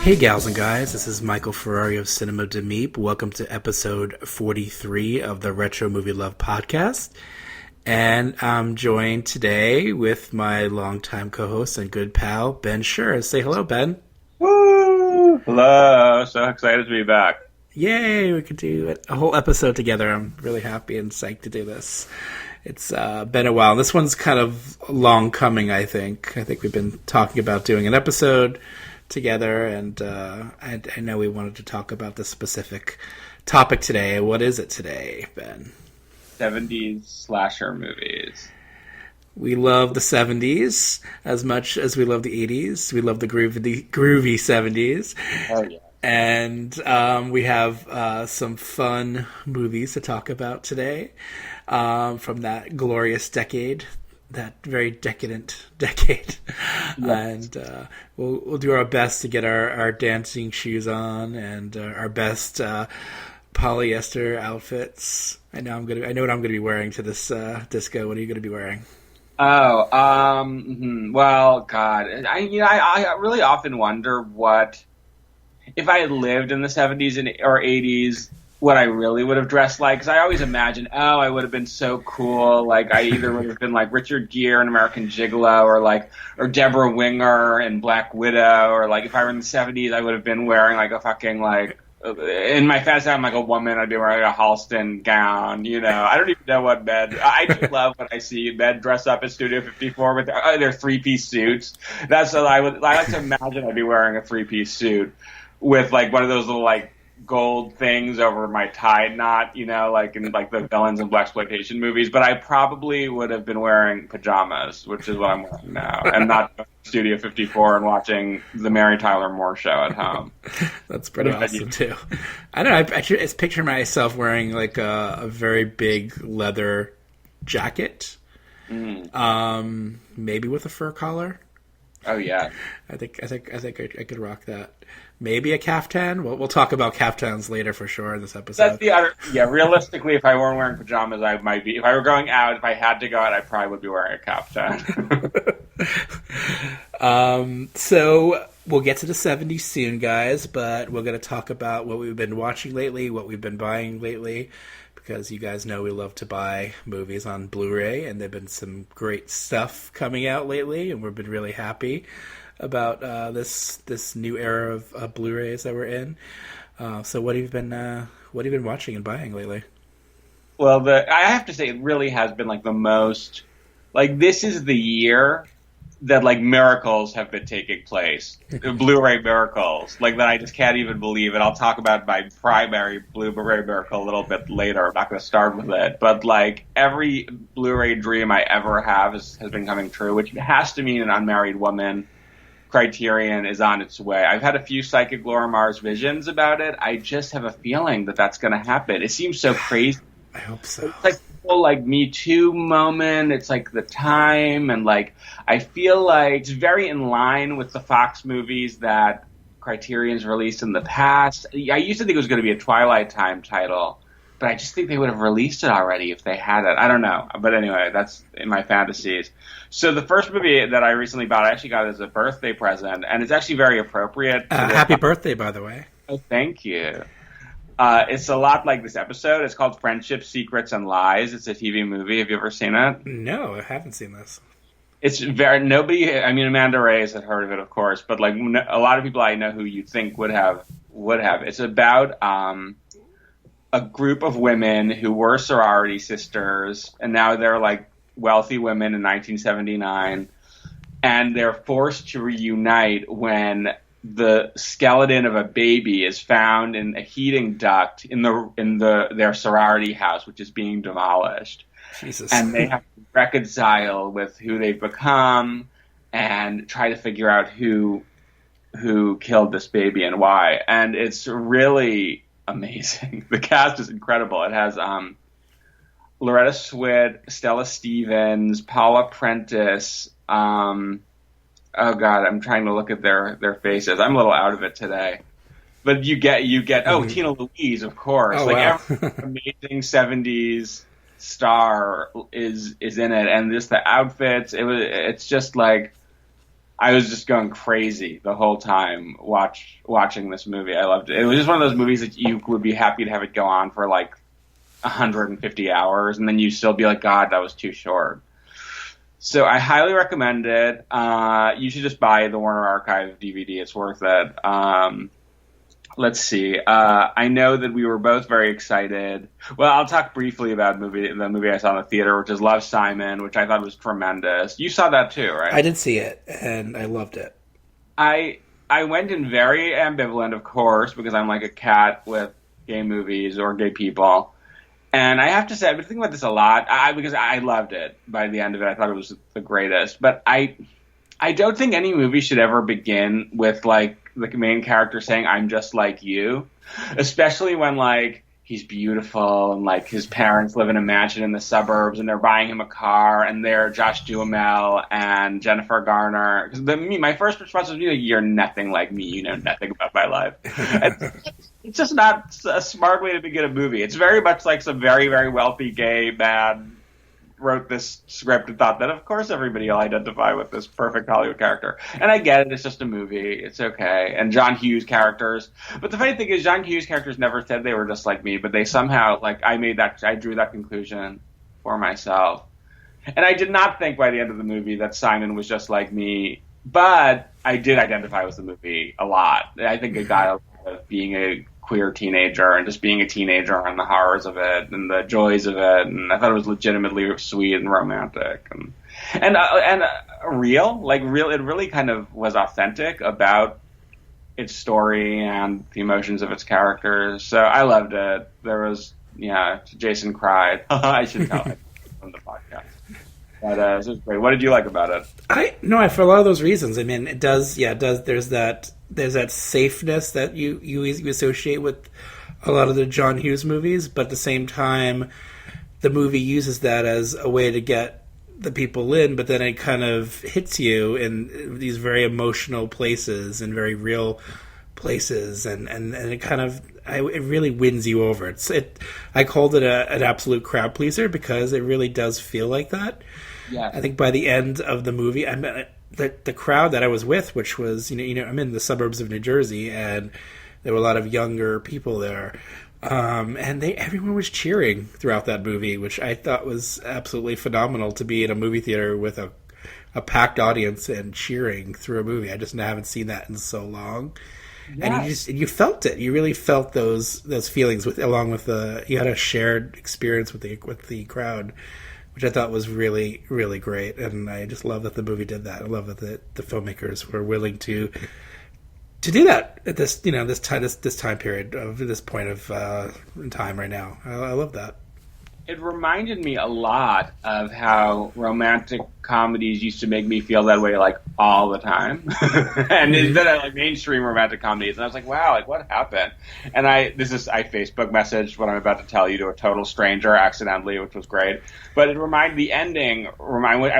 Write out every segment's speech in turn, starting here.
Hey gals and guys, this is Michael Ferrari of Cinema de Meep. Welcome to episode 43 of the Retro Movie Love podcast. And I'm joined today with my longtime co-host and good pal, Ben Schur. Say hello, Ben. Woo! Hello! So excited to be back. Yay! We could do a whole episode together. I'm really happy and psyched to do this. It's been a while. This one's kind of long coming, I think. I think we've been talking about doing an episode together, and I know we wanted to talk about this specific topic today. What is it today, Ben? 70s slasher movies. We love the 70s as much as we love the 80s. We love the groovy 70s. Oh, yeah. And we have some fun movies to talk about today from that glorious decade. That very decadent decade. Yes. And we'll do our best to get our dancing shoes on and our best polyester outfits. I know what I'm gonna be wearing to this disco. What are you gonna be wearing? Oh, well, God, I really often wonder what if I had lived in the 70s or 80s. What I really would have dressed like, because I always imagine, I would have been so cool. Like, I either would have been like Richard Gere in American Gigolo, or Deborah Winger in Black Widow, or like if I were in the 70s, I would have been wearing like a fucking in my fantasy, I'm like a woman, I'd be wearing a Halston gown, I don't even know what men, I just love when I see men dress up at Studio 54 with their three-piece suits. That's what I like to imagine I'd be wearing a three-piece suit with like one of those little like gold things over my tie knot, like in like the villains in blaxploitation movies. But I probably would have been wearing pajamas, which is what I'm wearing now, and not going to Studio 54 and watching the Mary Tyler Moore Show at home. That's pretty awesome too. I don't know. I just picture myself wearing like a very big leather jacket, maybe with a fur collar. Oh yeah, I think I could rock that. Maybe a caftan. We'll talk about caftans later for sure in this episode. That's the other. Yeah, realistically, if I weren't wearing pajamas, I might be. If I were going out, if I had to go out, I probably would be wearing a caftan. So we'll get to the 70s soon, guys. But we're going to talk about what we've been watching lately, what we've been buying lately, because you guys know we love to buy movies on Blu-ray, and there've been some great stuff coming out lately, and we've been really happy about this new era of Blu-rays that we're in. So what have you been watching and buying lately? Well, I have to say it really has been like the most like this is the year that like miracles have been taking place. Blu-ray miracles, like that I just can't even believe it. I'll talk about my primary Blu-ray miracle a little bit later. I'm not going to start with it, but like every Blu-ray dream I ever have has been coming true, which has to mean an unmarried woman Criterion is on its way. I've had a few Psychic Laura Mars visions about it. I just have a feeling that that's going to happen. It seems so crazy. I hope so. It's like whole like Me Too moment. It's like the time, and like I feel like it's very in line with the Fox movies that Criterion's released in the past. I used to think it was going to be a Twilight Time title, but I just think they would have released it already if they had it. I don't know. But anyway, that's in my fantasies. So the first movie that I recently bought, I actually got it as a birthday present, and it's actually very appropriate. Happy birthday, by the way. Oh, thank you. It's a lot like this episode. It's called Friendship, Secrets, and Lies. It's a TV movie. Have you ever seen it? No, I haven't seen this. It's Amanda Reyes had heard of it, of course, but like a lot of people I know who you think would have. It's about a group of women who were sorority sisters, and now they're like wealthy women in 1979, and they're forced to reunite when the skeleton of a baby is found in a heating duct in their sorority house, which is being demolished. Jesus. And they have to reconcile with who they've become and try to figure out who killed this baby and why. And it's really amazing. The cast is incredible. It has Loretta Swit, Stella Stevens, Paula Prentice. Oh God, I'm trying to look at their faces. I'm a little out of it today. But you get Tina Louise, of course. Oh, like wow. Every amazing 70s star is in it, and just the outfits. It's just like I was just going crazy the whole time watching this movie. I loved it. It was just one of those movies that you would be happy to have it go on for like 150 hours, and then you still be like, God, that was too short. So I highly recommend it. You should just buy the Warner Archive DVD. It's worth it. Let's see. I know that we were both very excited. Well, I'll talk briefly about the movie I saw in the theater, which is Love, Simon, which I thought was tremendous. You saw that too, right? I did see it, and I loved it. I went in very ambivalent, of course, because I'm like a cat with gay movies or gay people. And I have to say, I've been thinking about this a lot because I loved it. By the end of it, I thought it was the greatest. But I don't think any movie should ever begin with like the main character saying, "I'm just like you," especially when like he's beautiful and like his parents live in a mansion in the suburbs and they're buying him a car and they're Josh Duhamel and Jennifer Garner. Because my first response was, "You're nothing like me. You know nothing about my life." It's just not a smart way to begin a movie. It's very much like some very, very wealthy gay man wrote this script and thought that, of course, everybody will identify with this perfect Hollywood character. And I get it. It's just a movie. It's okay. And John Hughes characters. But the funny thing is, John Hughes characters never said they were just like me, but they somehow, like, I drew that conclusion for myself. And I did not think by the end of the movie that Simon was just like me, but I did identify with the movie a lot. I think it got a lot of being a queer teenager and just being a teenager and the horrors of it and the joys of it, and I thought it was legitimately sweet and romantic and real. It really kind of was authentic about its story and the emotions of its characters. So I loved it. There was, Jason cried. I should tell it on the podcast. But it was great. What did you like about it? For a lot of those reasons. I mean, it does. There's that safeness that you associate with a lot of the John Hughes movies, but at the same time, the movie uses that as a way to get the people in, but then it kind of hits you in these very emotional places and very real places, and it kind of it really wins you over. I called it an absolute crowd pleaser because it really does feel like that. Yeah, I think by the end of the movie, the crowd that I was with, which was I'm in the suburbs of New Jersey, and there were a lot of younger people there, and everyone was cheering throughout that movie, which I thought was absolutely phenomenal to be in a movie theater with a packed audience and cheering through a movie. I just haven't seen that in so long. Yes. And you felt it. You really felt those feelings along with you had a shared experience with the crowd, which I thought was really, really great. And I just love that the movie did that. I love that the filmmakers were willing to do that at this this time period of this point of time right now. I love that. It reminded me a lot of how romantic comedies used to make me feel that way, like, all the time. And instead of, like, mainstream romantic comedies. And I was like, wow, like, what happened? And I Facebook messaged what I'm about to tell you to a total stranger accidentally, which was great. But I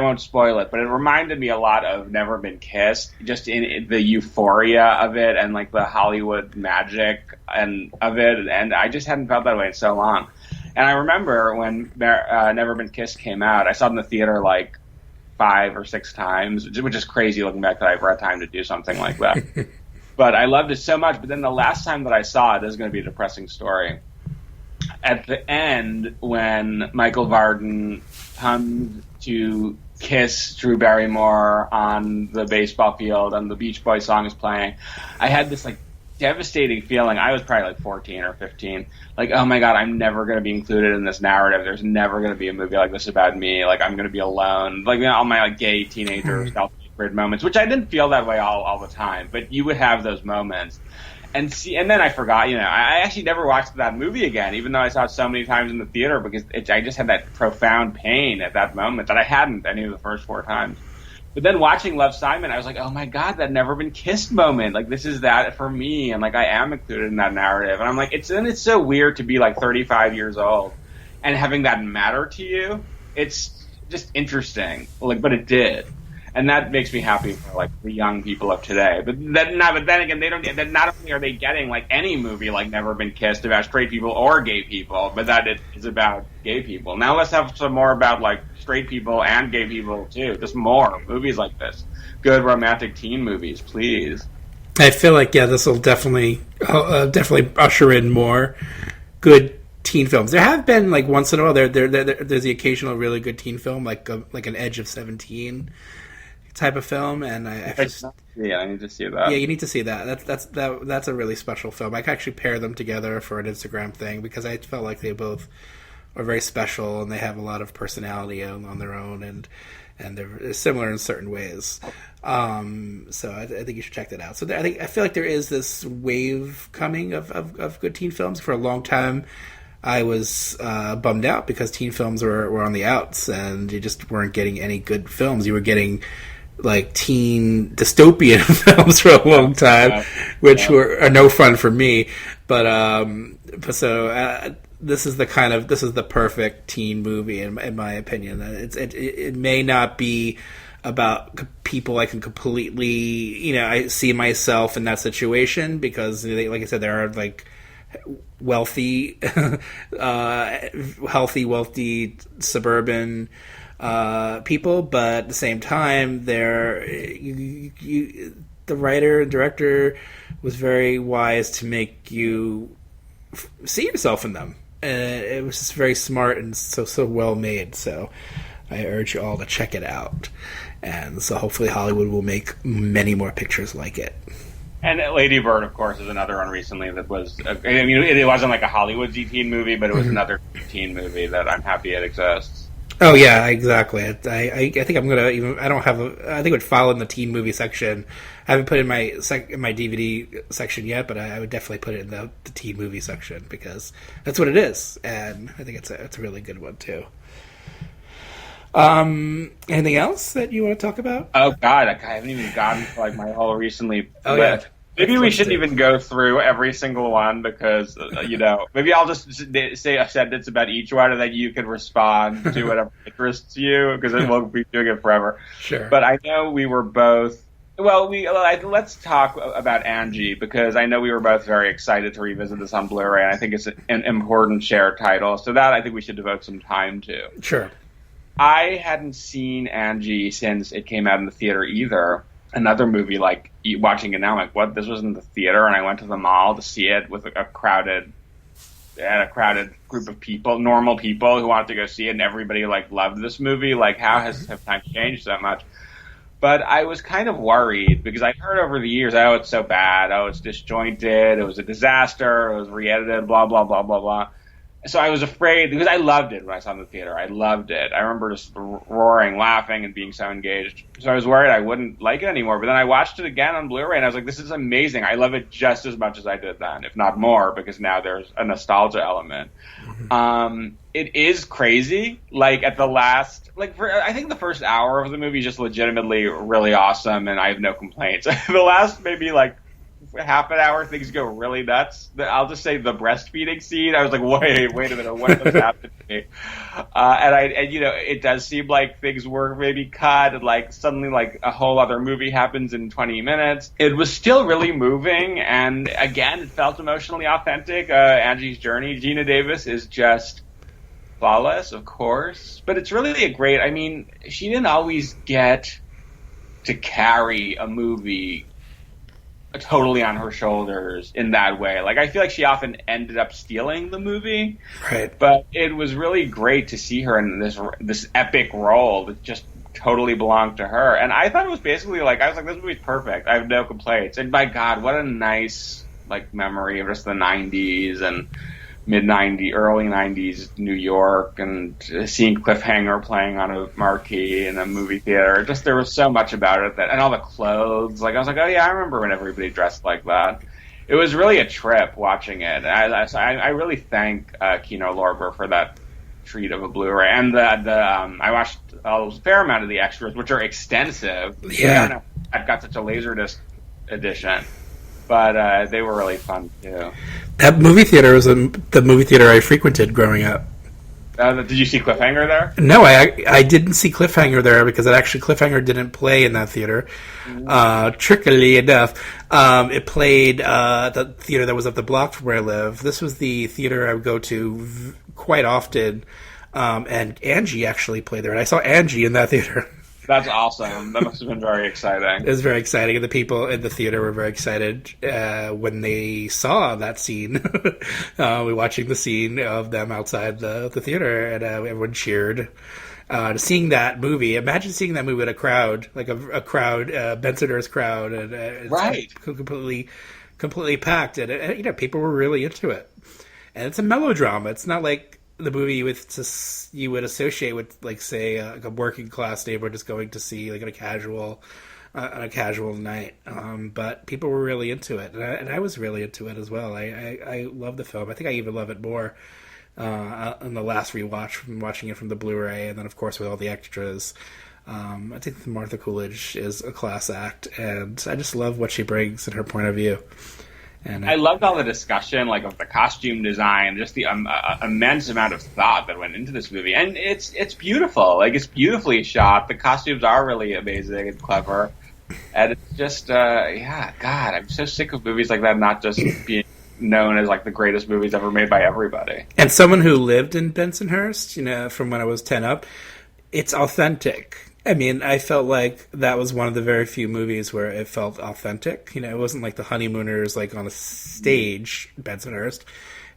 won't spoil it, but it reminded me a lot of Never Been Kissed, just in the euphoria of it and, like, the Hollywood magic of it. And I just hadn't felt that way in so long. And I remember when Never Been Kissed came out, I saw it in the theater like 5 or 6 times, which is crazy looking back that I ever had time to do something like that. But I loved it so much. But then the last time that I saw it, this is going to be a depressing story. At the end, when Michael Varden comes to kiss Drew Barrymore on the baseball field and the Beach Boys song is playing, I had this like devastating feeling. I was probably like 14 or 15. Like, oh my God, I'm never going to be included in this narrative. There's never going to be a movie like this about me. Like, I'm going to be alone. Like, all my like gay teenager self-hatred moments, which I didn't feel that way all the time, but you would have those moments. And then I forgot, I actually never watched that movie again, even though I saw it so many times in the theater, because I just had that profound pain at that moment that I hadn't any of the first 4 times. But then watching Love, Simon, I was like, oh my God, that Never Been Kissed moment. Like, this is that for me. And like, I am included in that narrative. And I'm like, it's so weird to be like 35 years old and having that matter to you. It's just interesting. Like, but it did. and that makes me happy for like the young people of today. But then again, they don't. Then not only are they getting like any movie like Never Been Kissed about straight people or gay people, but that it is about gay people. Now let's have some more about like straight people and gay people too. Just more movies like this. Good romantic teen movies, please. I feel like this will definitely usher in more good teen films. There have been like once in a while there's the occasional really good teen film like an Edge of 17 type of film, and I need to see that. Yeah, you need to see that. That's a really special film. I could actually pair them together for an Instagram thing because I felt like they both are very special and they have a lot of personality on their own, and they're similar in certain ways. So I think you should check that out. So I feel like there is this wave coming of good teen films. For a long time, I was bummed out because teen films were on the outs, and you just weren't getting any good films. You were getting like teen dystopian films for a long time, which were no fun for me. But this is the perfect teen movie in my opinion. It may not be about people I can completely, I see myself in that situation because, like I said, there are like wealthy, healthy, wealthy suburban people, but at the same time, the writer and director was very wise to make you see yourself in them. It was just very smart and so well made. So I urge you all to check it out. And so hopefully Hollywood will make many more pictures like it. And Lady Bird, of course, is another one recently that was, it wasn't like a Hollywood teen movie, but it was another teen movie that I'm happy it exists. Oh yeah, exactly. I think I'm gonna I think it would fall in the teen movie section. I haven't put it in my DVD section yet, but I would definitely put it in the teen movie section because that's what it is, and I think it's a really good one too. Anything else that you want to talk about? Oh God, I haven't even gotten to like my whole recently. Oh yeah. Maybe we shouldn't even go through every single one because, maybe I'll just say a sentence about each one and then you can respond to whatever interests you because it won't be doing it forever. Sure. But I know we were both, let's talk about Angie because I know we were both very excited to revisit this on Blu-ray and I think it's an important shared title. So that I think we should devote some time to. Sure. I hadn't seen Angie since it came out in the theater either. Another movie, like, watching it now, I'm like, what? This was in the theater, and I went to the mall to see it with a crowded group of people, normal people who wanted to go see it, and everybody, like, loved this movie. Like, how have times changed so much? But I was kind of worried, because I heard over the years, oh, it's so bad, oh, it's disjointed, it was a disaster, it was re-edited, blah, blah, blah, blah, blah. So I was afraid, because I loved it when I saw it in the theater. I loved it. I remember just roaring, laughing, and being so engaged. So I was worried I wouldn't like it anymore. But then I watched it again on Blu-ray, and I was like, this is amazing. I love it just as much as I did then, if not more, because now there's a nostalgia element. Mm-hmm. It is crazy. Like, at the last... I think the first hour of the movie is just legitimately really awesome, and I have no complaints. The last maybe, half an hour, things go really nuts. I'll just say the breastfeeding scene. I was like, wait a minute, what just happened to me? And it does seem like things were maybe cut, and suddenly a whole other movie happens in 20 minutes. It was still really moving, and again, it felt emotionally authentic. Angie's journey. Gina Davis is just flawless, of course, but it's really a great. I mean, she didn't always get to carry a movie totally on her shoulders in that way. I feel like she often ended up stealing the movie. Right. But it was really great to see her in this epic role that just totally belonged to her. And I thought it was basically I was like, this movie's perfect. I have no complaints. And my God, what a nice memory of just the 90s and mid-90s, early 90s New York, and seeing Cliffhanger playing on a marquee in a movie theater. Just there was so much about it, and all the clothes. I was like, oh yeah, I remember when everybody dressed like that. It was really a trip watching it. I really thank Kino Lorber for that treat of a Blu-ray. And I watched a fair amount of the extras, which are extensive. Yeah. I don't know. I've got such a Laserdisc edition. But they were really fun, too. That movie theater was the movie theater I frequented growing up. Did you see Cliffhanger there? No, I didn't see Cliffhanger there because Cliffhanger didn't play in that theater. Trickily enough, it played the theater that was up the block from where I live. This was the theater I would go to quite often, and Angie actually played there, and I saw Angie in that theater. That's awesome. That must have been very exciting. It was very exciting, and the people in the theater were very excited when they saw that scene. We were watching the scene of them outside the theater, and everyone cheered. Seeing that movie, imagine seeing that movie with a crowd, like a crowd, Bensonhurst crowd, and it's right, completely packed, and people were really into it. And it's a melodrama. It's not like the movie you would associate with, like, say, like a working class neighborhood just going to see, like, on a casual night. But people were really into it, and I was really into it as well. I love the film. I think I even love it more in the last rewatch from watching it from the Blu-ray, and then of course with all the extras. I think Martha Coolidge is a class act, and I just love what she brings in her point of view. And I loved all the discussion, like, of the costume design, just the immense amount of thought that went into this movie, and it's beautiful. Like, it's beautifully shot. The costumes are really amazing and clever, and it's just God, I'm so sick of movies like that not just being known as, like, the greatest movies ever made by everybody. And someone who lived in Bensonhurst, from when I was 10 up, it's authentic. I mean, I felt like that was one of the very few movies where it felt authentic. It wasn't like the Honeymooners, like, on a stage, Bensonhurst.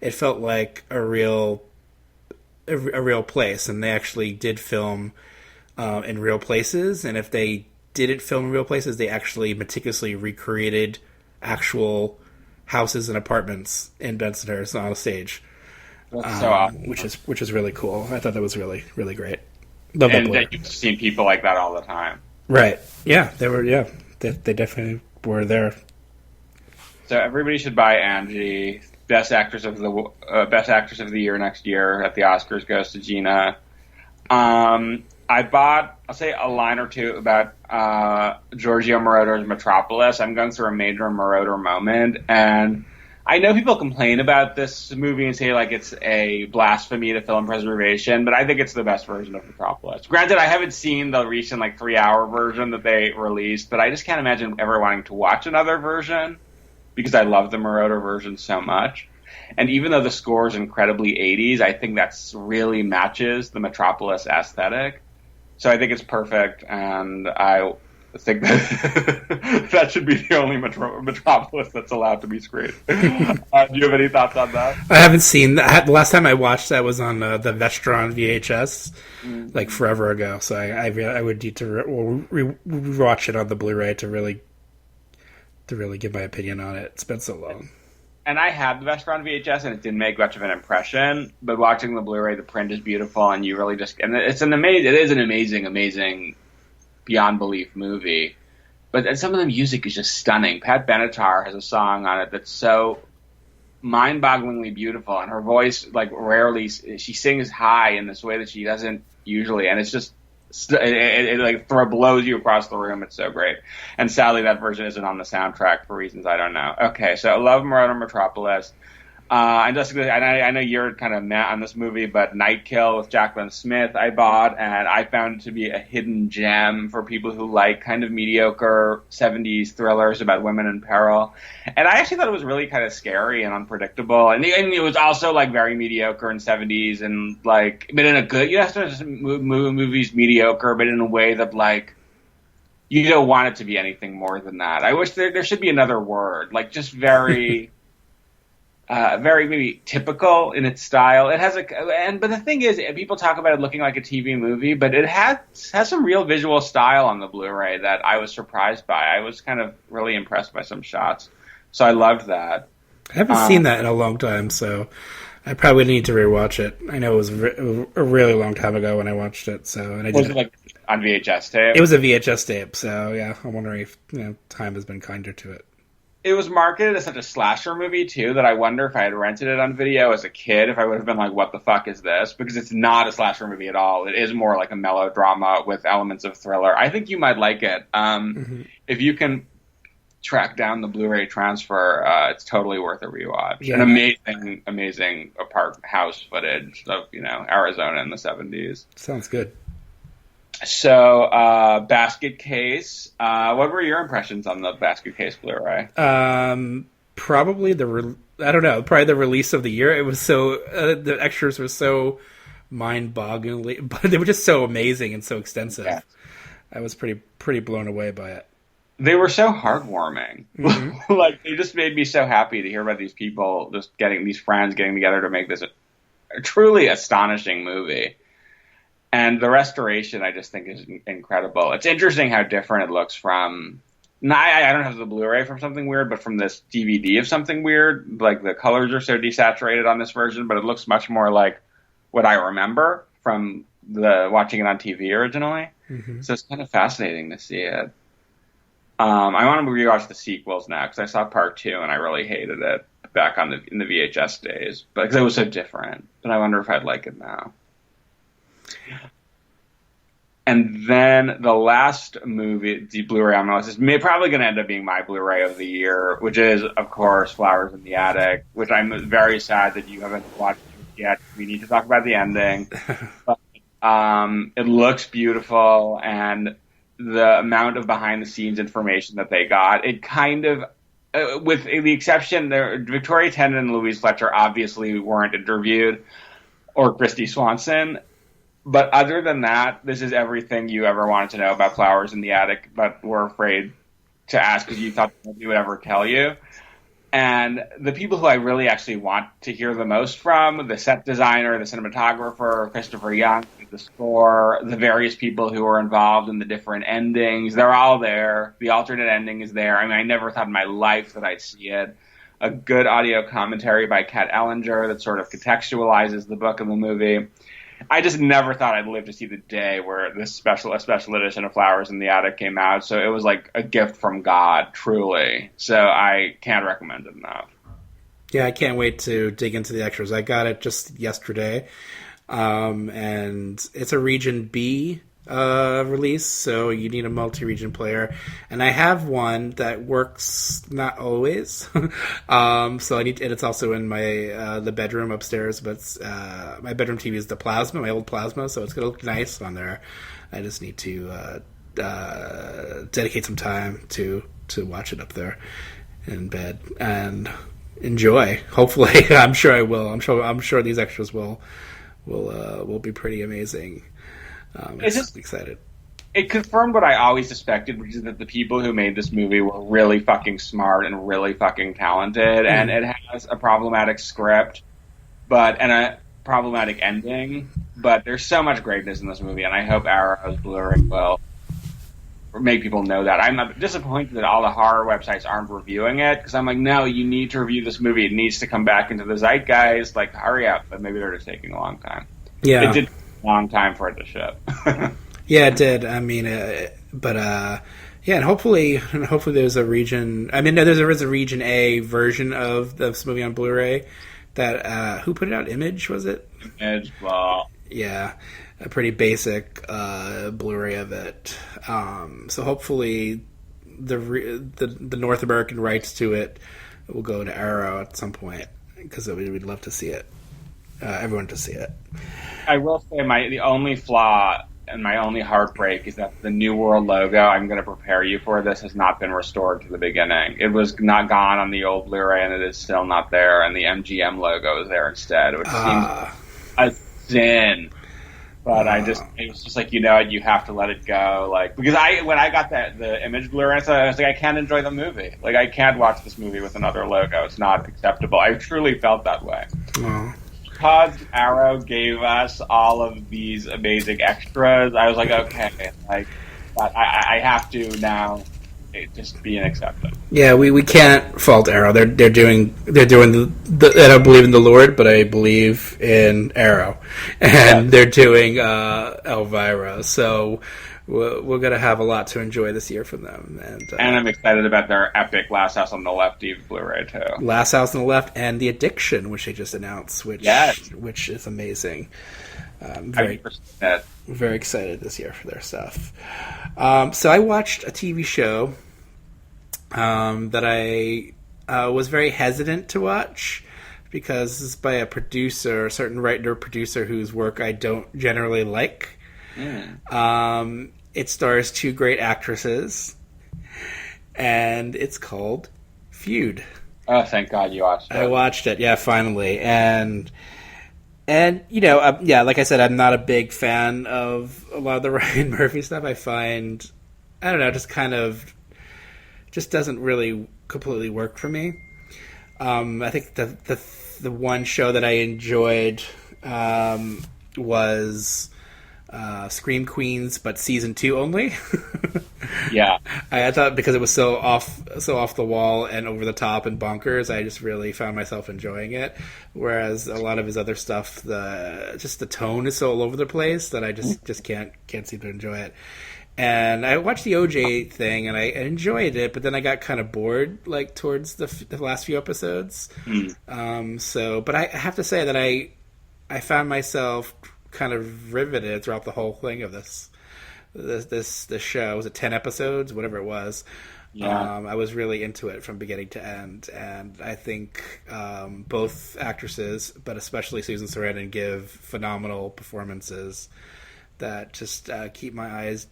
It felt like a real place, and they actually did film in real places. And if they didn't film in real places, they actually meticulously recreated actual houses and apartments in Bensonhurst on a stage. That's so awesome. Which is really cool. I thought that was really, really great. Love and that you've seen people like that all the time. Right. Yeah, they were. Yeah, they definitely were there. So everybody should buy Angie. Best actress of the year next year at the Oscars goes to Gina. I bought, I'll say, a line or two about Giorgio Moroder's Metropolis. I'm going through a major Moroder moment, and I know people complain about this movie and say, like, it's a blasphemy to film preservation, but I think it's the best version of Metropolis. Granted, I haven't seen the recent, like, 3-hour version that they released, but I just can't imagine ever wanting to watch another version because I love the Moroder version so much. And even though the score is incredibly 80s, I think that's really matches the Metropolis aesthetic. So I think it's perfect, and I think that that should be the only Metropolis that's allowed to be screened. Do you have any thoughts on that? I haven't seen that. The last time I watched that was on the Vestron VHS, like forever ago. So I would need to rewatch it on the Blu-ray to really give my opinion on it. It's been so long. And I had the Vestron VHS, and it didn't make much of an impression. But watching the Blu-ray, the print is beautiful, and you really just, and it is an amazing, beyond belief movie. But some of the music is just stunning. Pat Benatar has a song on it that's so mind-bogglingly beautiful, and her voice, like, rarely, she sings high in this way that she doesn't usually, and it's just, it like blows you across the room. It's so great. And sadly, that version isn't on the soundtrack for reasons I don't know. Okay, so I love Moroder Metropolis. And Jessica, I know you're kind of mad on this movie, but Night Kill with Jacqueline Smith I bought, and I found it to be a hidden gem for people who like kind of mediocre 70s thrillers about women in peril. And I actually thought it was really kind of scary and unpredictable, and it was also, like, very mediocre in 70s, and, like, but in a good, you have to movies mediocre, but in a way that, like, you don't want it to be anything more than that. I wish there should be another word, like, just very... very maybe typical in its style. It has but the thing is, people talk about it looking like a TV movie, but it has some real visual style on the Blu-ray that I was surprised by. I was kind of really impressed by some shots, so I loved that. I haven't seen that in a long time, so I probably need to rewatch it. I know it was a really long time ago when I watched it. So, and was it like on VHS tape? It was a VHS tape, so yeah, I'm wondering if time has been kinder to it. It was marketed as such a slasher movie, too, that I wonder if I had rented it on video as a kid, if I would have been like, what the fuck is this? Because it's not a slasher movie at all. It is more like a melodrama with elements of thriller. I think you might like it. If you can track down the Blu-ray transfer, it's totally worth a rewatch. Yeah. An amazing house footage of Arizona in the 70s. Sounds good. So, Basket Case. What were your impressions on the Basket Case Blu-ray? Probably probably the release of the year. It was so the extras were so mind-bogglingly, but they were just so amazing and so extensive. Yeah. I was pretty blown away by it. They were so heartwarming. Mm-hmm. Like, they just made me so happy to hear about these people these friends getting together to make this a truly astonishing movie. And the restoration, I just think, is incredible. It's interesting how different it looks from... I don't have the Blu-ray from Something Weird, but from this DVD of Something Weird. Like, the colors are so desaturated on this version, but it looks much more like what I remember from watching it on TV originally. Mm-hmm. So it's kind of fascinating to see it. I want to rewatch the sequels now, because I saw part 2 and I really hated it back in the VHS days, because it was so different. But I wonder if I'd like it now. And then the last movie, the Blu-ray on my list, is probably going to end up being my Blu-ray of the year, which is, of course, Flowers in the Attic, which I'm very sad that you haven't watched yet. We need to talk about the ending. But, it looks beautiful, and the amount of behind-the-scenes information that they got, it kind of, with the exception, Victoria Tennant and Louise Fletcher obviously weren't interviewed, or Christy Swanson. But other than that, this is everything you ever wanted to know about Flowers in the Attic, but were afraid to ask because you thought nobody would ever tell you. And the people who I really actually want to hear the most from, the set designer, the cinematographer, Christopher Young, the score, the various people who were involved in the different endings, they're all there. The alternate ending is there. I mean, I never thought in my life that I'd see it. A good audio commentary by Kat Ellinger that sort of contextualizes the book and the movie. I just never thought I'd live to see the day where a special edition of Flowers in the Attic came out. So it was like a gift from God, truly. So I can't recommend it enough. Yeah, I can't wait to dig into the extras. I got it just yesterday. And it's a Region B release, so you need a multi-region player. And I have one that works not always. So I need to, and it's also in my the bedroom upstairs, but my bedroom TV is the plasma, my old plasma, so it's gonna look nice on there. I just need to dedicate some time to watch it up there in bed and enjoy. Hopefully, I'm sure I will. I'm sure these extras will be pretty amazing. I'm excited. It confirmed what I always suspected, which is that the people who made this movie were really fucking smart and really fucking talented, and it has a problematic script, and a problematic ending, but there's so much greatness in this movie, and I hope Arrow's Blu-ray will make people know that. I'm disappointed that all the horror websites aren't reviewing it, because I'm like, no, you need to review this movie. It needs to come back into the zeitgeist. Like, hurry up. But maybe they're just taking a long time. Yeah. It did long time for it to ship. Yeah, it did. I mean, yeah, and hopefully there's a region. I mean, no, there is a Region A version of this movie on Blu-ray. That who put it out? Image, was it? Image, well, yeah, a pretty basic Blu-ray of it. So hopefully the North American rights to it will go to Arrow at some point, because we'd love to see it. Everyone to see it. I will say the only flaw and my only heartbreak is that the New World logo, I'm going to prepare you for this, has not been restored to the beginning. It was not gone on the old Blu-ray, and it is still not there, and the MGM logo is there instead, which seems a sin. But it was just like, you have to let it go. Like, because when I got the Image Blu-ray, I was like, I can't enjoy the movie. Like, I can't watch this movie with another logo. It's not acceptable. I truly felt that way. Because Arrow gave us all of these amazing extras, I was like, okay, but I have to now just be an acceptance. Yeah, we can't fault Arrow. They're doing I don't believe in the Lord, but I believe in Arrow, and they're doing Elvira. So we're gonna have a lot to enjoy this year from them, and I'm excited about their epic Last House on the Left Blu-ray too. Last House on the Left and The Addiction, which they just announced, which is amazing. Very excited this year for their stuff. So I watched a TV show that I was very hesitant to watch because it's by a certain writer-producer whose work I don't generally like. It stars two great actresses, and it's called Feud. Oh, thank God you watched it. I watched it, yeah, finally. And like I said, I'm not a big fan of a lot of the Ryan Murphy stuff. I find, I don't know, just doesn't really completely work for me. I think the one show that I enjoyed was Scream Queens, but season 2 only. Yeah, I thought because it was so off the wall and over the top and bonkers, I just really found myself enjoying it. Whereas a lot of his other stuff, the tone is so all over the place that I just can't seem to enjoy it. And I watched the OJ thing and I enjoyed it, but then I got kind of bored like towards the last few episodes. But I have to say that I found myself kind of riveted throughout the whole thing of this show. Was it 10 episodes, whatever it was? Yeah. I was really into it from beginning to end, and I think both actresses, but especially Susan Sarandon, give phenomenal performances that just keep my eyes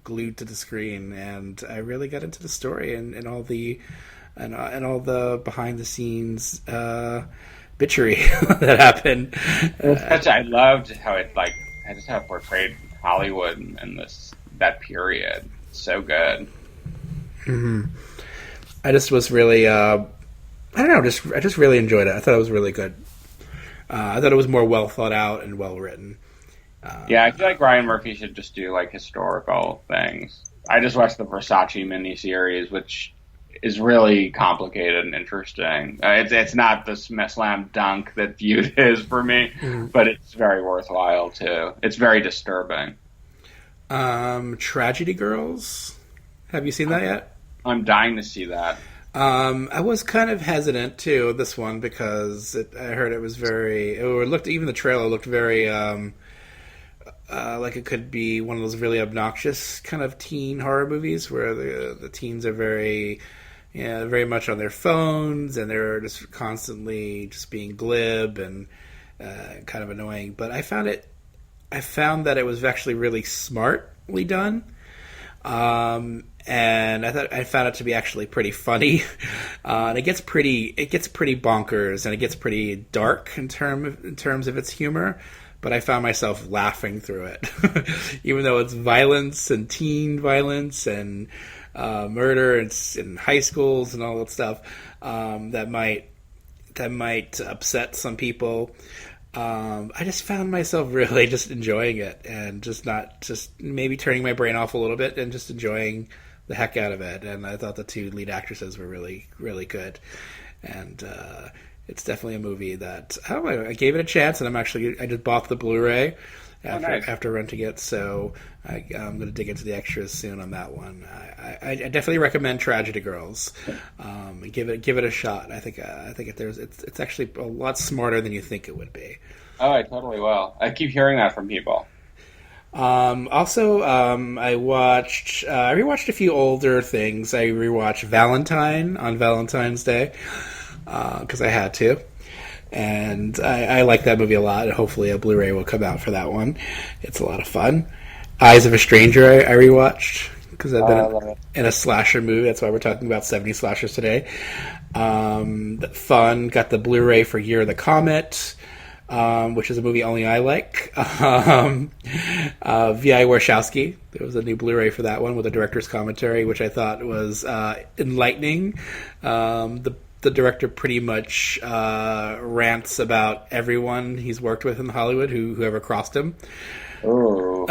glued to the screen. And I really got into the story and all the behind the scenes bitchery that happened. I loved how it portrayed Hollywood in that period. So good. Mm-hmm. I just was really, I just really enjoyed it. I thought it was really good. I thought it was more well thought out and well written. Yeah, I feel like Ryan Murphy should just do like historical things. I just watched the Versace miniseries, which is really complicated and interesting. It's not the slam dunk that Feud is for me, but it's very worthwhile too. It's very disturbing. Tragedy Girls. Have you seen that yet? I'm dying to see that. I was kind of hesitant too this one because I heard it was even the trailer looked very like it could be one of those really obnoxious kind of teen horror movies where the teens are very much on their phones and they're just constantly just being glib and kind of annoying. But I found that it was actually really smartly done. And I found it to be actually pretty funny. And it gets pretty bonkers and it gets pretty dark in terms of its humor. But I found myself laughing through it, even though it's violence and teen violence and murder in high schools and all that stuff that might upset some people. I just found myself really just enjoying it and just maybe turning my brain off a little bit and just enjoying the heck out of it. And I thought the two lead actresses were really, really good. And it's definitely a movie that I gave it a chance, and I just bought the Blu-ray after renting it, so I'm going to dig into the extras soon on that one. I definitely recommend Tragedy Girls. Give it a shot. I think it's actually a lot smarter than you think it would be. Oh, I totally will. I keep hearing that from people. Also, I rewatched a few older things. I rewatched Valentine on Valentine's Day because I had to. And I like that movie a lot. Hopefully a Blu-ray will come out for that one. It's a lot of fun. Eyes of a Stranger I rewatched because I've been in a slasher movie. That's why we're talking about 70s slashers today. Fun. Got the Blu-ray for Year of the Comet, which is a movie only I like. V.I. Warshawski. There was a new Blu-ray for that one with a director's commentary, which I thought was enlightening. The director pretty much rants about everyone he's worked with in Hollywood, whoever crossed him. Oh.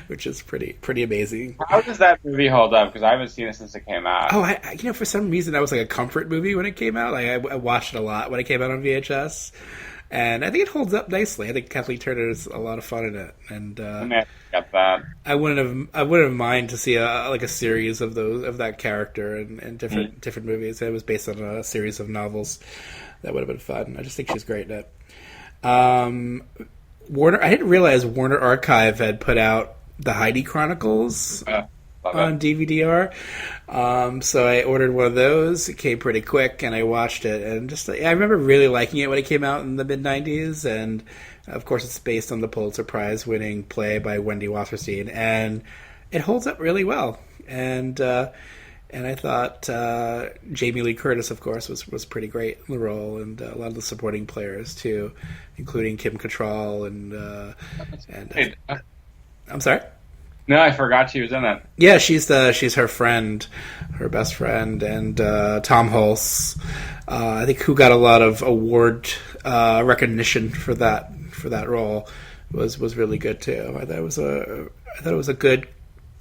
Which is pretty amazing. How does that movie hold up? Because I haven't seen it since it came out. Oh, for some reason that was like a comfort movie when it came out. Like I watched it a lot when it came out on VHS, and I think it holds up nicely. I think Kathleen Turner is a lot of fun in it, and I got that. I wouldn't have mind to see a series of that character in different movies. It was based on a series of novels. That would have been fun. I just think she's great in it. Warner. I didn't realize Warner Archive had put out the Heidi Chronicles Love on it. DVD-R. So I ordered one of those. It came pretty quick, and I watched it. And just I remember really liking it when it came out in the mid '90s. And of course, it's based on the Pulitzer Prize-winning play by Wendy Wasserstein, and it holds up really well. And I thought Jamie Lee Curtis, of course, was pretty great in the role, and a lot of the supporting players too, including Kim Cattrall and I'm sorry. No, I forgot she was in it. Yeah, she's her friend, her best friend, and Tom Hulse, I think, who got a lot of award recognition for that role, was really good too. I thought it was a good.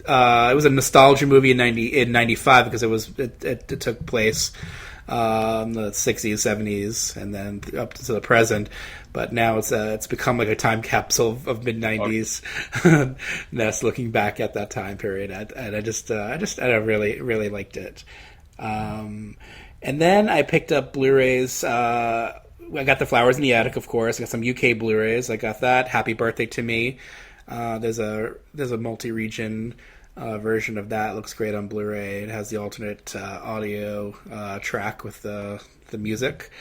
It was a nostalgia movie in '95 because it took place in the '60s, '70s, and then up to the present. But now it's become like a time capsule of mid '90s. That's looking back at that time period, and I really liked it. And then I picked up Blu-rays. I got The Flowers in the Attic, of course. I got some UK Blu-rays. I got that. Happy Birthday to Me. There's a multi-region version of that. It looks great on Blu-ray. It has the alternate audio track with the music.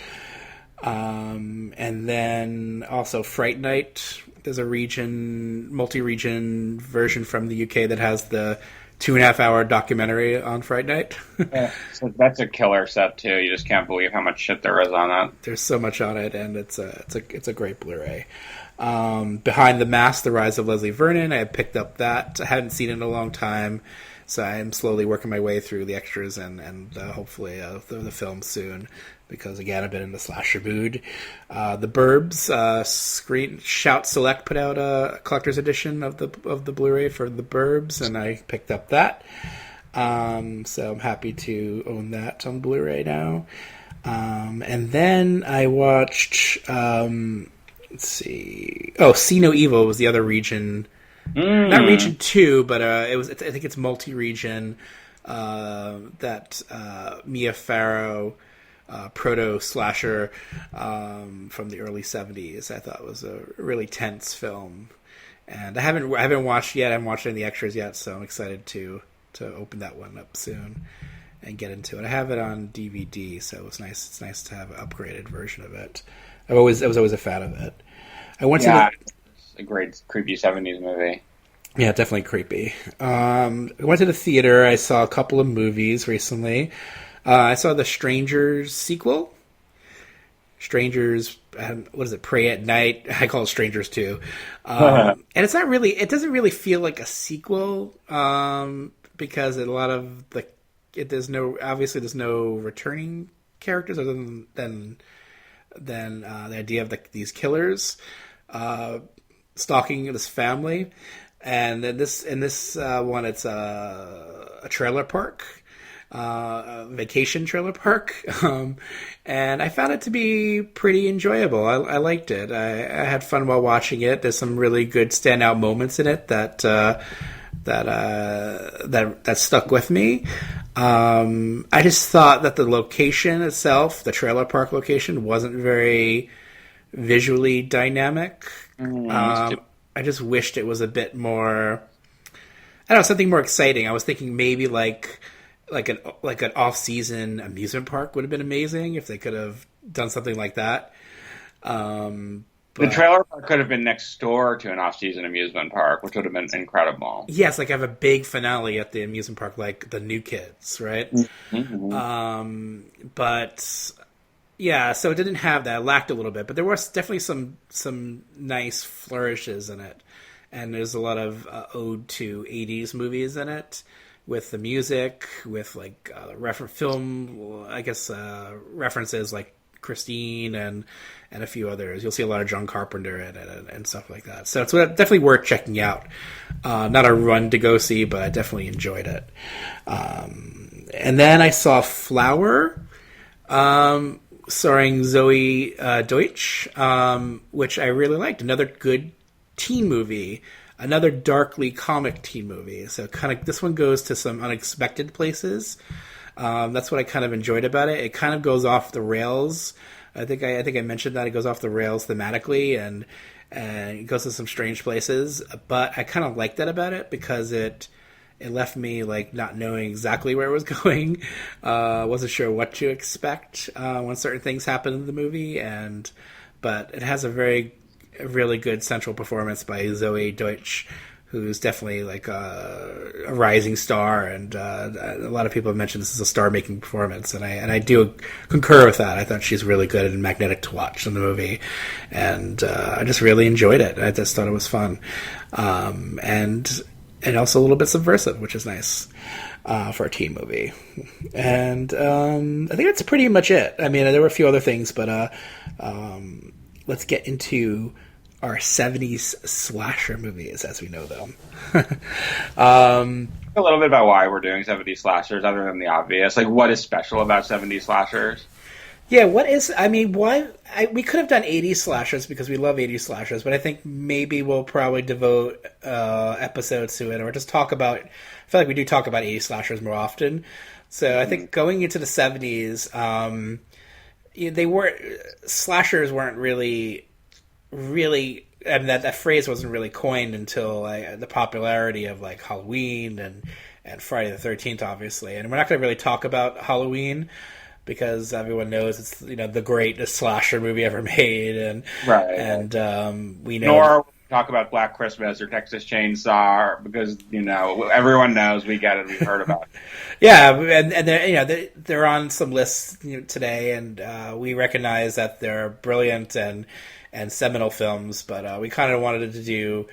And then also Fright Night. There's a multi-region version from the UK that has the 2.5-hour documentary on Fright Night. Yeah, so that's a killer set too. You just can't believe how much shit there is on that. There's so much on it, and it's a great Blu-ray. Behind the Mask: The Rise of Leslie Vernon. I had picked up that. I hadn't seen it in a long time, so I'm slowly working my way through the extras and hopefully the film soon. Because again, I've been in the slasher mood. The Burbs, Screen Shout Select put out a collector's edition of the Blu-ray for The Burbs, and I picked up that. So I'm happy to own that on Blu-ray now. And then I watched. Let's see. Oh, See No Evil was the other region. Not region 2, but I think it's multi-region. That Mia Farrow. Proto-Slasher from the early '70s. I thought was a really tense film, and I haven't watched yet. I haven't watched any of the extras yet, so I'm excited to open that one up soon and get into it. I have it on DVD, so it's nice. It's nice to have an upgraded version of it. I was always a fan of it. I went to a great creepy '70s movie. Yeah, definitely creepy. I went to the theater. I saw a couple of movies recently. I saw the Strangers sequel. Strangers, what is it? Pray at Night. I call it Strangers 2. And it's not really. It doesn't really feel like a sequel because there's no returning characters other than the idea of these killers stalking this family. And in this one, it's a trailer park. Vacation trailer park, and I found it to be pretty enjoyable. I liked it. I had fun while watching it. There's some really good standout moments in it that stuck with me. I just thought that the location itself, the trailer park location, wasn't very visually dynamic. I just wished it was a bit more. I don't know, something more exciting. I was thinking maybe like an off-season amusement park would have been amazing if they could have done something like that. The trailer park could have been next door to an off-season amusement park, which would have been incredible. Yes, like have a big finale at the amusement park, like the New Kids, right? Mm-hmm. But yeah, so it didn't have that. It lacked a little bit, but there was definitely some nice flourishes in it, and there's a lot of ode to '80s movies in it. With the music, with like film, I guess references like Christine and a few others. You'll see a lot of John Carpenter in it and stuff like that. So it's definitely worth checking out. Not a run to go see, but I definitely enjoyed it. And then I saw Flower, starring Zoe Deutsch, which I really liked. Another good teen movie. Another darkly comic teen movie. So kind of this one goes to some unexpected places. That's what I kind of enjoyed about it. It kind of goes off the rails. I think I mentioned that it goes off the rails thematically and it goes to some strange places. But I kind of like that about it because it it left me like not knowing exactly where it was going. Wasn't sure what to expect when certain things happen in the movie, but it has a really good central performance by Zoe Deutsch, who's definitely like a rising star, and a lot of people have mentioned this is a star-making performance, and I do concur with that. I thought she's really good and magnetic to watch in the movie, and I just really enjoyed it. I just thought it was fun, and also a little bit subversive, which is nice for a teen movie. And I think that's pretty much it. I mean, there were a few other things, but let's get into our 70s slasher movies as we know them. A little bit about why we're doing 70s slashers, other than the obvious. Like, what is special about 70s slashers? Yeah, why? We could have done 80s slashers because we love 80s slashers, but I think maybe we'll probably devote episodes to it, or just talk about. I feel like we do talk about 80s slashers more often. So I think going into the 70s, slashers weren't really. I mean, that phrase wasn't really coined until the popularity of like Halloween and Friday the 13th, obviously. And we're not going to really talk about Halloween, because everyone knows it's the greatest slasher movie ever made, and right. And we know. Nor talk about Black Christmas or Texas Chainsaw, because everyone knows, we get it, we've heard about it. Yeah, and they're on some lists today, and we recognize that they're brilliant and seminal films, but we kind of wanted to do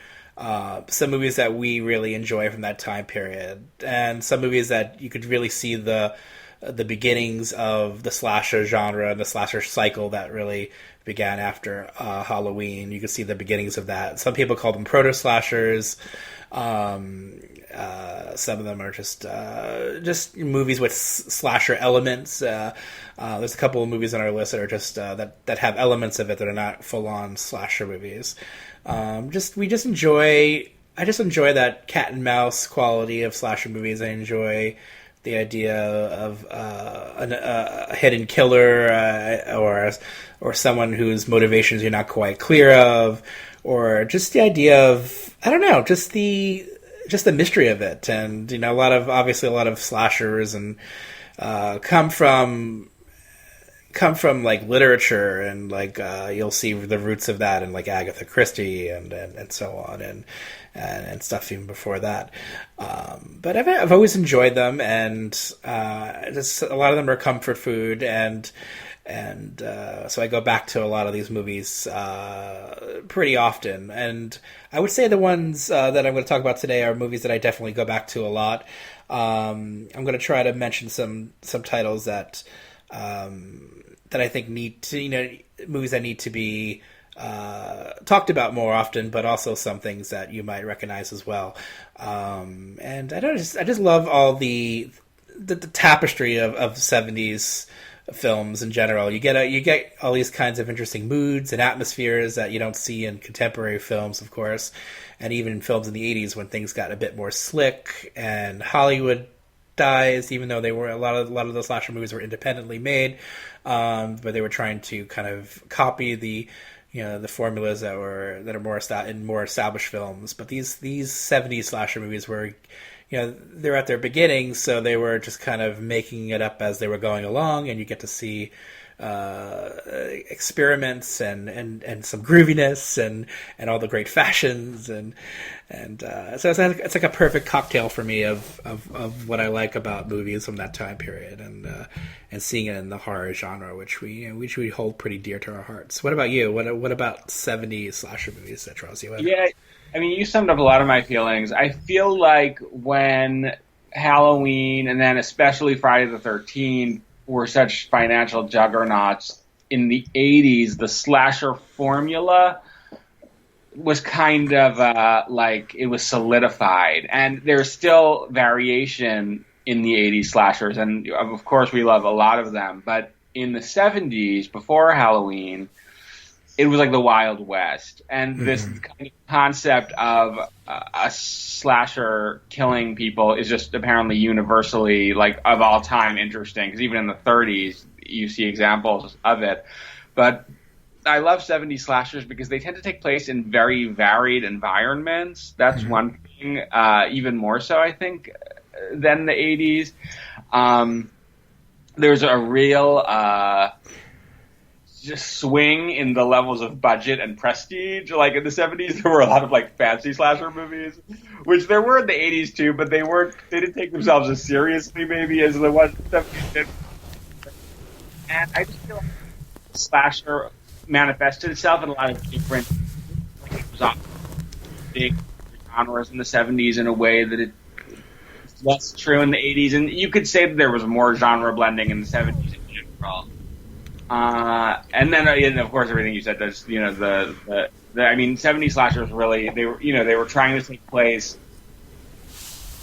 some movies that we really enjoy from that time period, and some movies that you could really see the beginnings of the slasher genre and the slasher cycle that really began after Halloween. You could see the beginnings of that. Some people call them Proto-Slashers. Some of them are just movies with slasher elements. There's a couple of movies on our list that are just that have elements of it that are not full-on slasher movies. I just enjoy that cat and mouse quality of slasher movies. I enjoy the idea of a hidden killer, or someone whose motivations you're not quite clear of, or just the idea of, I don't know, just the mystery of it. And a lot of slashers and come from like literature, and like you'll see the roots of that in like Agatha Christie and so on, and stuff even before that. But I've always enjoyed them, and just a lot of them are comfort food, and so I go back to a lot of these movies pretty often. And I would say the ones that I'm going to talk about today are movies that I definitely go back to a lot. I'm going to try to mention some titles that I think need to, movies that need to be talked about more often, but also some things that you might recognize as well. And I just love all the tapestry of 70s films in general. You get all these kinds of interesting moods and atmospheres that you don't see in contemporary films, of course, and even in films in the 80s when things got a bit more slick and Hollywood dies, even though they were a lot of the slasher movies were independently made, but they were trying to kind of copy the formulas that are more in more established films. But these 70s slasher movies were, they're at their beginnings, so they were just kind of making it up as they were going along, and you get to see experiments and some grooviness and all the great fashions, and so it's like a perfect cocktail for me of what I like about movies from that time period, and seeing it in the horror genre, which we hold pretty dear to our hearts. What about you? What about 70s slasher movies that draws you in? Yeah, I mean, you summed up a lot of my feelings. I feel like when Halloween, and then especially Friday the 13th, were such financial juggernauts in the 80s, the slasher formula was kind of like it was solidified. And there's still variation in the 80s slashers, and of course we love a lot of them. But in the 70s, before Halloween, it was like the Wild West. And this kind of concept of a slasher killing people is just apparently universally, like, of all time interesting, because even in the 30s you see examples of it. But I love 70s slashers because they tend to take place in very varied environments. That's one thing. even more so, I think, than the 80s. There's a real just swing in the levels of budget and prestige. Like in the 70s, there were a lot of like fancy slasher movies, which there were in the 80s too, but they didn't take themselves as seriously maybe as the ones in the 70s did. And I just feel like slasher manifested itself in a lot of different big genres in the 70s in a way that it's less true in the 80s. And you could say that there was more genre blending in the 70s in general. And then, and of course, everything you said, does, you know, the 70s slashers really, they were trying to take place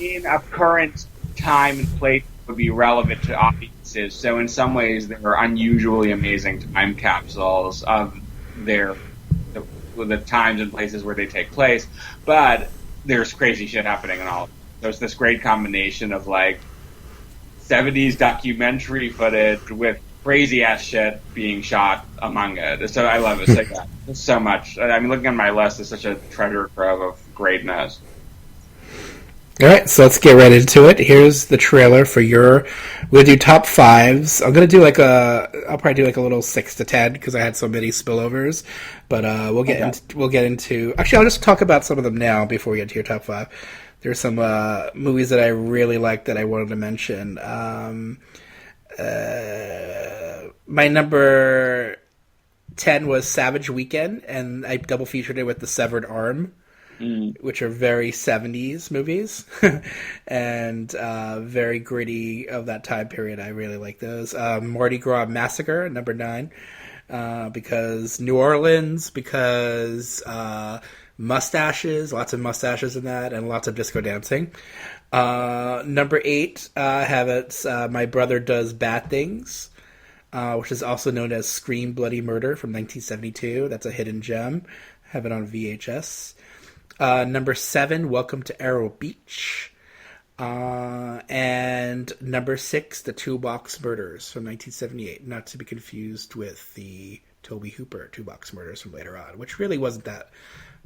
in a current time and place that would be relevant to audiences. So in some ways, they were unusually amazing time capsules of the times and places where they take place. But there's crazy shit happening in all of them. There's this great combination of like 70s documentary footage with crazy ass shit being shot among it. So I love it. It's so much. I mean, looking at my list is such a treasure trove of greatness. All right, so let's get right into it. Here's the trailer for we're gonna do top fives. I'm gonna do I'll probably do like a little 6 to 10 because I had so many spillovers. But we'll get into. Actually, I'll just talk about some of them now before we get to your top 5. There's some movies that I really like that I wanted to mention. My number 10 was Savage Weekend, and I double featured it with The Severed Arm, which are very 70s movies and very gritty of that time period. I really like those. Mardi Gras Massacre, number 9, because New Orleans, because mustaches, lots of mustaches in that, and lots of disco dancing. Number 8, I have it. My Brother Does Bad Things, which is also known as Scream Bloody Murder from 1972. That's a hidden gem. I have it on VHS. Number 7, Welcome to Arrow Beach. And number 6, The Toolbox Murders from 1978. Not to be confused with the Tobe Hooper Toolbox Murders from later on, which really wasn't that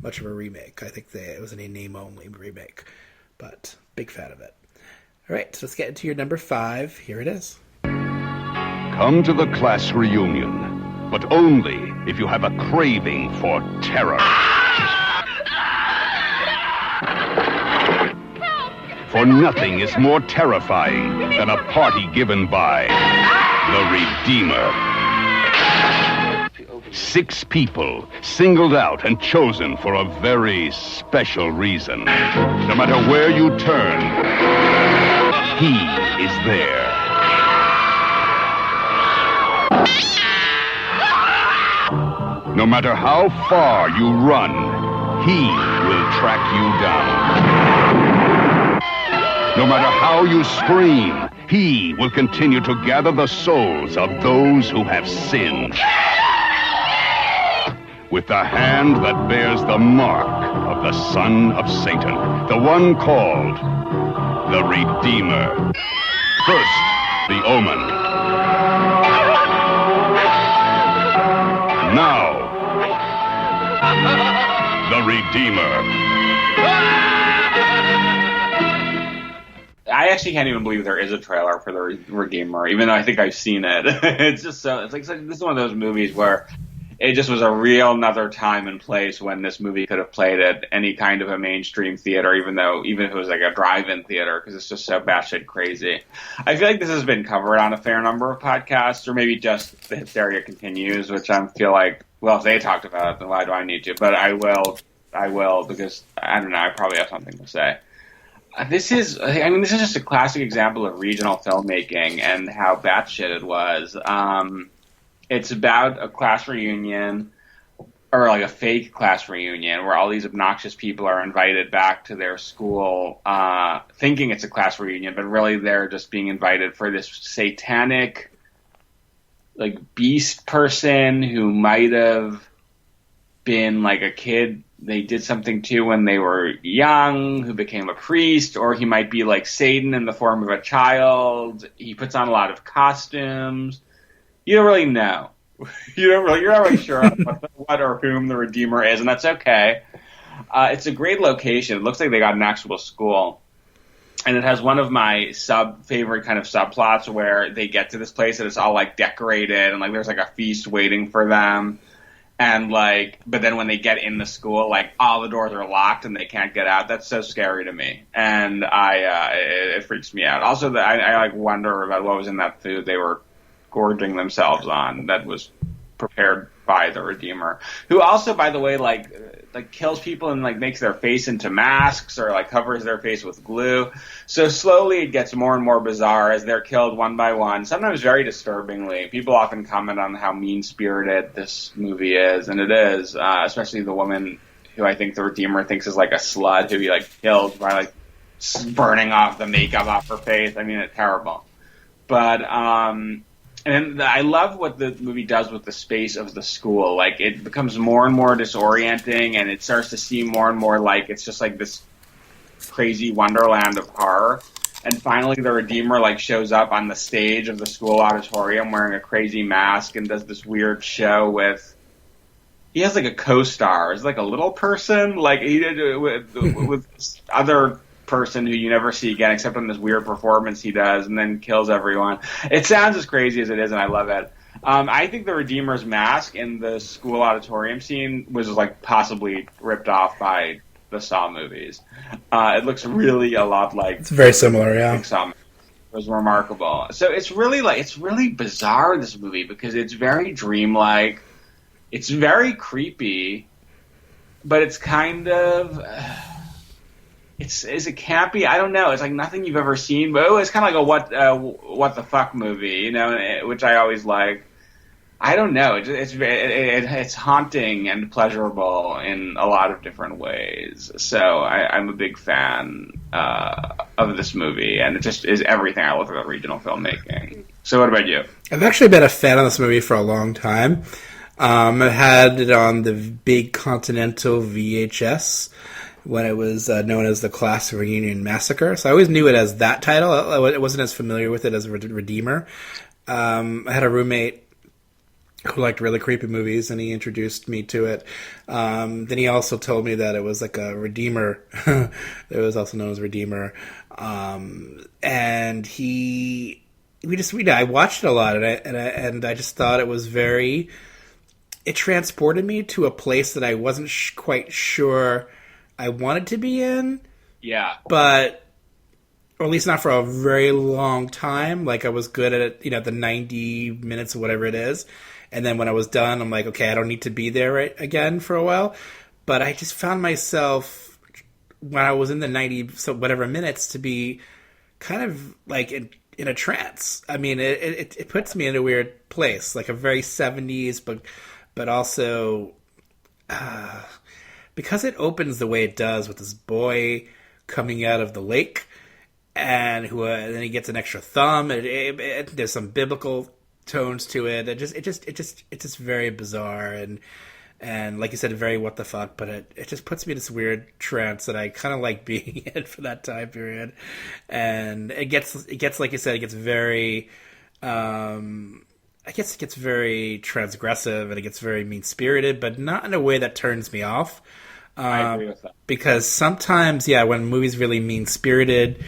much of a remake. I think it was a name-only remake, but big fan of it. All right, so let's get into your number 5. Here it is. Come to the class reunion, but only if you have a craving for terror. For nothing is more terrifying than a party given by the Redeemer. 6 people singled out and chosen for a very special reason. No matter where you turn, he is there. No matter how far you run, he will track you down. No matter how you scream, he will continue to gather the souls of those who have sinned. With the hand that bears the mark of the Son of Satan, the one called the Redeemer. First, the Omen. Now, the Redeemer. I actually can't even believe there is a trailer for the Redeemer, even though I think I've seen it. It's like this is one of those movies where it just was a real another time and place when this movie could have played at any kind of a mainstream theater, even if it was like a drive-in theater, because it's just so batshit crazy. I feel like this has been covered on a fair number of podcasts, or maybe just The Hysteria Continues, which I feel like, well, if they talked about it, then why do I need to? But I will, because, I don't know, I probably have something to say. This is just a classic example of regional filmmaking and how batshit it was. It's about a class reunion, or like a fake class reunion, where all these obnoxious people are invited back to their school, thinking it's a class reunion, but really they're just being invited for this satanic, like, beast person who might have been like a kid they did something to when they were young, who became a priest, or he might be like Satan in the form of a child. He puts on a lot of costumes. You don't really know. You're not really sure what or whom the Redeemer is, and that's okay. It's a great location. It looks like they got an actual school. And it has one of my favorite kind of subplots where they get to this place and it's all like decorated and like there's like a feast waiting for them. And like, but then when they get in the school, like all the doors are locked and they can't get out. That's so scary to me. And it freaks me out. Also, I like wonder about what was in that food they were gorging themselves on that was prepared by the Redeemer, who also, by the way, like kills people and like makes their face into masks or like covers their face with glue. So slowly it gets more and more bizarre as they're killed one by one, sometimes very disturbingly. People often comment on how mean-spirited this movie is, and it is, especially the woman who I think the Redeemer thinks is like a slut who he like killed by like burning off the makeup off her face. I mean, it's terrible. But and I love what the movie does with the space of the school. Like, it becomes more and more disorienting, and it starts to seem more and more like it's just like this crazy wonderland of horror. And finally, the Redeemer like shows up on the stage of the school auditorium wearing a crazy mask and does this weird show with. He has like a co-star. It's like a little person, like he did with this other person who you never see again except on this weird performance he does, and then kills everyone. It sounds as crazy as it is, and I love it. I think the Redeemer's mask in the school auditorium scene was like possibly ripped off by the Saw movies. It looks really a lot like it's very similar. Yeah, Saw. It was remarkable. So it's really bizarre, this movie, because it's very dreamlike. It's very creepy, but it's kind of. Is it campy? I don't know. It's like nothing you've ever seen, but it's kind of like a what the fuck movie, you know, which I always like. I don't know. It's haunting and pleasurable in a lot of different ways. So I'm a big fan of this movie, and it just is everything I love about regional filmmaking. So what about you? I've actually been a fan of this movie for a long time. I had it on the big Continental VHS when it was known as the Class Reunion Massacre. So I always knew it as that title. I wasn't as familiar with it as Redeemer. I had a roommate who liked really creepy movies, and he introduced me to it. Then he also told me that it was like a Redeemer. It was also known as Redeemer. And I watched it a lot, and I just thought it was very. It transported me to a place that I wasn't quite sure I wanted to be in. Yeah. But, or at least not for a very long time. Like, I was good at it, the 90 minutes or whatever it is. And then when I was done, I'm like, okay, I don't need to be there again for a while. But I just found myself, when I was in the 90 whatever minutes, to be kind of like in a trance. I mean, it puts me in a weird place, like a very 70s, but also because it opens the way it does with this boy coming out of the lake, and then he gets an extra thumb. There's some biblical tones to it. It's just very bizarre and like you said, very what the fuck. But it just puts me in this weird trance that I kind of like being in for that time period. And it gets like you said, it gets very. I guess it gets very transgressive and it gets very mean-spirited, but not in a way that turns me off. I agree with that. Because sometimes, when movies really mean-spirited,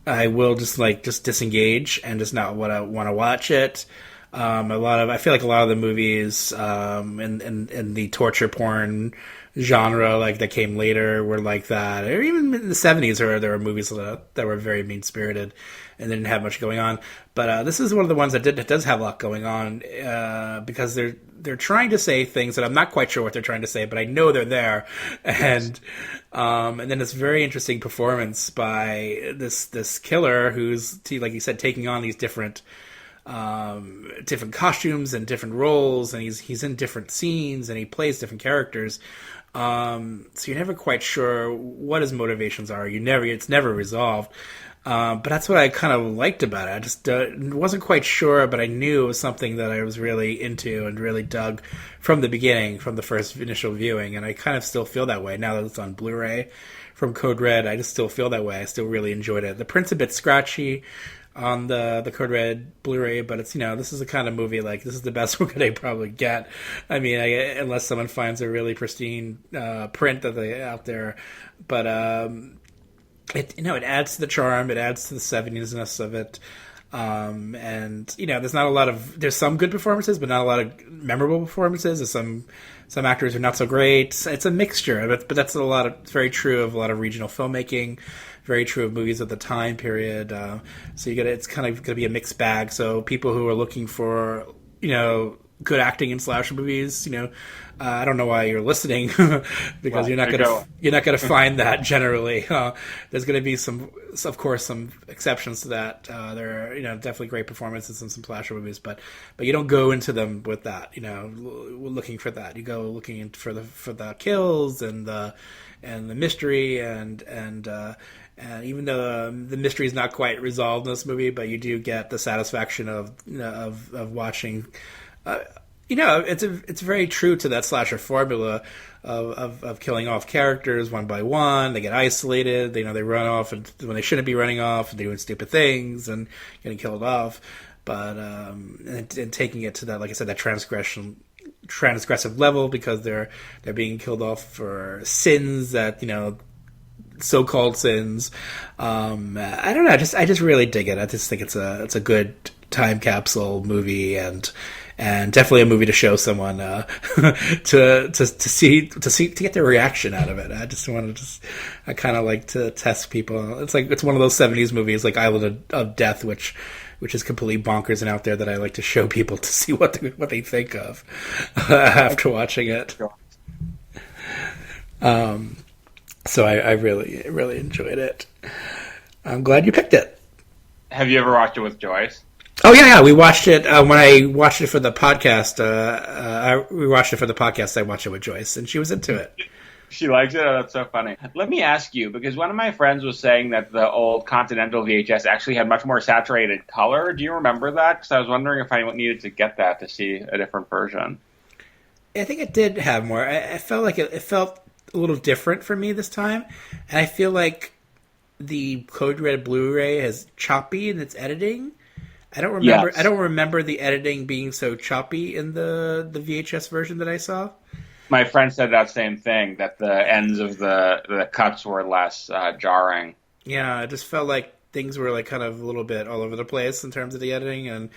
I will just disengage and just not want to watch it. I feel like a lot of the movies in the torture porn genre, like that came later, were like that. Or even in the 70s, there were movies that were very mean-spirited and didn't have much going on. But this is one of the ones that does have a lot going on because they're trying to say things that I'm not quite sure what they're trying to say, but I know they're there. And then this very interesting performance by this killer who's, like you said, taking on these different costumes and different roles, and he's in different scenes and he plays different characters. So you're never quite sure what his motivations are. It's never resolved. But that's what I kind of liked about it. I just wasn't quite sure, but I knew it was something that I was really into and really dug from the beginning, from the first initial viewing. And I kind of still feel that way now that it's on Blu-ray from Code Red. I just still feel that way. I still really enjoyed it. The print's a bit scratchy. on the Code Red Blu-ray, but it's, this is the kind of movie, like, this is the best we're going to probably get. I mean, unless someone finds a really pristine print that they out there. But it adds to the charm, it adds to the 70s-ness of it. And there's not a lot of, there's some good performances, but not a lot of memorable performances. There's some actors are not so great. It's a mixture, but that's it's very true of a lot of regional filmmaking, very true of movies of the time period. So it's kind of going to be a mixed bag. So people who are looking for, good acting in slasher movies, I don't know why you're listening because you're not gonna find that generally. There's gonna be some exceptions to that. There are definitely great performances in some slasher movies, but you don't go into them with that. Looking for that. You go looking for the kills and the mystery and even though the mystery is not quite resolved in this movie, but you do get the satisfaction of watching. It's very true to that slasher formula of killing off characters one by one. They get isolated. They run off and when they shouldn't be running off, and doing stupid things and getting killed off. But and taking it to that, like I said, that transgressive level because they're being killed off for sins that so-called sins. I don't know. I just really dig it. I just think it's a good time capsule movie and definitely a movie to show someone to get their reaction out of it. I kind of like to test people. It's one of those 70s movies like Island of Death, which is completely bonkers and out there that I like to show people to see what they think of after watching it. So I really, really enjoyed it. I'm glad you picked it. Have you ever watched it with Joyce? Oh yeah, we watched it when I watched it for the podcast. We watched it for the podcast. I watched it with Joyce, and she was into it. She likes it? Oh, that's so funny. Let me ask you, because one of my friends was saying that the old Continental VHS actually had much more saturated color. Do you remember that? Because I was wondering if I needed to get that to see a different version. I think it did have more. I felt like it felt a little different for me this time, and I feel like the Code Red Blu-ray is choppy in its editing. I don't remember. Yes. I don't remember the editing being so choppy in the VHS version that I saw. My friend said that same thing, that the ends of the cuts were less jarring. Yeah, it just felt like things were like kind of a little bit all over the place in terms of the editing, and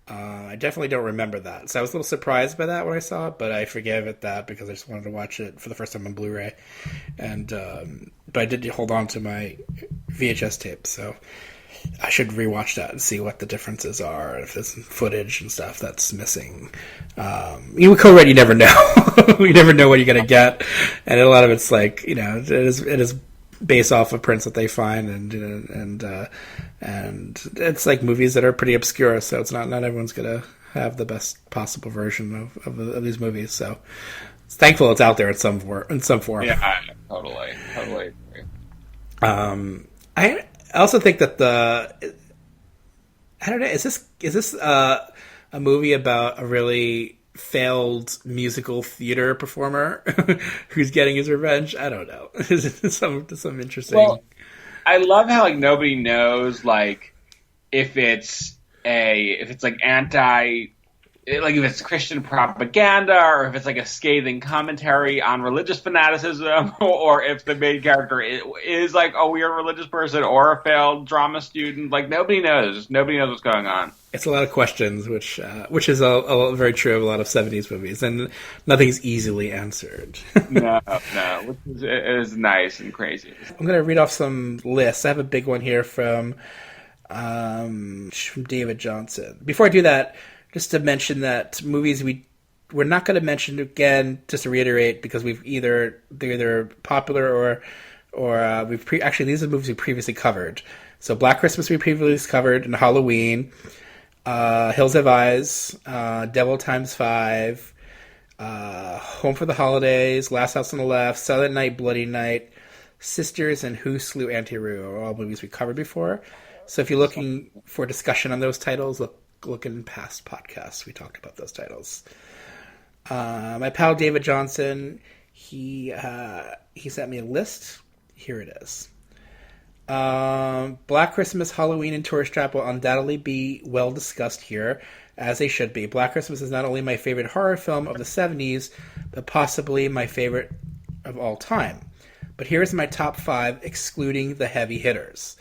I definitely don't remember that. So I was a little surprised by that when I saw it, but I forgave it that because I just wanted to watch it for the first time on Blu-ray, and but I did hold on to my VHS tape, so I should rewatch that and see what the differences are, if there's footage and stuff that's missing. With Code-Red, you never know. You never know what you're going to get. And a lot of it's like, it is based off of prints that they find, and it's like movies that are pretty obscure, so it's not everyone's going to have the best possible version of these movies. So it's thankful it's out there in some form. Yeah, totally agree. I also think that I don't know, is this a movie about a really failed musical theater performer who's getting his revenge? I don't know. some interesting. Well, I love how nobody knows if it's anti. If it's Christian propaganda, or if it's a scathing commentary on religious fanaticism, or if the main character is a weird religious person or a failed drama student. Nobody knows. Nobody knows what's going on. It's a lot of questions, which is a very true of a lot of 70s movies, and nothing's easily answered. No, which is nice and crazy. I'm going to read off some lists. I have a big one here from David Johnson. Before I do that, just to mention that movies we're not going to mention again, just to reiterate, because they're either popular or actually these are movies we previously covered. So Black Christmas we previously covered, and Halloween, Hills Have Eyes, Devil Times 5, Home for the Holidays, Last House on the Left, Silent Night, Bloody Night, Sisters, and Who Slew Auntie Roo are all movies we covered before. So if you're looking for discussion on those titles, look in past podcasts. We talked about those titles. My pal David Johnson, he sent me a list. Here it is. Black Christmas, Halloween, and Tourist Trap will undoubtedly be well discussed here, as they should be. Black Christmas is not only my favorite horror film of the 70s, but possibly my favorite of all time. But here's my top 5, excluding the heavy hitters.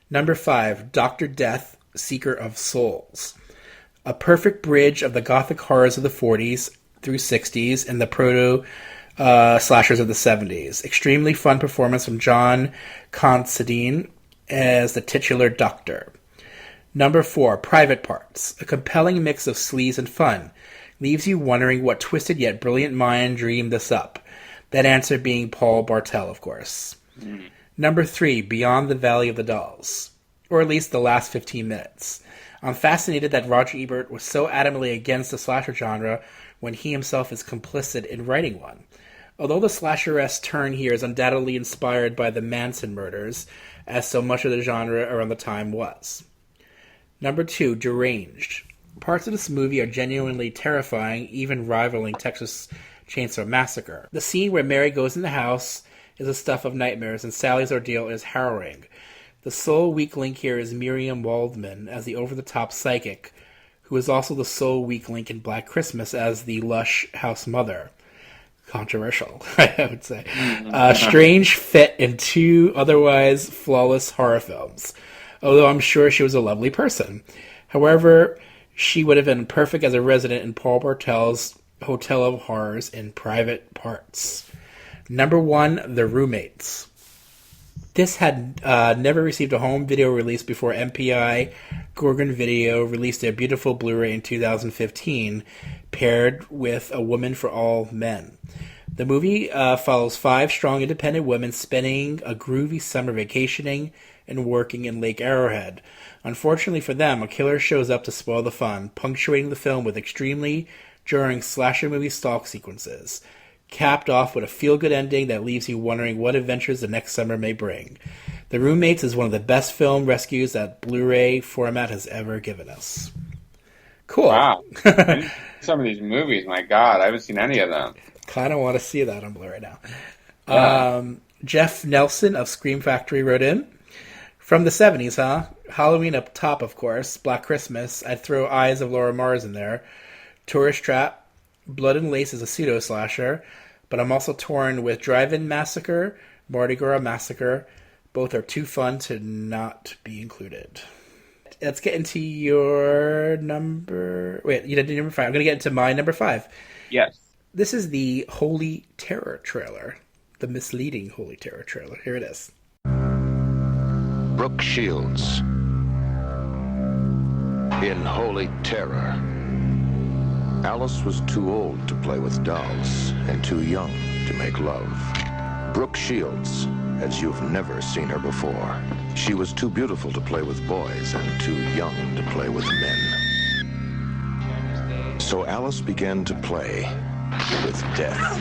Number 5, Dr. Death, Seeker of Souls. A perfect bridge of the gothic horrors of the 40s through 60s and the proto-slashers of the 70s. Extremely fun performance from John Considine as the titular doctor. Number 4, Private Parts. A compelling mix of sleaze and fun. Leaves you wondering what twisted yet brilliant mind dreamed this up. That answer being Paul Bartel, of course. Number 3, Beyond the Valley of the Dolls. Or at least the last 15 minutes. I'm fascinated that Roger Ebert was so adamantly against the slasher genre when he himself is complicit in writing one. Although the slasher-esque turn here is undoubtedly inspired by the Manson murders, as so much of the genre around the time was. Number 2, Deranged. Parts of this movie are genuinely terrifying, even rivaling Texas Chainsaw Massacre. The scene where Mary goes in the house is the stuff of nightmares, and Sally's ordeal is harrowing. The sole weak link here is Miriam Waldman as the over-the-top psychic, who is also the sole weak link in Black Christmas as the lush house mother. Controversial, I would say. Strange fit in 2 otherwise flawless horror films, although I'm sure she was a lovely person. However, she would have been perfect as a resident in Paul Bartel's Hotel of Horrors in Private Parts. Number 1, The Roommates. This had never received a home video release before MPI Gorgon Video released their beautiful Blu-ray in 2015, paired with A Woman for All Men. The movie follows 5 strong independent women spending a groovy summer vacationing and working in Lake Arrowhead. Unfortunately for them, a killer shows up to spoil the fun, punctuating the film with extremely jarring slasher movie stalk sequences, capped off with a feel-good ending that leaves you wondering what adventures the next summer may bring. The Roommates is one of the best film rescues that Blu-ray format has ever given us. Cool. Wow. Some of these movies, my God, I haven't seen any of them. Kind of want to see that on Blu-ray now. Yeah. Jeff Nelson of Scream Factory wrote in, from the 70s, huh? Halloween up top, of course. Black Christmas. I'd throw Eyes of Laura Mars in there. Tourist Trap. Blood and Lace is a pseudo-slasher, but I'm also torn with Drive-In Massacre, Mardi Gras Massacre. Both are too fun to not be included. Let's get into your number... Wait, you did number 5. I'm going to get into my number 5. Yes. This is the Holy Terror trailer. The misleading Holy Terror trailer. Here it is. Brooke Shields in Holy Terror. Alice was too old to play with dolls and too young to make love. Brooke Shields, as you've never seen her before. She was too beautiful to play with boys and too young to play with men. So Alice began to play with death.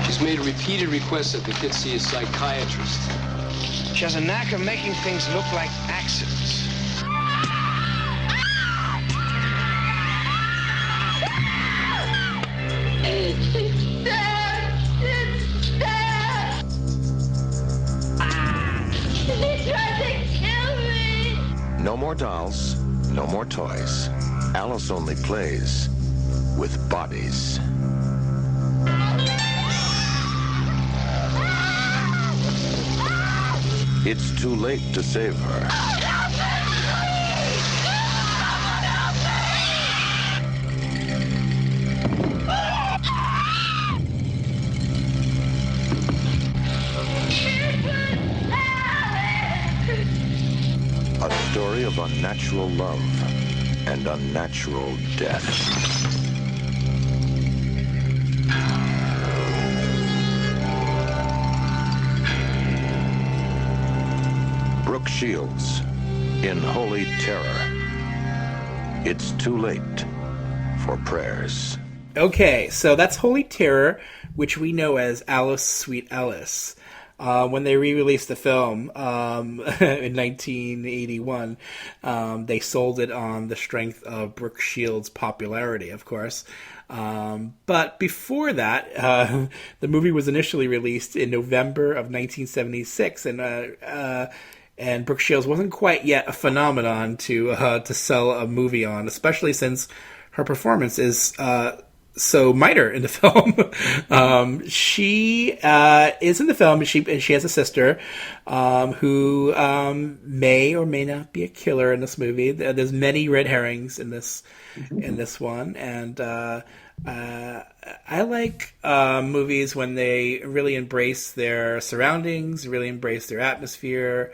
She's made repeated requests that the kid see a psychiatrist. She has a knack of making things look like accidents. It's dead! It's dead! He tried to kill me! No more dolls, no more toys. Alice only plays with bodies. It's too late to save her. A story of unnatural love and unnatural death. Brooke Shields in Holy Terror. It's too late for prayers. Okay, so that's Holy Terror, which we know as Alice, Sweet Alice. when they re-released the film in 1981, they sold it on the strength of Brooke Shields' popularity, of course. But before that, the movie was initially released in November of 1976, and Brooke Shields wasn't quite yet a phenomenon to sell a movie on, especially since her performance is so minor in the film. She is in the film. She has a sister who may or may not be a killer in this movie. There's many red herrings in this one, and I like movies when they really embrace their surroundings, really embrace their atmosphere,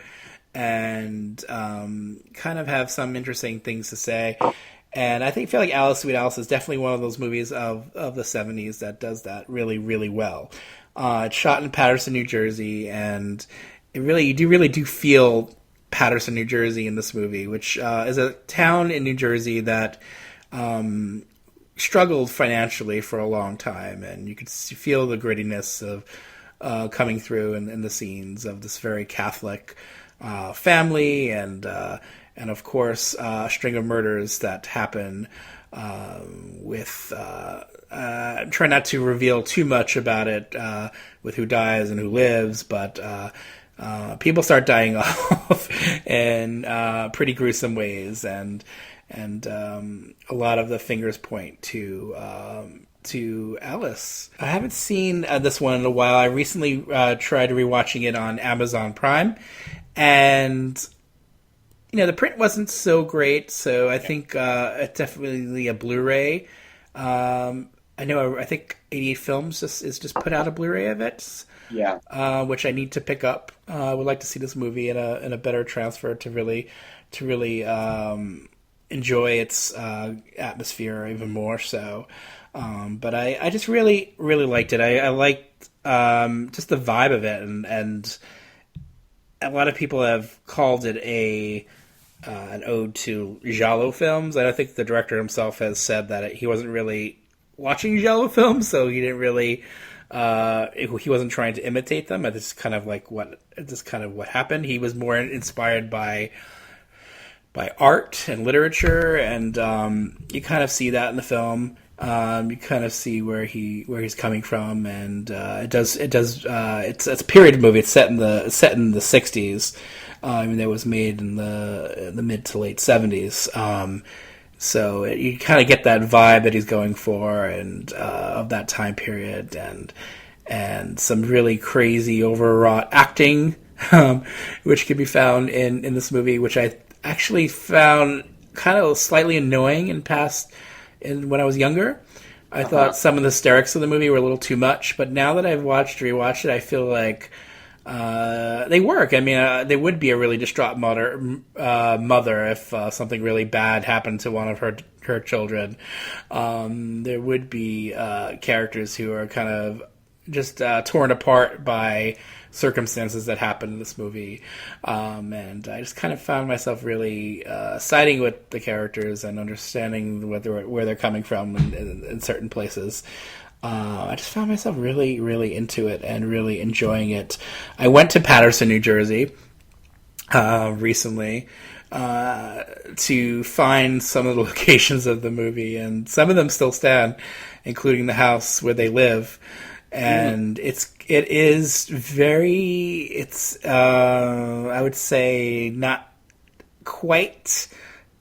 and kind of have some interesting things to say. And I feel like Alice, Sweet Alice is definitely one of those movies of the 70s that does that really, really well. It's shot in Paterson, New Jersey, and you really do feel Paterson, New Jersey in this movie, which is a town in New Jersey that struggled financially for a long time, and you could feel the grittiness of coming through in the scenes of this very Catholic family, and of course a string of murders that happen with try not to reveal too much about it with who dies and who lives, but people start dying off in pretty gruesome ways, and a lot of the fingers point to Alice. I haven't seen this one in a while. I recently tried rewatching it on Amazon Prime, and the print wasn't so great, so I think it's definitely a Blu-ray. I think 88 Films is just put out a Blu-ray of it. Yeah. Which I need to pick up. I would like to see this movie in a better transfer to really enjoy its atmosphere even more so. But I just really, really liked it. I liked just the vibe of it, and a lot of people have called it an ode to giallo films. I think the director himself has said that he wasn't really watching giallo films, so he didn't really he wasn't trying to imitate them. This is kind of what happened. He was more inspired by art and literature, and you kind of see that in the film. You kind of see where he's coming from, and it's a period movie. It's set in the 60s. It was made in the mid to late 70s. So you kind of get that vibe that he's going for, and of that time period, and some really crazy overwrought acting, which can be found in this movie, which I actually found kind of slightly annoying when I was younger. I thought some of the hysterics of the movie were a little too much, but now that I've rewatched it, I feel like they work. They would be a really distraught mother if something really bad happened to one of her children. There would be characters who are kind of just torn apart by circumstances that happen in this movie, and I just kind of found myself really siding with the characters and understanding where they're coming from in certain places. I just found myself really, really into it and really enjoying it. I went to Paterson, New Jersey recently to find some of the locations of the movie, and some of them still stand, including the house where they live. And it is very, I would say not quite,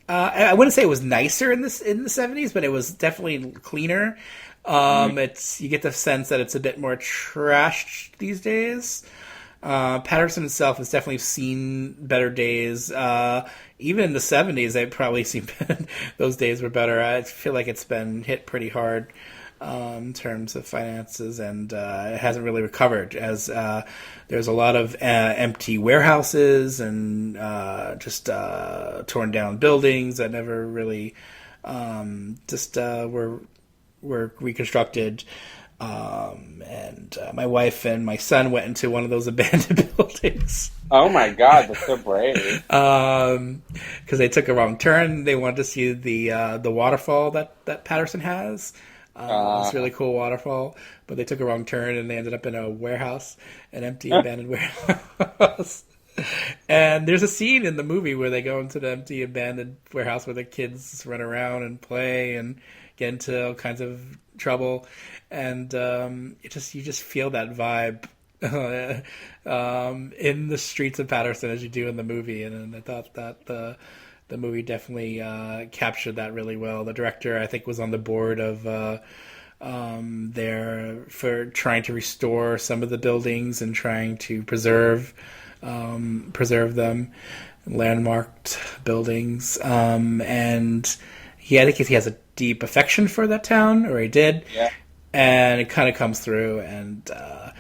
I wouldn't say it was nicer in the 70s, but it was definitely cleaner. You get the sense that it's a bit more trashed these days. Paterson itself has definitely seen better days. Even in the 70s, I've probably seen those days were better. I feel like it's been hit pretty hard in terms of finances, and it hasn't really recovered, as there's a lot of empty warehouses and just torn down buildings that never really were reconstructed. And my wife and my son went into one of those abandoned buildings. Oh my God, that's so brave. Because they took a wrong turn. They wanted to see the waterfall that Paterson has. This really cool waterfall, but they took a wrong turn and they ended up in a warehouse, an empty, abandoned warehouse. And there's a scene in the movie where they go into the empty, abandoned warehouse where the kids run around and play and get into all kinds of trouble, and you just feel that vibe in the streets of Patterson as you do in the movie, and I thought that the movie definitely captured that really well. The director, I think, was on the board of there for trying to restore some of the buildings and trying to preserve them, landmarked buildings, and I think he has a deep affection for that town, or he did, and it kind of comes through, and I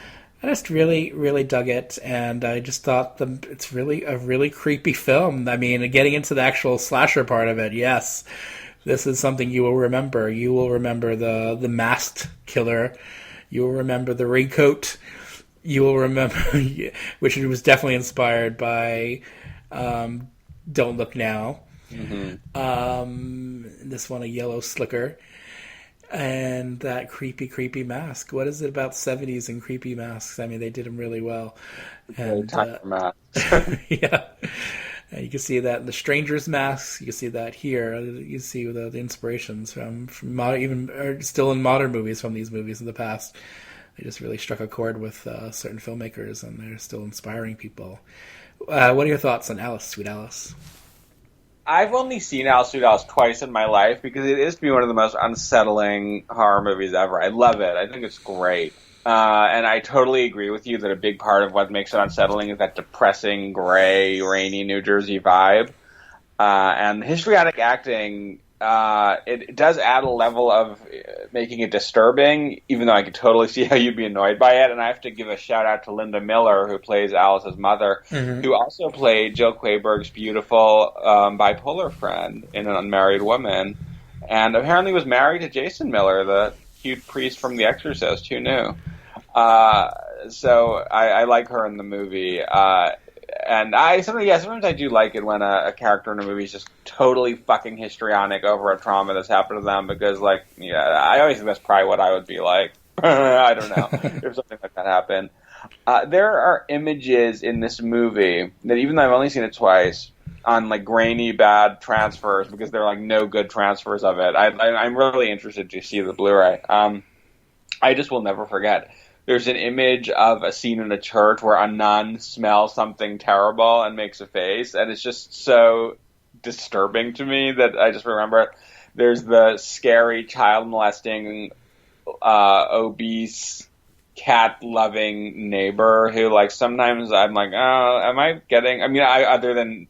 just really, really dug it, and I just thought it's really a really creepy film. I mean, getting into the actual slasher part of it, yes, this is something you will remember. You will remember the masked killer. You will remember the raincoat. You will remember, which was definitely inspired by Don't Look Now. Mm-hmm. This one, a yellow slicker. And that creepy mask. What is it about 70s and creepy masks? I mean, they did them really well. And yeah, and you can see that in the Stranger's masks. You can see that here. You see the inspirations from even still in modern movies from these movies in the past. They just really struck a chord with certain filmmakers, and they're still inspiring people. What are your thoughts on Alice, Sweet Alice? I've only seen Alice, Sweet Alice twice in my life because it is to me one of the most unsettling horror movies ever. I love it. I think it's great. And I totally agree with you that a big part of what makes it unsettling is that depressing, gray, rainy New Jersey vibe. And histrionic acting, it does add a level of making it disturbing, even though I could totally see how you'd be annoyed by it. And I have to give a shout out to Linda Miller, who plays Alice's mother, who also played Jill Clayburgh's beautiful bipolar friend in An Unmarried Woman, and apparently was married to Jason Miller, the cute priest from The Exorcist. Who knew? So I like her in the movie. And sometimes I do like it when a character in a movie is just totally fucking histrionic over a trauma that's happened to them, because, I always think that's probably what I would be like. I don't know if something like that happened. There are images in this movie that, even though I've only seen it twice, on grainy bad transfers, because there are no good transfers of it. I'm really interested to see the Blu-ray. I just will never forget. There's an image of a scene in a church where a nun smells something terrible and makes a face, and it's just so disturbing to me that I just remember it. There's the scary child molesting, obese, cat-loving neighbor who, sometimes I'm like, oh, am I getting... I mean, other than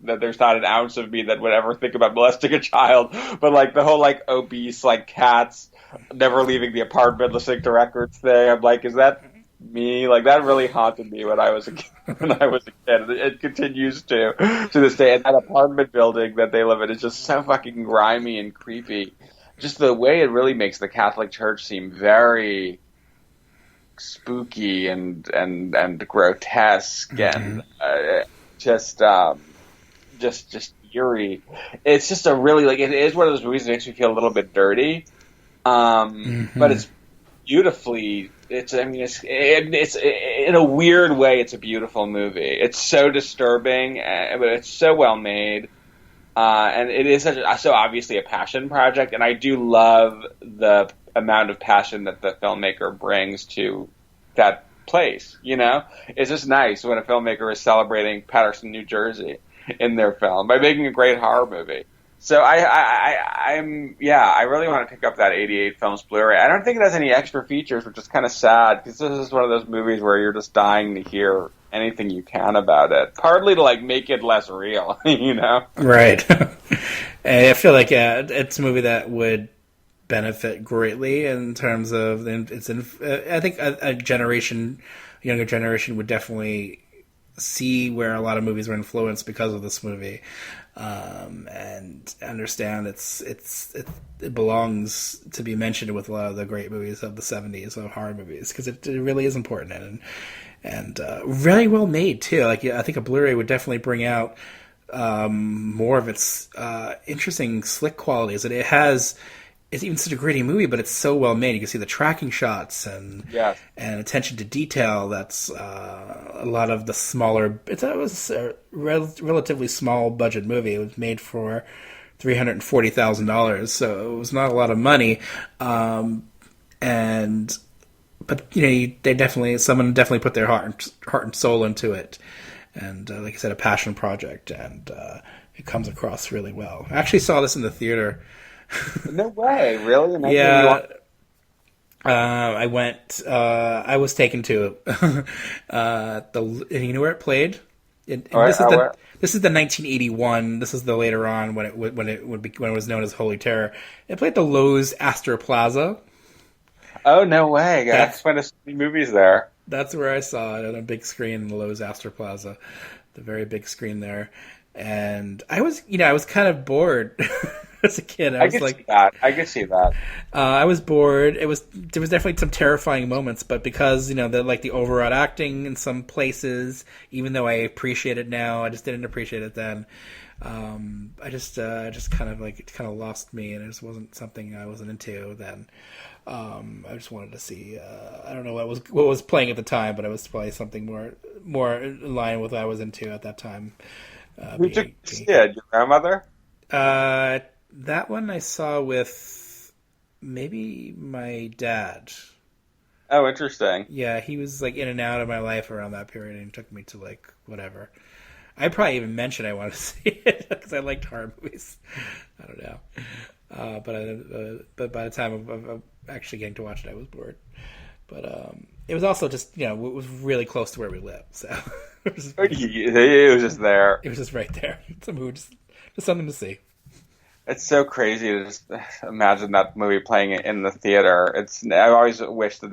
that there's not an ounce of me that would ever think about molesting a child, but, the whole, obese, cats... never leaving the apartment, listening to records thing. I'm like, is that me? That really haunted me when I was a kid. It continues to this day. And that apartment building that they live in is just so fucking grimy and creepy. Just the way it really makes the Catholic Church seem very spooky and grotesque and just eerie. It's just a really it is one of those movies that makes me feel a little bit dirty. But it's beautifully. It's in a weird way. It's a beautiful movie. It's so disturbing, but it's so well made, and it is so obviously a passion project. And I do love the amount of passion that the filmmaker brings to that place. It's just nice when a filmmaker is celebrating Patterson, New Jersey, in their film by making a great horror movie. So I really want to pick up that 88 Films Blu-ray. I don't think it has any extra features, which is kind of sad, because this is one of those movies where you're just dying to hear anything you can about it. Partly to make it less real, Right. And I feel like it's a movie that would benefit greatly in terms of I think a younger generation would definitely see where a lot of movies were influenced because of this movie. And understand it belongs to be mentioned with a lot of the great movies of the 70s, of horror movies, because it really is important and really well made too. I think a Blu-ray would definitely bring out more of its interesting slick qualities. And it has it's even such a gritty movie, but it's so well made. You can see the tracking shots and Yes. and attention to detail. That's a lot of the smaller. It was a relatively small budget movie. It was made for $340,000, so it was not a lot of money. But someone definitely put their heart and soul into it, and like I said, a passion project, and it comes across really well. I actually saw this in the theater. No way, really? Yeah. I went. I was taken to and you know where it played? This is the 1981. This is the later on when it was known as Holy Terror. It played the Lowe's Astor Plaza. Oh, no way! That's went to so many movies there. That's where I saw it on a big screen in the Lowe's Astor Plaza, the very big screen there. And I was kind of bored as a kid. I could see that. I was bored. There was definitely some terrifying moments, but because the overwrought acting in some places, even though I appreciate it now, I just didn't appreciate it then. I just kind of lost me, and it just wasn't something I wasn't into then. I just wanted to see. I don't know what was playing at the time, but it was probably something more in line with what I was into at that time. Who took you to see it? Your grandmother? That one I saw with maybe my dad. Oh, interesting. Yeah, he was like in and out of my life around that period, and he took me to like whatever. I probably even mentioned I wanted to see it because I liked horror movies. I don't know, but by the time of actually getting to watch it, I was bored. But it was also just it was really close to where we live, so it was just there. It was just right there. Just something to see. It's so crazy to just imagine that movie playing in the theater. I always wish that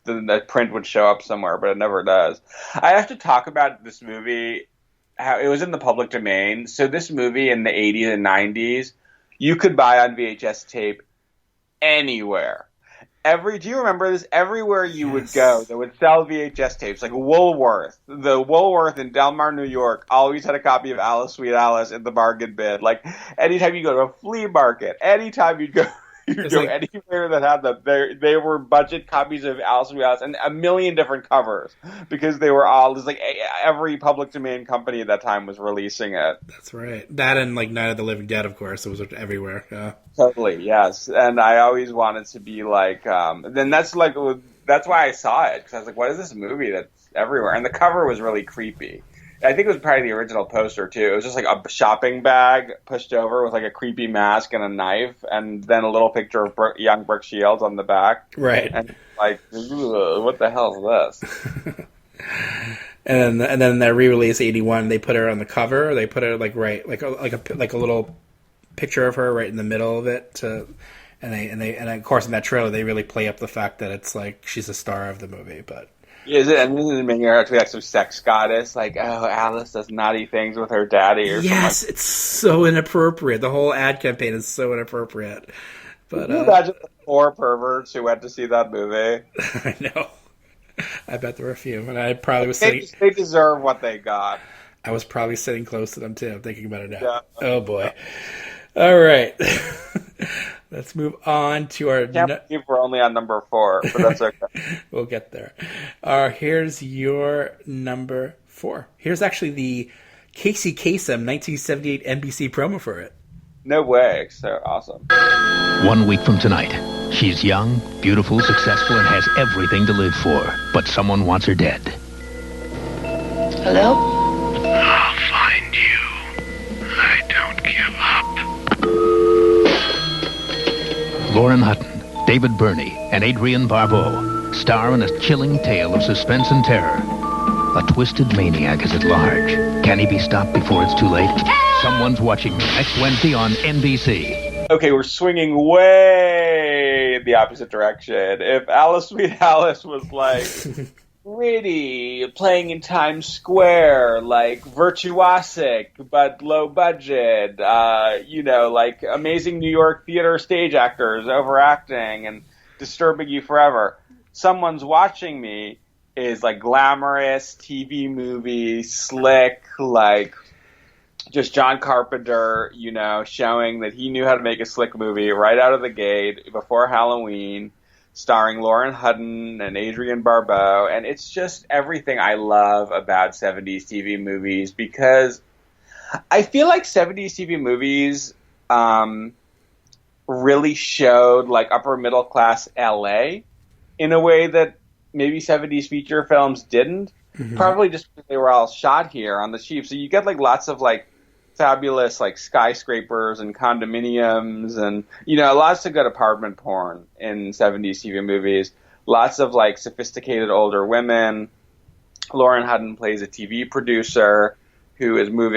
the print would show up somewhere, but it never does. I have to talk about this movie, how it was in the public domain. So this movie in the 80s and 90s, you could buy on VHS tape anywhere. Do you remember this? Everywhere you would go, they would sell VHS tapes, like Woolworth. The Woolworth in Delmar, New York, always had a copy of Alice, Sweet Alice in the bargain bin. Like, anytime you go to a flea market, anytime you'd go anywhere that had them, they were budget copies of Alice, Sweet Alice, and a million different covers, because they were all, just like, every public domain company at that time was releasing it. That's right. That and, like, Night of the Living Dead, of course. It was everywhere. Yeah. Totally, yes. And I always wanted to be like, then that's why I saw it, because I was like, what is this movie that's everywhere? And the cover was really creepy. I think it was probably the original poster, too. It was just like a shopping bag pushed over with like a creepy mask and a knife, and then a little picture of young Brooke Shields on the back. Right. And like, what the hell is this? and then that re-release 81, they put her on the cover. They put her like a little picture of her right in the middle of it. And of course in that trailer they really play up the fact that it's like she's a star of the movie, but. Is it? And then making her out to be like some sex goddess, like, oh, Alice does naughty things with her daddy, or yes, something. It's so inappropriate. The whole ad campaign is so inappropriate. But can you imagine the poor perverts who went to see that movie? I know. I bet there were a few, and I probably was They deserve what they got. I was probably sitting close to them too. I'm thinking about it now. Yeah. Oh boy. All right. Let's move on to our... Can't believe we're only on number 4, but that's okay. We'll get there. Here's your number 4. Here's actually the Casey Kasem 1978 NBC promo for it. No way. So awesome. 1 week from tonight, she's young, beautiful, successful, and has everything to live for. But someone wants her dead. Hello? I'll find you. I don't give up. Lauren Hutton, David Burney, and Adrienne Barbeau star in a chilling tale of suspense and terror. A twisted maniac is at large. Can he be stopped before it's too late? Someone's watching next Wednesday on NBC. Okay, we're swinging way the opposite direction. If Alice, Sweet Alice was like pretty, playing in Times Square, like virtuosic but low budget, like amazing New York theater stage actors overacting and disturbing you forever. Someone's Watching Me is like glamorous TV movie, slick, like just John Carpenter, showing that he knew how to make a slick movie right out of the gate before Halloween, starring Lauren Hutton and Adrienne Barbeau. And it's just everything I love about 70s TV movies, because I feel like 70s TV movies really showed like upper middle class LA in a way that maybe 70s feature films didn't. Mm-hmm. Probably just because they were all shot here on the cheap. So you get like lots of like fabulous like skyscrapers and condominiums and lots of good apartment porn in 70s TV movies. Lots of like sophisticated older women. Lauren Hutton plays a TV producer who has moved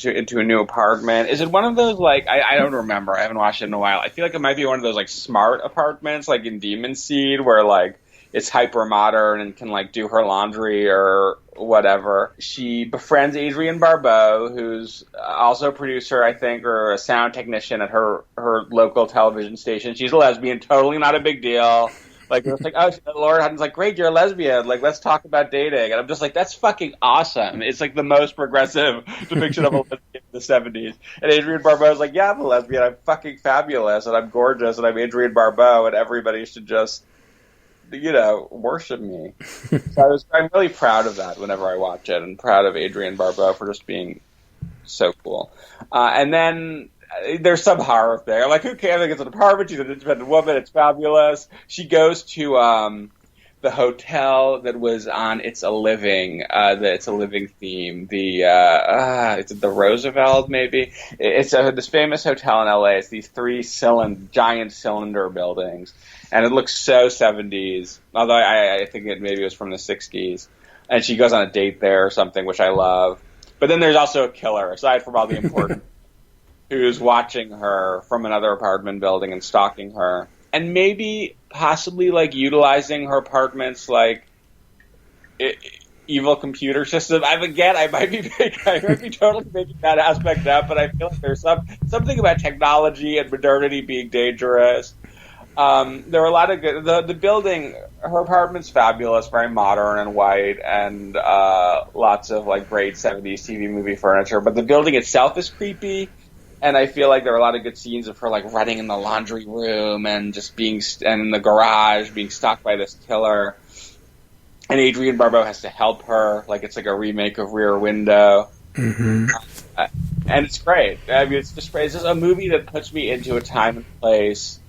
into a new apartment. Is it one of those, like, I don't remember. I haven't watched it in a while. I feel like it might be one of those, like, smart apartments, like in Demon Seed, where, like, it's hyper modern and can, like, do her laundry or whatever. She befriends Adrienne Barbeau, who's also a producer, I think, or a sound technician at her local television station. She's a lesbian, totally not a big deal. Like, it's like, oh, Lauren Hutton's like, great, you're a lesbian. Like, let's talk about dating. And I'm just like, that's fucking awesome. It's like the most progressive depiction of a lesbian in the 70s. And Adrienne Barbeau's like, yeah, I'm a lesbian. I'm fucking fabulous. And I'm gorgeous. And I'm Adrienne Barbeau. And everybody should just, worship me. So I'm really proud of that whenever I watch it. And proud of Adrienne Barbeau for just being so cool. And then there's some horror thing. Like, who cares? Like, it's an apartment. She's an independent woman. It's fabulous. She goes to the hotel that was on It's a Living. The It's a Living theme. It's the Roosevelt, maybe. It's this famous hotel in LA. It's these three giant cylinder buildings, and it looks so 70s. Although I think maybe it was from the 60s. And she goes on a date there or something, which I love. But then there's also a killer, aside from all the important. Who's watching her from another apartment building and stalking her, and maybe possibly like utilizing her apartment's like evil computer system. I might be totally making that aspect up, but I feel like there's something about technology and modernity being dangerous. There are a lot of good. The building, her apartment's fabulous, very modern and white, and lots of like great 70s TV movie furniture. But the building itself is creepy. And I feel like there are a lot of good scenes of her, like, running in the laundry room and just and in the garage, being stalked by this killer. And Adrienne Barbeau has to help her. Like, it's like a remake of Rear Window. Mm-hmm. And it's great. I mean, it's just great. It's just a movie that puts me into a time and place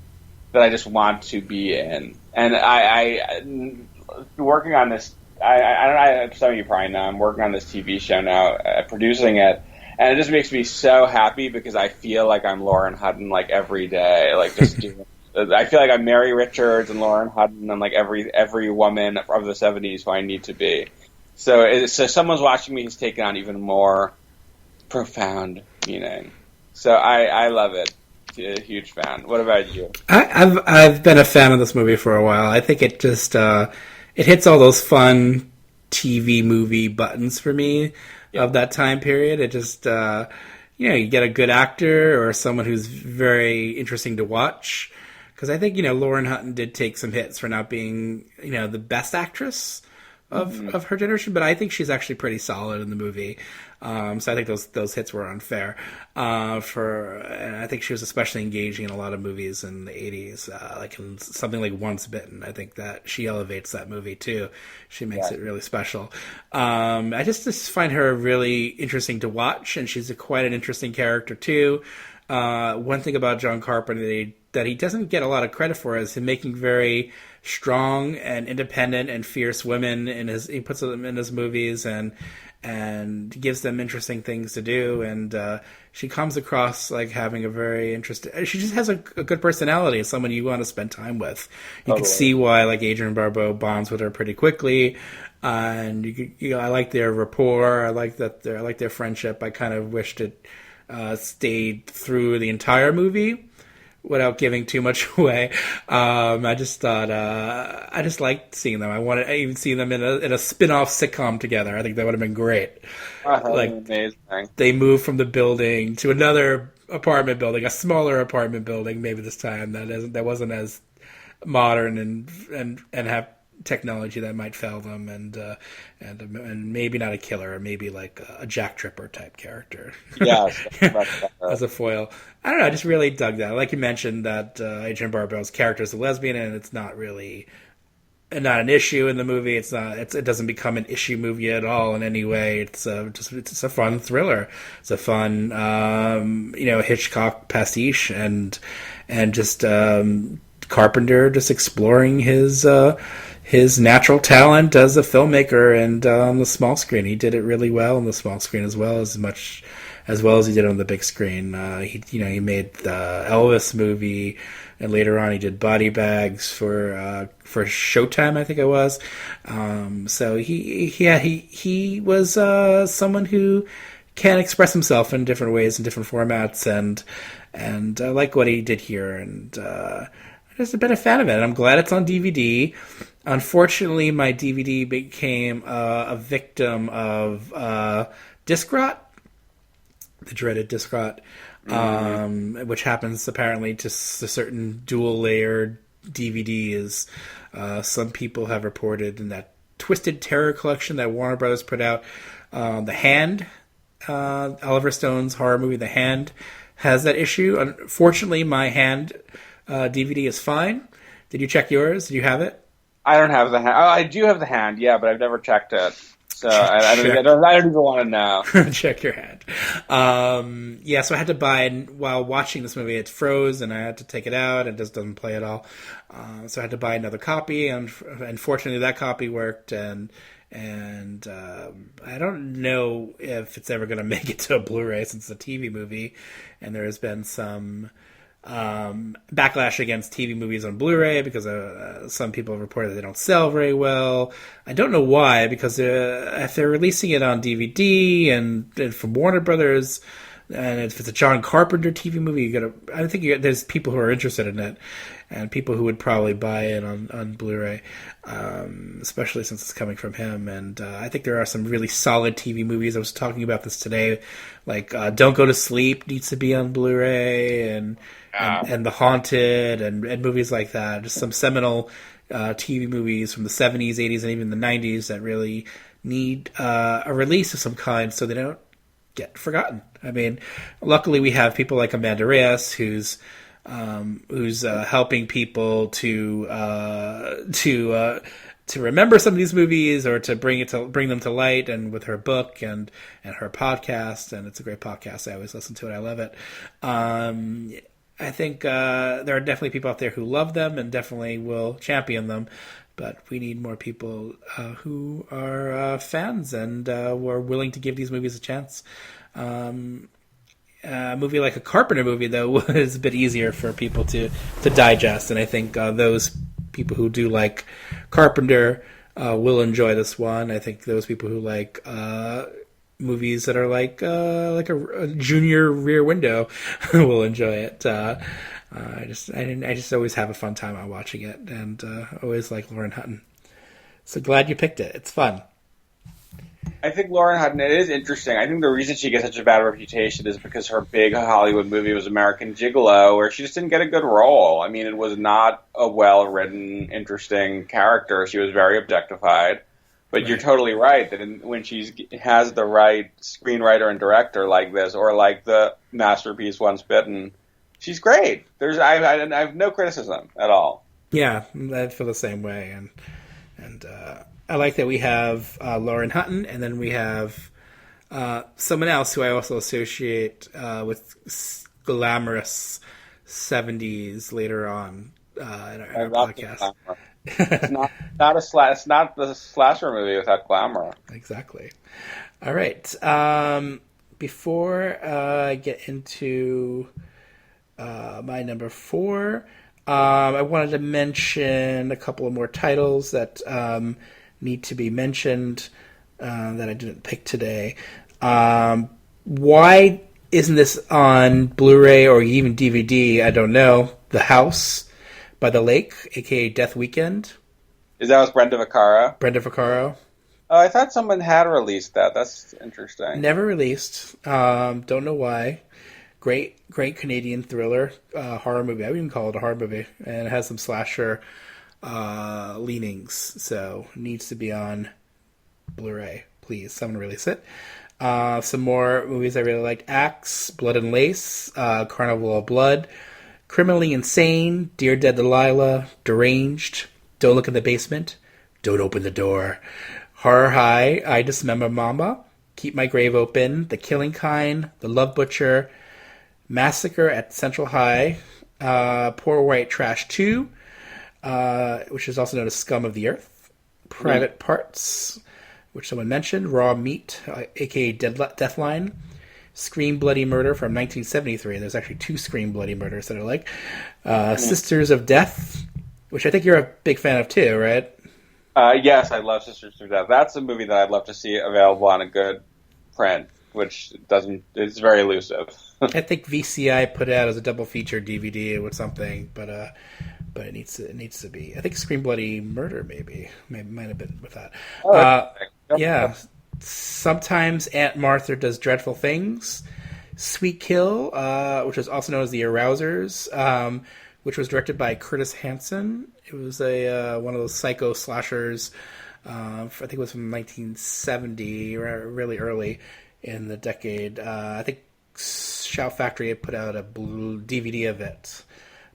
that I just want to be in. And I working on this, I don't know, some of you probably know, I'm working on this TV show now, producing it. And it just makes me so happy because I feel like I'm Lauren Hutton like every day, like just doing. I feel like I'm Mary Richards and Lauren Hutton and like every woman of the 70s who I need to be. So someone's watching me who's taken on even more profound meaning. So I love it. A huge fan. What about you? I've been a fan of this movie for a while. I think it just it hits all those fun TV movie buttons for me. Of that time period. It just, you get a good actor or someone who's very interesting to watch. Because I think, Lauren Hutton did take some hits for not being, the best actress of her generation, but I think she's actually pretty solid in the movie. So I think those hits were unfair. And I think she was especially engaging in a lot of movies in the 80s, like in something like Once Bitten. I think that she elevates that movie too. She makes it really special. I just find her really interesting to watch, and she's quite an interesting character too. One thing about John Carpenter that he doesn't get a lot of credit for is him making very strong and independent and fierce women he puts them in his movies and gives them interesting things to do, and she comes across like having a very interesting. She just has a good personality, someone you want to spend time with. You can see why like Adrienne Barbeau bonds with her pretty quickly, and I like their rapport. I like their friendship. I kind of wished it stayed through the entire movie without giving too much away. I just thought I just liked seeing them. I even see them in a spin-off sitcom together. I think that would have been great. Like amazing. They moved from the building to another apartment building, a smaller apartment building, maybe this time that wasn't as modern and have technology that might fail them, and maybe not a killer, maybe like a Jack Tripper type character. Yes, as a foil. I don't know. I just really dug that. Like you mentioned, that Adrienne Barbeau's character is a lesbian, and it's not really not an issue in the movie. It's not. It doesn't become an issue movie at all in any way. It's it's a fun thriller. It's a fun Hitchcock pastiche, and just Carpenter just exploring his natural talent as a filmmaker, and on the small screen he did it really well on the small screen as well as he did on the big screen. He made the Elvis movie, and later on he did Body Bags for Showtime, I think it was. So he was someone who can express himself in different ways, in different formats, and I like what he did here, and I've just been a fan of it. And I'm glad it's on DVD. Unfortunately, my DVD became a victim of disc rot. The dreaded disc rot, which happens apparently to certain dual-layered DVDs. Some people have reported in that Twisted Terror collection that Warner Bros. Put out, The Hand, Oliver Stone's horror movie The Hand, has that issue. Unfortunately, my Hand DVD is fine. Did you check yours? Did you have it? I don't have the Hand. Oh, I do have the Hand, yeah, but I've never checked it. So I don't even want to know. Check your Hand. So I had to buy it while watching this movie. It froze, and I had to take it out. It just doesn't play at all. So I had to buy another copy, and fortunately that copy worked. And I don't know if it's ever going to make it to a Blu-ray since it's a TV movie, and there has been some backlash against TV movies on Blu-ray because some people have reported they don't sell very well. I don't know why, because if they're releasing it on DVD and from Warner Brothers, and if it's a John Carpenter TV movie, there's people who are interested in it, and people who would probably buy it on Blu-ray, especially since it's coming from him. And I think there are some really solid TV movies. I was talking about this today, like Don't Go to Sleep needs to be on Blu-ray, and The Haunted, and movies like that. Just some seminal TV movies from the 70s, 80s, and even the 90s that really need a release of some kind so they don't get forgotten. I mean, luckily we have people like Amanda Reyes who's helping people to remember some of these movies, or to bring them to light, and with her book and her podcast, and it's a great podcast. I always listen to it. I love it. I think there are definitely people out there who love them and definitely will champion them, but we need more people who are fans and who are willing to give these movies a chance. A movie like a Carpenter movie, though, is a bit easier for people to digest, and I think those people who do like Carpenter will enjoy this one. I think those people who like movies that are like a Junior Rear Window will enjoy it. I just always have a fun time on watching it, and always like Lauren Hutton. So glad you picked it. It's fun. I think Lauren Hutton, it is interesting. I think the reason she gets such a bad reputation is because her big Hollywood movie was American Gigolo, where she just didn't get a good role. I mean, it was not a well-written, interesting character. She was very objectified. But right. You're totally right that when she has the right screenwriter and director like this, or like the masterpiece Once Bitten, she's great. I have no criticism at all. Yeah, I feel the same way, and I like that we have Lauren Hutton, and then we have someone else who I also associate with glamorous 70s later on in our podcast. It's not the slasher movie without glamour. Exactly. All right. Before I get into my number 4, I wanted to mention a couple of more titles that need to be mentioned that I didn't pick today. Why isn't this on Blu-ray or even DVD? I don't know. The House by the Lake, a.k.a. Death Weekend. Is that with Brenda Vaccaro? Brenda Vaccaro. Oh, I thought someone had released that. That's interesting. Never released. Don't know why. Great Canadian thriller, horror movie. I would even call it a horror movie. And it has some slasher leanings, so it needs to be on Blu-ray. Please, someone release it. Some more movies I really liked: Axe, Blood and Lace, Carnival of Blood, Criminally Insane, Dear Dead Delilah, Deranged, Don't Look in the Basement, Don't Open the Door, Horror High, I Dismember Mama, Keep My Grave Open, The Killing Kind, The Love Butcher, Massacre at Central High, Poor White Trash 2, which is also known as Scum of the Earth, Private Parts, which someone mentioned, Raw Meat, aka Deathline, Scream Bloody Murder from 1973. There's actually 2 Scream Bloody Murders that are like. Sisters of Death, which I think you're a big fan of too, right? Yes, I love Sisters of Death. That's a movie that I'd love to see available on a good print, which it's very elusive. I think VCI put it out as a double feature DVD with something, but it needs to be. I think Scream Bloody Murder maybe might have been with that. Yeah. Sometimes Aunt Martha Does Dreadful Things, Sweet Kill, which is also known as The Arousers, which was directed by Curtis Hanson. It was one of those psycho slashers. I think it was from 1970, really early in the decade. I think Shout Factory had put out a blue DVD of it,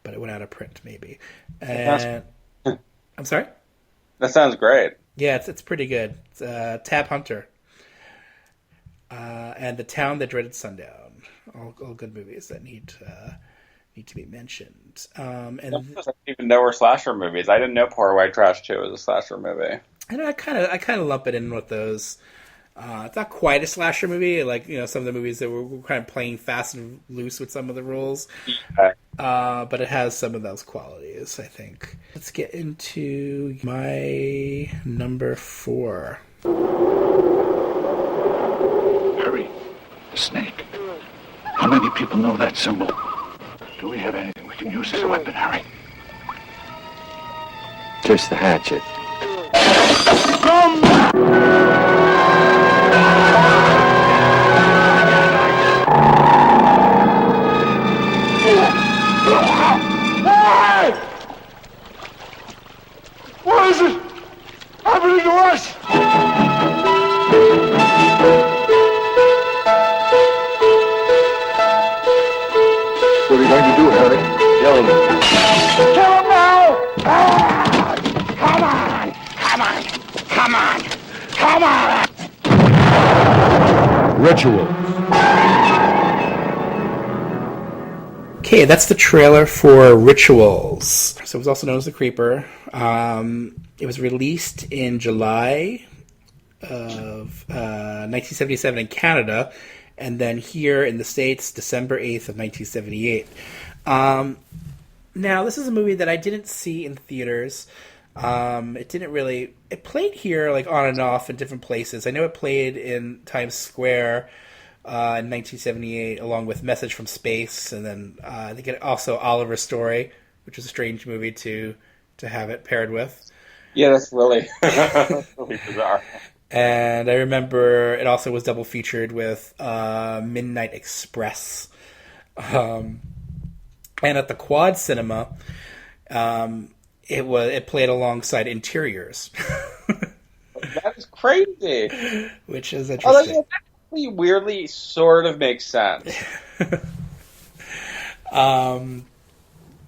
but it went out of print maybe. And I'm sorry? That sounds great. Yeah, it's pretty good. It's Tab Hunter. And The Town That Dreaded Sundown. All good movies that need to be mentioned. And I didn't even know were slasher movies. I didn't know Poor White Trash 2 was a slasher movie. I kind of lump it in with those. It's not quite a slasher movie, like some of the movies that were kind of playing fast and loose with some of the rules. Yeah. But it has some of those qualities, I think. Let's get into my number 4. Harry, the snake. How many people know that symbol? Do we have anything we can use as a weapon, Harry? Just the hatchet. What is it happening to us? What are you going to do, Harry? Kill him. Kill him now! Ah! Come on! Come on! Come on! Come on! Ritual. Okay, that's the trailer for Rituals. So it was also known as The Creeper. It was released in July of 1977 in Canada, and then here in the States, December 8th of 1978. Now, this is a movie that I didn't see in theaters. It played here like on and off in different places. I know it played in Times Square in 1978, along with Message from Space, and then I think also Oliver's Story, which is a strange movie to have it paired with. Yeah, that's really bizarre. And I remember it also was double featured with Midnight Express. And at the Quad Cinema, it played alongside Interiors. That is crazy. Which is interesting. That actually weirdly sort of makes sense.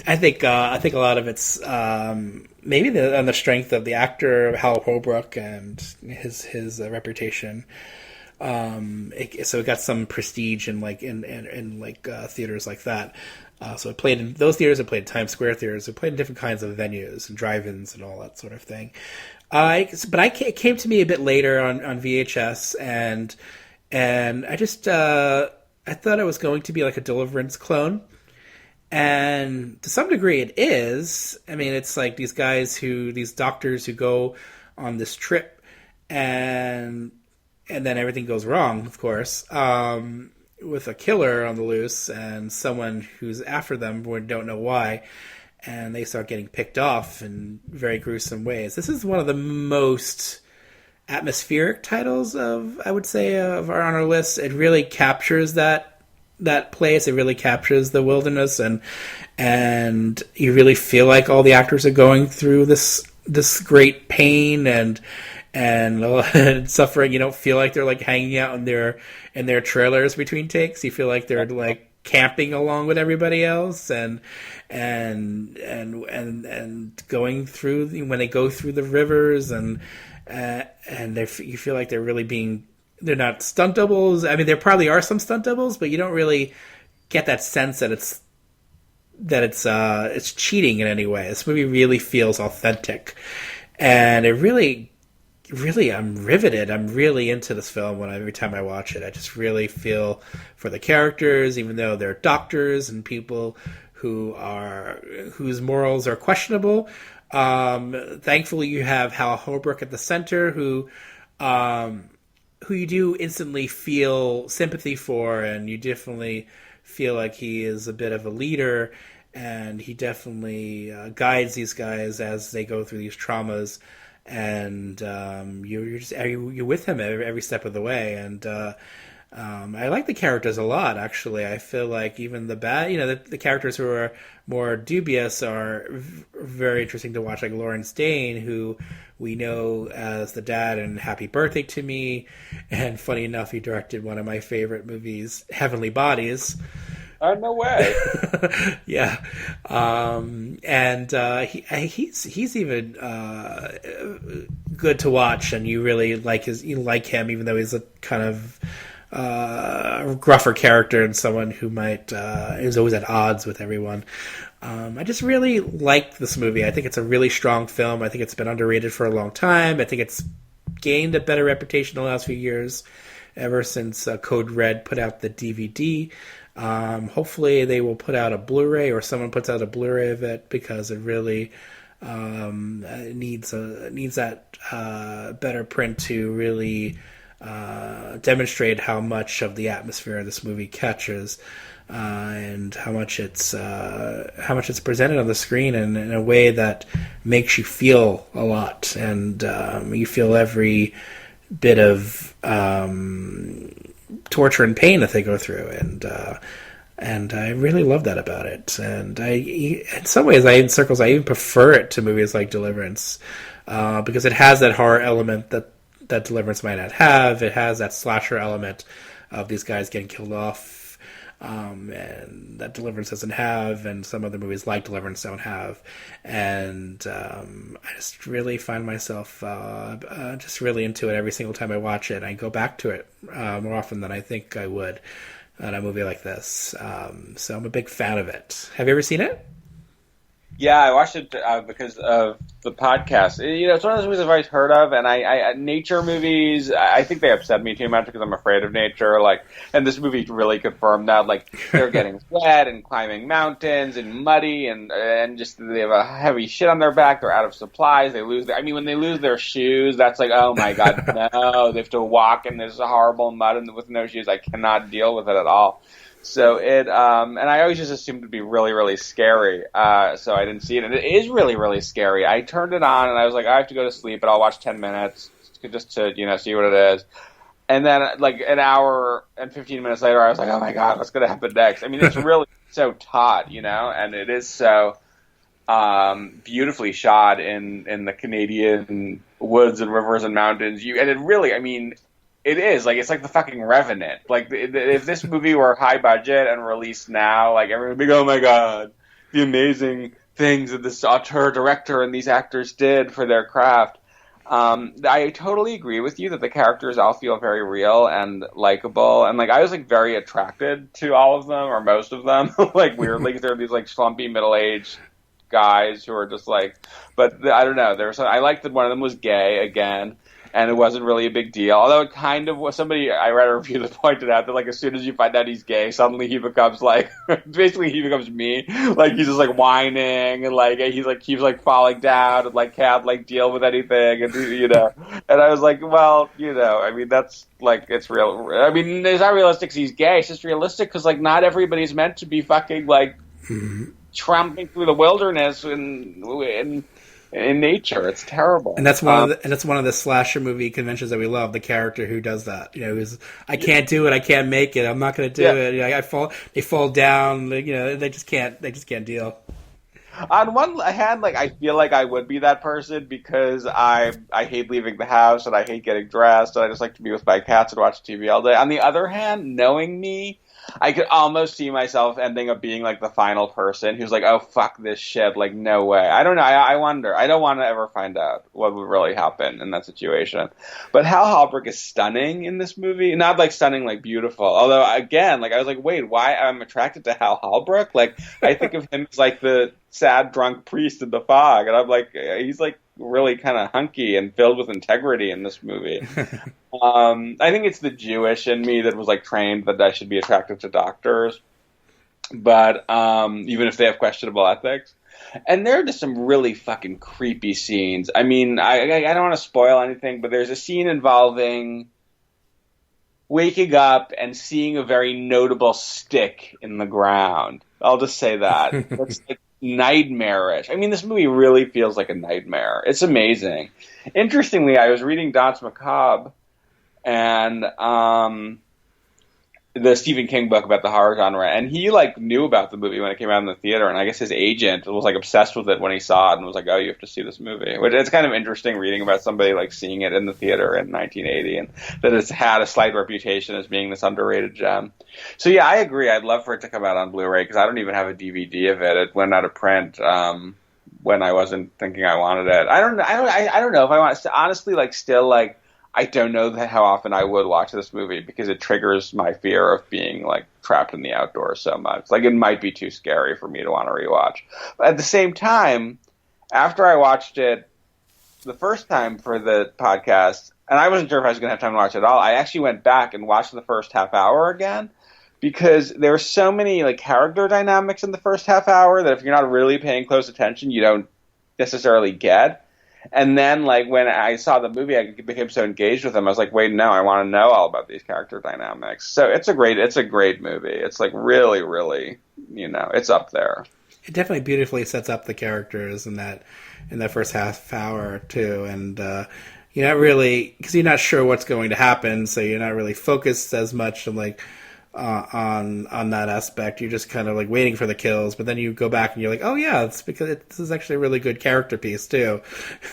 I think a lot of it's maybe on the strength of the actor Hal Holbrook and his reputation. So it got some prestige in theaters like that. So it played in those theaters. It played in Times Square theaters. It played in different kinds of venues and drive-ins and all that sort of thing. It came to me a bit later on VHS, and I just I thought it was going to be like a Deliverance clone. And to some degree it is. I mean, it's like these doctors who go on this trip and then everything goes wrong, of course, with a killer on the loose and someone who's after them but don't know why. And they start getting picked off in very gruesome ways. This is one of the most atmospheric titles on our list. It really captures that that place. It really captures the wilderness, and you really feel like all the actors are going through this great pain and suffering. You don't feel like they're like hanging out in their trailers between takes. You feel like they're like camping along with everybody else, and going through when they go through the rivers, and you feel like they're really they're not stunt doubles. I mean, there probably are some stunt doubles, but you don't really get that sense that it's cheating in any way. This movie really feels authentic, and it really, I'm riveted. I'm really into this film every time I watch it. I just really feel for the characters, even though they're doctors and people whose morals are questionable. Thankfully, you have Hal Holbrook at the center, who you do instantly feel sympathy for, and you definitely feel like he is a bit of a leader, and he definitely guides these guys as they go through these traumas, and you're with him every step of the way. And I like the characters a lot, actually. I feel like even the the characters who are more dubious are very interesting to watch, like Lawrence Dane, who we know as the dad in Happy Birthday to Me, and funny enough, he directed one of my favorite movies, Heavenly Bodies. No way. Yeah. He's even good to watch, and you really you like him, even though he's a kind of gruffer character and someone who is always at odds with everyone. I just really like this movie. I think it's a really strong film. I think it's been underrated for a long time. I think it's gained a better reputation in the last few years, ever since Code Red put out the DVD. Hopefully they will put out a Blu-ray, or someone puts out a Blu-ray of it, because it really needs that better print to really demonstrate how much of the atmosphere this movie catches, and how much it's presented on the screen in a way that makes you feel a lot, and you feel every bit of torture and pain that they go through, and I really love that about it. And in some ways, I even prefer it to movies like Deliverance, because it has that horror element that Deliverance might not have. It has that slasher element of these guys getting killed off, and that Deliverance doesn't have, and some other movies like Deliverance don't have. And I just really find myself just really into it every single time I watch it. I go back to it more often than I think I would on a movie like this. So I'm a big fan of it. Have you ever seen it? Yeah, I watched it because of the podcast. It's one of those movies I've always heard of, and I nature movies, I think they upset me too much because I'm afraid of nature. And this movie really confirmed that. They're getting wet and climbing mountains and muddy, and just they have a heavy shit on their back. They're out of supplies. When they lose their shoes, that's like, oh my god, no! They have to walk in this horrible mud with no shoes. I cannot deal with it at all. So and I always just assumed it'd be really, really scary. So I didn't see it. And it is really, really scary. I turned it on and I was like, I have to go to sleep, but I'll watch 10 minutes just to, see what it is. And then an hour and 15 minutes later, I was like, oh my God, what's going to happen next? I mean, it's really so taut, and it is so beautifully shot in the Canadian woods and rivers and mountains. And it really, it is it's like the fucking Revenant. If this movie were high budget and released now, everyone would be oh my god, the amazing things that this auteur director and these actors did for their craft. I totally agree with you that the characters all feel very real and likable, and I was very attracted to all of them, or most of them. Weirdly, they're these slumpy middle-aged guys who are just but I don't know. I liked that one of them was gay again. And it wasn't really a big deal. Although it kind of was. I read a review that pointed out that as soon as you find out he's gay, suddenly he becomes basically he becomes me. He's just whining, and he's keeps falling down, and can't deal with anything, and And I was well, that's it's real. It's not realistic 'cause he's gay. It's just realistic because not everybody's meant to be fucking tramping through the wilderness and in nature. It's terrible. And that's one of the slasher movie conventions that we love. The character who does that, who's I can't do it, I can't make it, I'm not going to do it. They fall down. They just can't deal. On one hand, I feel like I would be that person because I hate leaving the house and I hate getting dressed and I just like to be with my cats and watch TV all day. On the other hand, knowing me, I could almost see myself ending up being the final person who's like, oh, fuck this shit. No way. I don't know. I wonder. I don't want to ever find out what would really happen in that situation. But Hal Holbrook is stunning in this movie. Not stunning, beautiful. Although, again, I was like, wait, why I'm attracted to Hal Holbrook? I think of him as the sad drunk priest in The Fog. And I'm like, he's really kind of hunky and filled with integrity in this movie. I think it's the Jewish in me that was trained that I should be attracted to doctors, but even if they have questionable ethics. And there are just some really fucking creepy scenes. I mean, I don't want to spoil anything, but there's a scene involving waking up and seeing a very notable stick in the ground. I'll just say that. It's nightmarish. I mean, this movie really feels like a nightmare. It's amazing. Interestingly, I was reading Danse Macabre and the Stephen King book about the horror genre, and he knew about the movie when it came out in the theater, and I guess his agent was obsessed with it when he saw it and was like, oh, you have to see this movie. Which it's kind of interesting reading about somebody seeing it in the theater in 1980 and that it's had a slight reputation as being this underrated gem. So yeah, I agree. I'd love for it to come out on Blu-ray because I don't even have a DVD of it. It went out of print when I wasn't thinking I wanted it. I don't know if I want to honestly I don't know how often I would watch this movie because it triggers my fear of being trapped in the outdoors so much. It might be too scary for me to want to rewatch. But at the same time, after I watched it the first time for the podcast, and I wasn't sure if I was going to have time to watch it at all, I actually went back and watched the first half hour again because there were so many character dynamics in the first half hour that if you're not really paying close attention, you don't necessarily get. And then, when I saw the movie, I became so engaged with them. I was like, wait, no, I want to know all about these character dynamics. So it's a great movie. It's really, really, it's up there. It definitely beautifully sets up the characters in that first half hour too, and you're not really because you're not sure what's going to happen, so you're not really focused as much on that aspect. You're just kind of waiting for the kills, but then you go back and you're like, oh yeah, it's because this is actually a really good character piece too.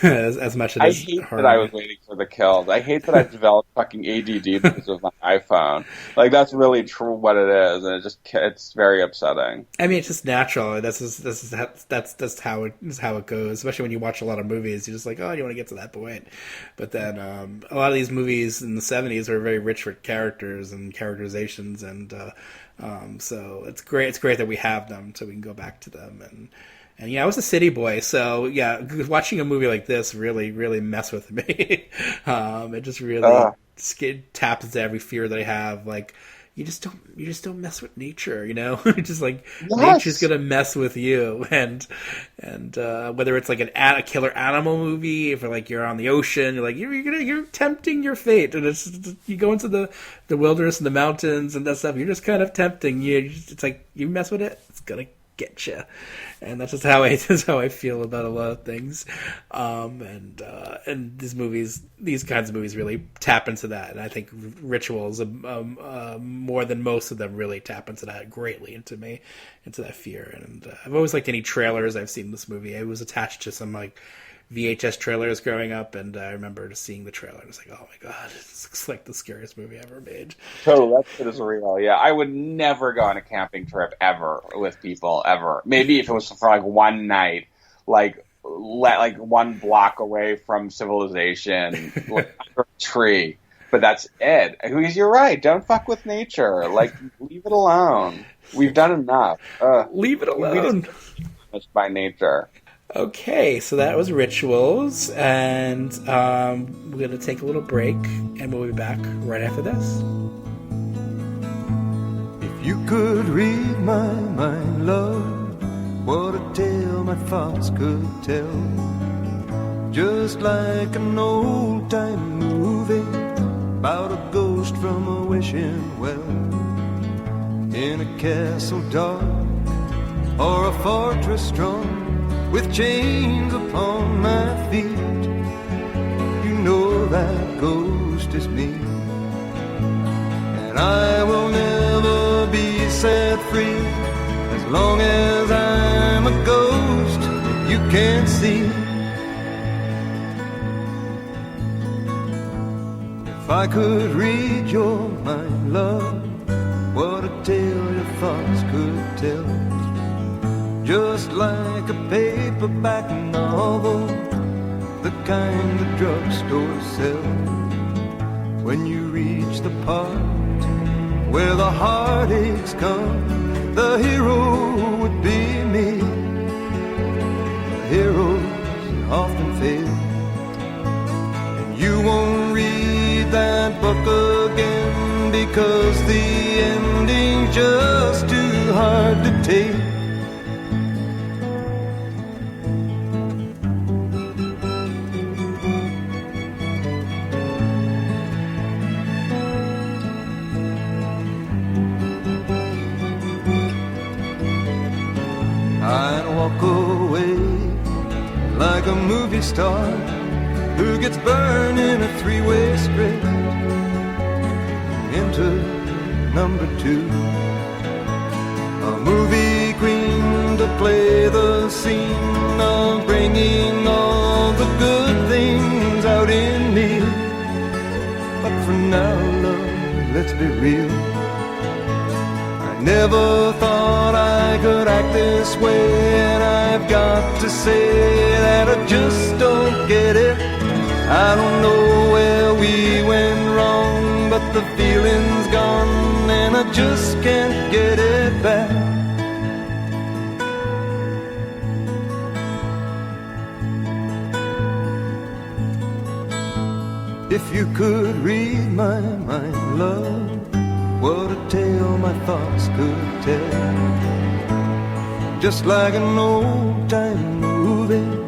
as much as I hate that I was waiting for the kills. I hate that I developed fucking ADD because of my iPhone. That's really true what it is, and it's very upsetting. I mean, it's just natural. That's how it goes. Especially when you watch a lot of movies, you're just like, oh, you want to get to that point. But then a lot of these movies in the 70s were very rich with characters and characterizations. And so it's great. It's great that we have them, so we can go back to them. And yeah, I was a city boy, so yeah, watching a movie like this really, really messed with me. It just really taps into every fear that I have. You just don't mess with nature, just yes. Nature's gonna mess with you, and whether it's a killer animal movie, if you're on the ocean, you're tempting your fate, and you go into the wilderness and the mountains and that stuff, you're just kind of tempting you. It's you mess with it, it's gonna get you, and that's just how I feel about a lot of things. And these kinds of movies really tap into that, and I think Rituals, more than most of them, really tap into that greatly into that fear. And I've always liked any trailers I've seen in this movie. I was attached to some VHS trailers growing up, and I remember just seeing the trailer and it's oh my god, this looks like the scariest movie ever made. Totally, that shit is real. Yeah, I would never go on a camping trip ever with people ever. Maybe if it was for one night, one block away from civilization, under a tree. But that's it. Because you're right. Don't fuck with nature. Leave it alone. We've done enough. Leave it alone. By nature. Okay, so that was Rituals, and we're going to take a little break, and we'll be back right after this. If you could read my mind, love, what a tale my thoughts could tell. Just like an old-time movie about a ghost from a wishing well, in a castle dark or a fortress strong, with chains upon my feet. You know that ghost is me, and I will never be set free as long as I'm a ghost that you can't see. If I could read your mind, love, what a tale your thoughts could tell. Just like a paperback novel, the kind the drugstore sells. When you reach the part where the heartaches come, the hero would be me. The heroes often fail, and you won't read that book again because the ending's just too hard to take. I'd walk away like a movie star who gets burned in a three-way straight into number two. A movie queen to play the scene of bringing all the good things out in me. But for now, love, let's be real. I never thought I could act this way, and I've got to say that I just don't get it. I don't know where we went wrong, but the feeling's gone, and I just can't get it back. If you could read my mind, love, what a tale my thoughts could tell. Just like an old-time movie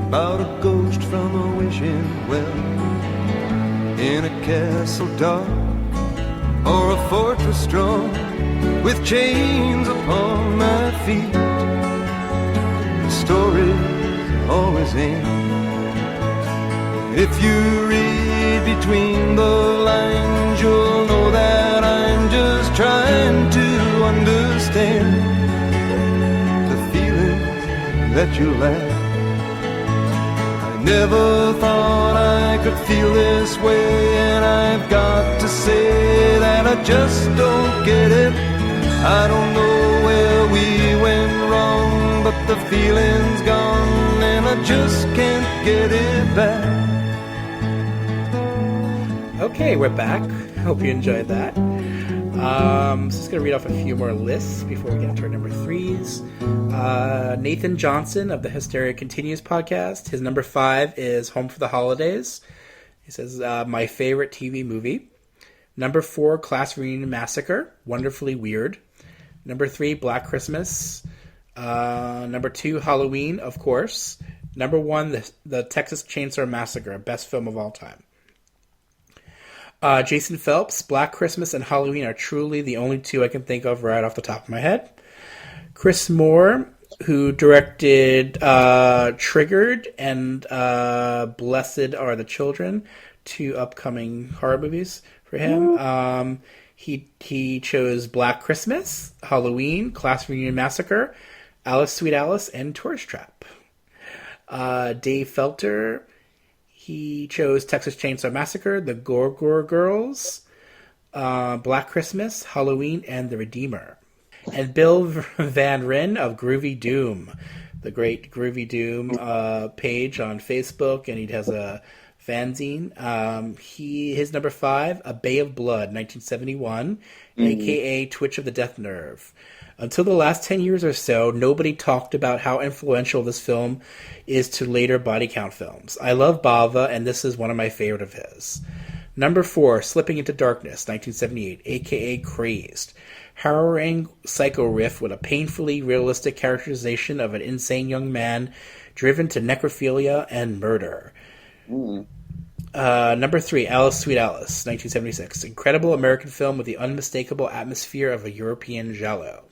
about a ghost from a wishing well, in a castle dark or a fortress strong, with chains upon my feet. The stories always end. If you read between the lines, you'll know that I'm just trying to understand the feelings that you lack. I never thought I could feel this way, and I've got to say that I just don't get it. I don't know where we went wrong, but the feeling's gone, and I just can't get it back. Okay, we're back. Hope you enjoyed that. Just going to read off a few more lists before we get into our number threes. Nathan Johnson of the Hysteria Continues podcast. His number 5 is Home for the Holidays. He says, my favorite TV movie. Number 4, Class Reunion Massacre. Wonderfully weird. Number 3, Black Christmas. Number 2, Halloween, of course. Number 1, the Texas Chainsaw Massacre. Best film of all time. Jason Phelps, Black Christmas and Halloween are truly the only two I can think of right off the top of my head. Chris Moore, who directed Triggered and Blessed Are the Children, 2 upcoming horror movies for him. He chose Black Christmas, Halloween, Class Reunion Massacre, Alice, Sweet Alice, and Tourist Trap. Dave Felter, he chose Texas Chainsaw Massacre, The Gore Girls, Black Christmas, Halloween, and The Redeemer. And Bill Van Ryn of Groovy Doom, the great Groovy Doom page on Facebook, and he has a fanzine. His number 5, A Bay of Blood, 1971, a.k.a. Twitch of the Death Nerve. Until the last 10 years or so, nobody talked about how influential this film is to later body count films. I love Bava, and this is one of my favorite of his. Number 4, Slipping into Darkness, 1978, a.k.a. Crazed. Harrowing psycho riff with a painfully realistic characterization of an insane young man driven to necrophilia and murder. Number 3, Alice, Sweet Alice, 1976. Incredible American film with the unmistakable atmosphere of a European giallo.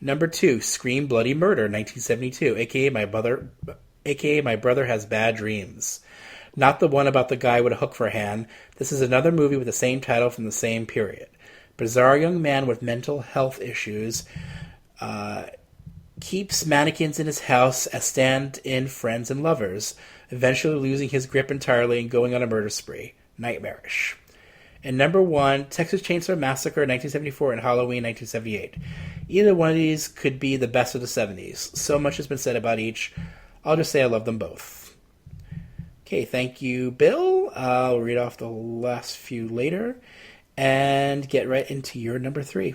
Number 2, Scream Bloody Murder, 1972, aka My Brother Has Bad Dreams. Not the one about the guy with a hook for a hand. This is another movie with the same title from the same period. Bizarre young man with mental health issues keeps mannequins in his house as stand-in friends and lovers, eventually losing his grip entirely and going on a murder spree. Nightmarish. And number 1, Texas Chainsaw Massacre, 1974, and Halloween, 1978. Either one of these could be the best of the 70s. So much has been said about each. I'll just say I love them both. Okay, thank you, Bill. I'll read off the last few later and get right into your number 3.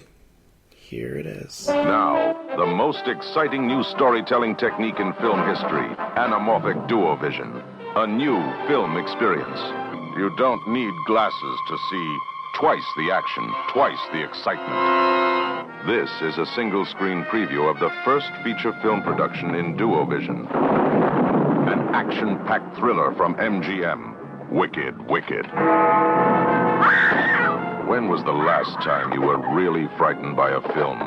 Here it is. Now, the most exciting new storytelling technique in film history, anamorphic duovision. A new film experience. You don't need glasses to see twice the action, twice the excitement. This is a single-screen preview of the first feature film production in duovision. An action-packed thriller from MGM. Wicked, Wicked. When was the last time you were really frightened by a film?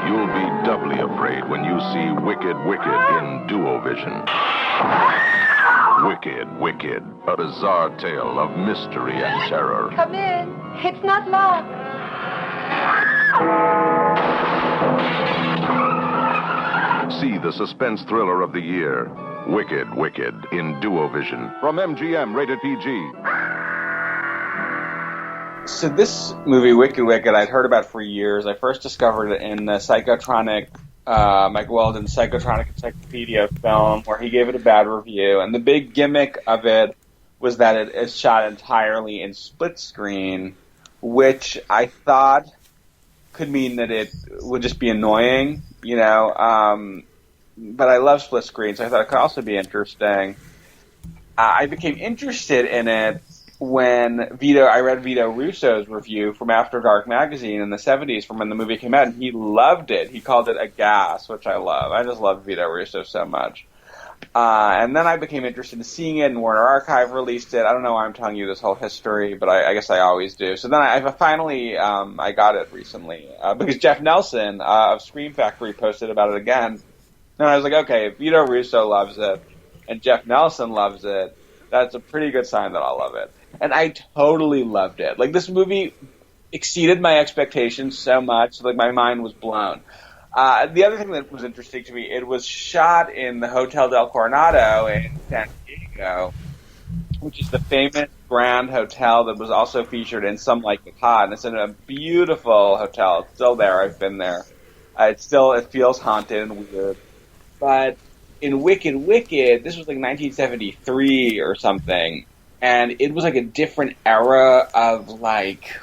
You'll be doubly afraid when you see Wicked, Wicked in duovision. Wicked, Wicked, a bizarre tale of mystery and terror. Come in. It's not locked. See the suspense thriller of the year, Wicked, Wicked in duovision. From MGM, rated PG. So this movie, Wicked Wicked, I'd heard about for years. I first discovered it in the Psychotronic, Mike Weldon's Psychotronic Encyclopedia film, where he gave it a bad review. And the big gimmick of it was that it is shot entirely in split screen, which I thought could mean that it would just be annoying, you know. But I love split screen, so I thought it could also be interesting. I became interested in it when I read Vito Russo's review from After Dark magazine in the 70s from when the movie came out, and he loved it. He called it a gas, which I love. I just love Vito Russo so much. And then I became interested in seeing it, and Warner Archive released it. I don't know why I'm telling you this whole history, but I guess I always do. So then I finally I got it recently, because Jeff Nelson of Scream Factory posted about it again. And I was like, okay, if Vito Russo loves it, and Jeff Nelson loves it, that's a pretty good sign that I'll love it. And I totally loved it. Like, this movie exceeded my expectations so much, like, my mind was blown. The other thing that was interesting to me, it was shot in the Hotel del Coronado in San Diego, which is the famous Grand Hotel that was also featured in Some Like It Hot. And it's in a beautiful hotel. It's still there. I've been there. It feels haunted and weird. But in Wicked Wicked, this was like 1973 or something. And it was like a different era of, like,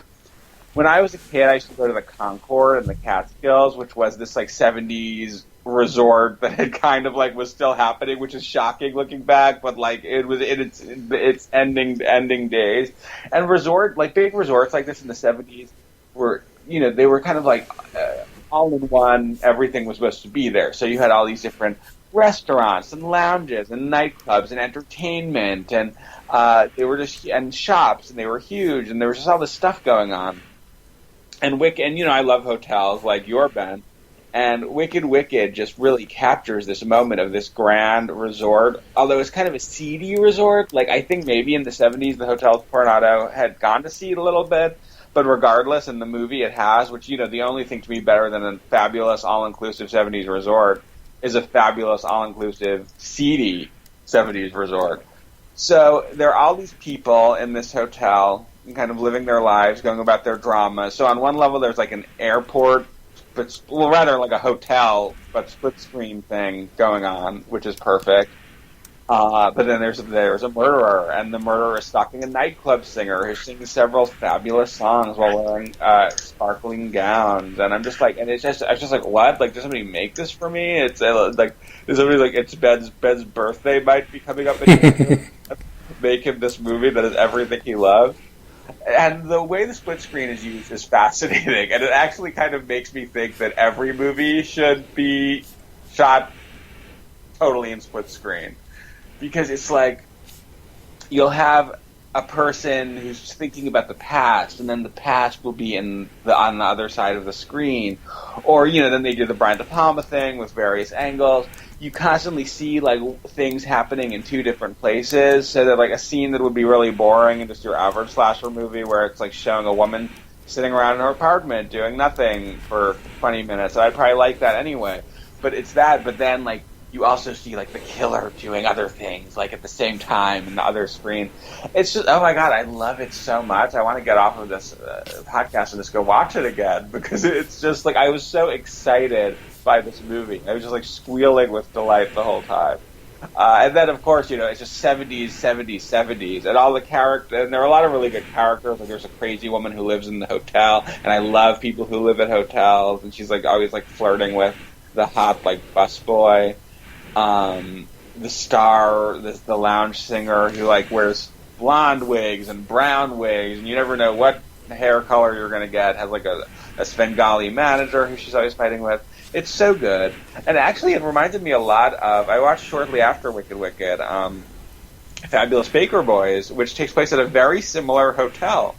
when I was a kid, I used to go to the Concord and the Catskills, which was this like 70s resort that had kind of like was still happening, which is shocking looking back, but like it was in its ending days. And big resorts like this in the 70s were, you know, they were kind of like all in one. Everything was supposed to be there. So you had all these different restaurants and lounges and nightclubs and entertainment, and they were just, and shops, and they were huge, and there was just all this stuff going on. And you know, I love hotels like your Ben, and Wicked Wicked just really captures this moment of this grand resort, although it's kind of a seedy resort. Like, I think maybe in the 70s the Hotel Coronado had gone to seed a little bit, but regardless, in the movie it has, which, you know, the only thing to me better than a fabulous all-inclusive 70s resort is a fabulous all-inclusive seedy 70s resort. So there are all these people in this hotel kind of living their lives, going about their drama. So on one level there's like an airport, but rather like a hotel, but split screen thing going on, which is perfect. But then there's a murderer, and the murderer is stalking a nightclub singer who sings several fabulous songs while wearing sparkling gowns. And I'm just like, and I was just like, what? Like, does somebody make this for me? It's like, is somebody like, it's Ben's birthday might be coming up and make him this movie that is everything he loves. And the way the split screen is used is fascinating, and it actually kind of makes me think that every movie should be shot totally in split screen. Because it's like, you'll have a person who's thinking about the past, and then the past will be on the other side of the screen, or then they do the Brian De Palma thing with various angles. You constantly see like things happening in two different places, so that like a scene that would be really boring in just your average slasher movie, where it's like showing a woman sitting around in her apartment doing nothing for 20 minutes. I'd probably like that anyway. But it's that. But then like you also see like the killer doing other things like at the same time in the other screen. It's just, oh my god, I love it so much. I want to get off of this podcast and just go watch it again, because it's just like I was so excited by this movie. I was just like squealing with delight the whole time. And then, of course, it's just 70s, 70s, 70s. And all the characters, and there are a lot of really good characters. Like, there's a crazy woman who lives in the hotel, and I love people who live at hotels. And she's, like, always, like, flirting with the hot, like, busboy. The star, the lounge singer who, like, wears blonde wigs and brown wigs, and you never know what hair color you're going to get. Has, like, a Svengali manager who she's always fighting with. It's so good. And actually, it reminded me a lot of... I watched shortly after Wicked Wicked, Fabulous Baker Boys, which takes place at a very similar hotel,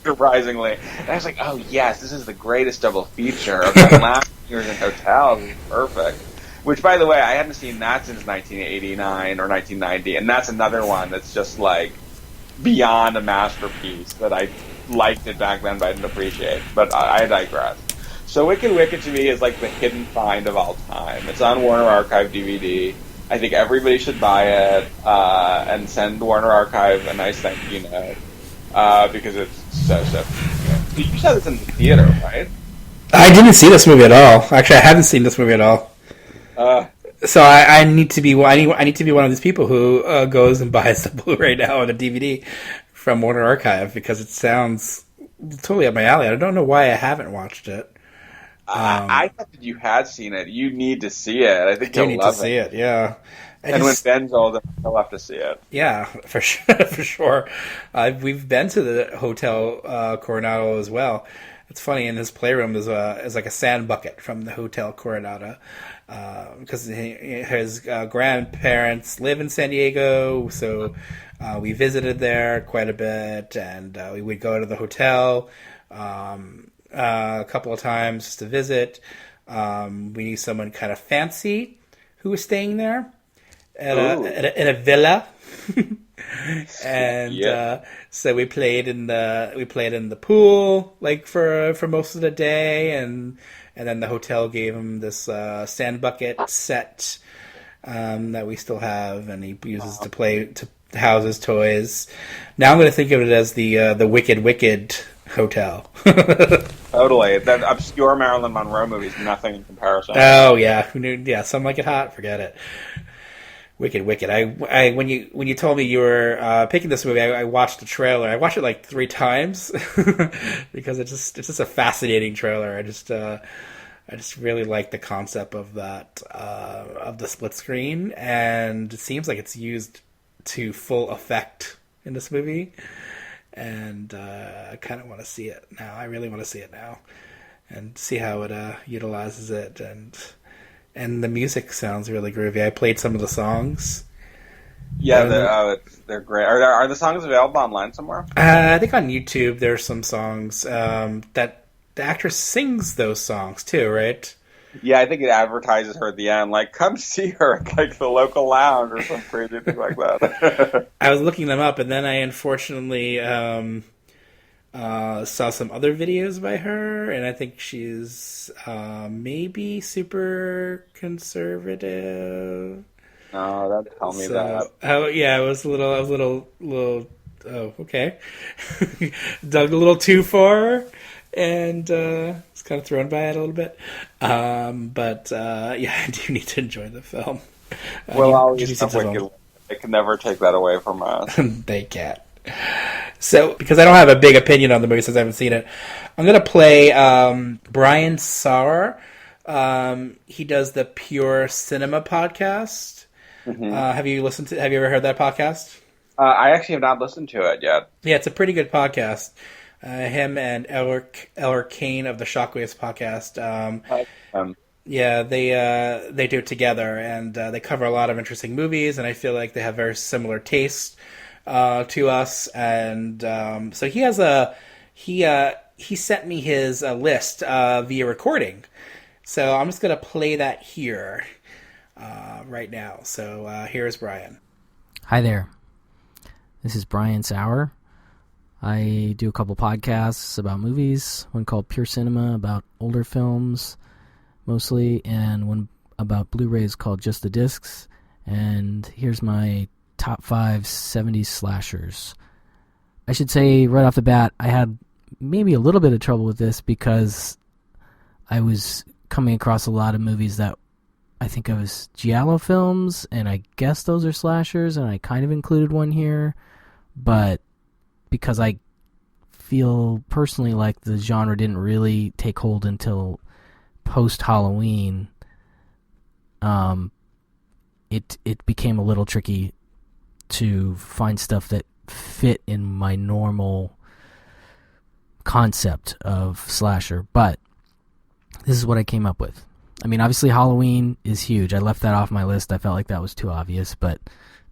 surprisingly. And I was like, oh, yes, this is the greatest double feature of my last years in hotels. It's perfect. Which, by the way, I hadn't seen that since 1989 or 1990, and that's another one that's just, like, beyond a masterpiece that I liked it back then, but I didn't appreciate. But I digress. So Wicked Wicked to me is like the hidden find of all time. It's on Warner Archive DVD. I think everybody should buy it and send Warner Archive a nice thank you note because it's so good. You saw this in the theater, right? I didn't see this movie at all. Actually, I haven't seen this movie at all. So I need to be I need to be one of these people who goes and buys the Blu-ray now and the DVD from Warner Archive, because it sounds totally up my alley. I don't know why I haven't watched it. I thought that you had seen it. You need to see it. I think you'll need to see it. Yeah. And when Ben's older, he'll have to see it. Yeah, for sure. For sure. We've been to the Hotel Coronado as well. It's funny, in his playroom is like a sand bucket from the Hotel Coronado, because his grandparents live in San Diego, so we visited there quite a bit, and we would go to the hotel a couple of times just to visit. We knew someone kind of fancy who was staying there in a villa. And so we played in the pool like for most of the day, and then the hotel gave him this sand bucket set that we still have, and he uses to house his toys. Now I'm going to think of it as the Wicked Hotel. Totally. That obscure Marilyn Monroe movie is nothing in comparison. Oh yeah, who knew? Yeah, Some Like It Hot. Forget it. Wicked. I when you told me you were picking this movie, I watched the trailer. I watched it like 3 times because it's just a fascinating trailer. I just really like the concept of that of the split screen, and it seems like it's used to full effect in this movie. And I kind of want to see it now. I really want to see it now and see how it utilizes it, and the music sounds really groovy. I played some of the songs. Yeah, they're great. Are the songs available online somewhere? I think on YouTube there's some songs that the actress sings those songs too, right? Yeah, I think it advertises her at the end, like, come see her at like the local lounge or some crazy thing like that. I was looking them up, and then I unfortunately saw some other videos by her, and I think she's maybe super conservative. No, don't tell me that. Oh yeah, I was a little. Oh, okay. Dug a little too far, and was kind of thrown by it a little bit. But yeah, I do need to enjoy the film. Well, always Wicked. They can never take that away from us. They can't. So, because I don't have a big opinion on the movie since I haven't seen it, I'm going to play Brian Sauer. He does the Pure Cinema podcast. Mm-hmm. Have you ever heard that podcast? I actually have not listened to it yet. Yeah, it's a pretty good podcast. Him and Eller Kane of the Shockwaves podcast. Yeah, they do it together, and they cover a lot of interesting movies, and I feel like they have very similar tastes. to us, and so he has he sent me his list via recording. So I'm just going to play that here right now. So here's Brian. Hi there. This is Brian Sauer. I do a couple podcasts about movies, one called Pure Cinema about older films mostly, and one about Blu-rays called Just the Discs. And here's my top 5 70s slashers. I should say right off the bat, I had maybe a little bit of trouble with this because I was coming across a lot of movies that I think of as giallo films, and I guess those are slashers, and I kind of included one here, but because I feel personally like the genre didn't really take hold until post-Halloween, it became a little tricky to find stuff that fit in my normal concept of slasher, but this is what I came up with. I mean, obviously Halloween is huge. I left that off my list. I felt like that was too obvious, but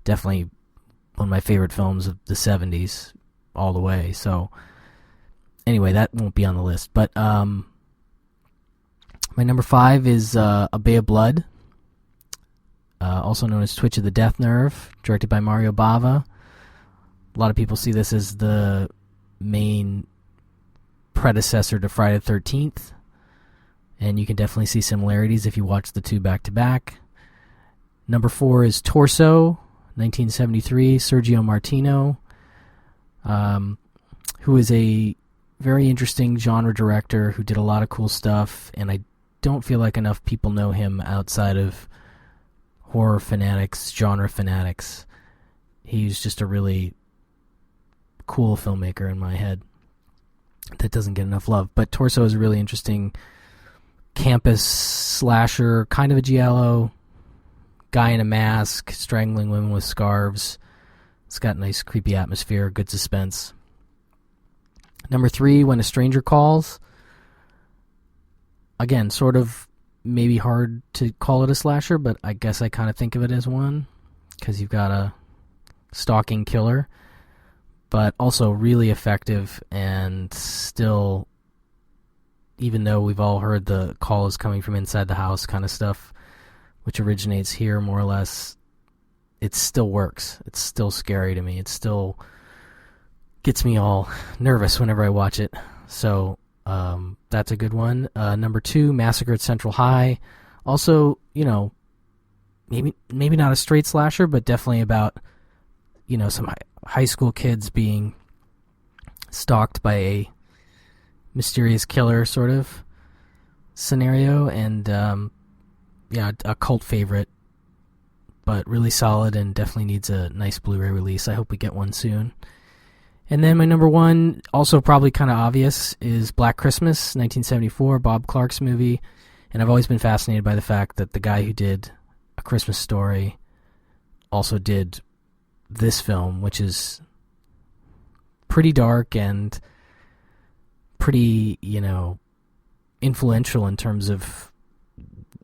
definitely one of my favorite films of the 70s all the way. So anyway, that won't be on the list. But my number 5 is A Bay of Blood, also known as Twitch of the Death Nerve, directed by Mario Bava. A lot of people see this as the main predecessor to Friday the 13th. And you can definitely see similarities if you watch the two back-to-back. Number 4 is Torso, 1973, Sergio Martino, who is a very interesting genre director who did a lot of cool stuff, and I don't feel like enough people know him outside of horror fanatics, genre fanatics. He's just a really cool filmmaker in my head that doesn't get enough love. But Torso is a really interesting campus slasher, kind of a giallo, guy in a mask strangling women with scarves. It's got nice creepy atmosphere, good suspense. Number 3, When a Stranger Calls. Again, sort of maybe hard to call it a slasher, but I guess I kind of think of it as one because you've got a stalking killer, but also really effective, and still, even though we've all heard the call is coming from inside the house kind of stuff, which originates here more or less, it still works. It's still scary to me. It still gets me all nervous whenever I watch it. So that's a good one. Number 2, Massacre at Central High. Also, maybe not a straight slasher, but definitely about, some high school kids being stalked by a mysterious killer sort of scenario, and a cult favorite, but really solid and definitely needs a nice Blu-ray release. I hope we get one soon. And then my number 1, also probably kind of obvious, is Black Christmas, 1974, Bob Clark's movie, and I've always been fascinated by the fact that the guy who did A Christmas Story also did this film, which is pretty dark and pretty, influential in terms of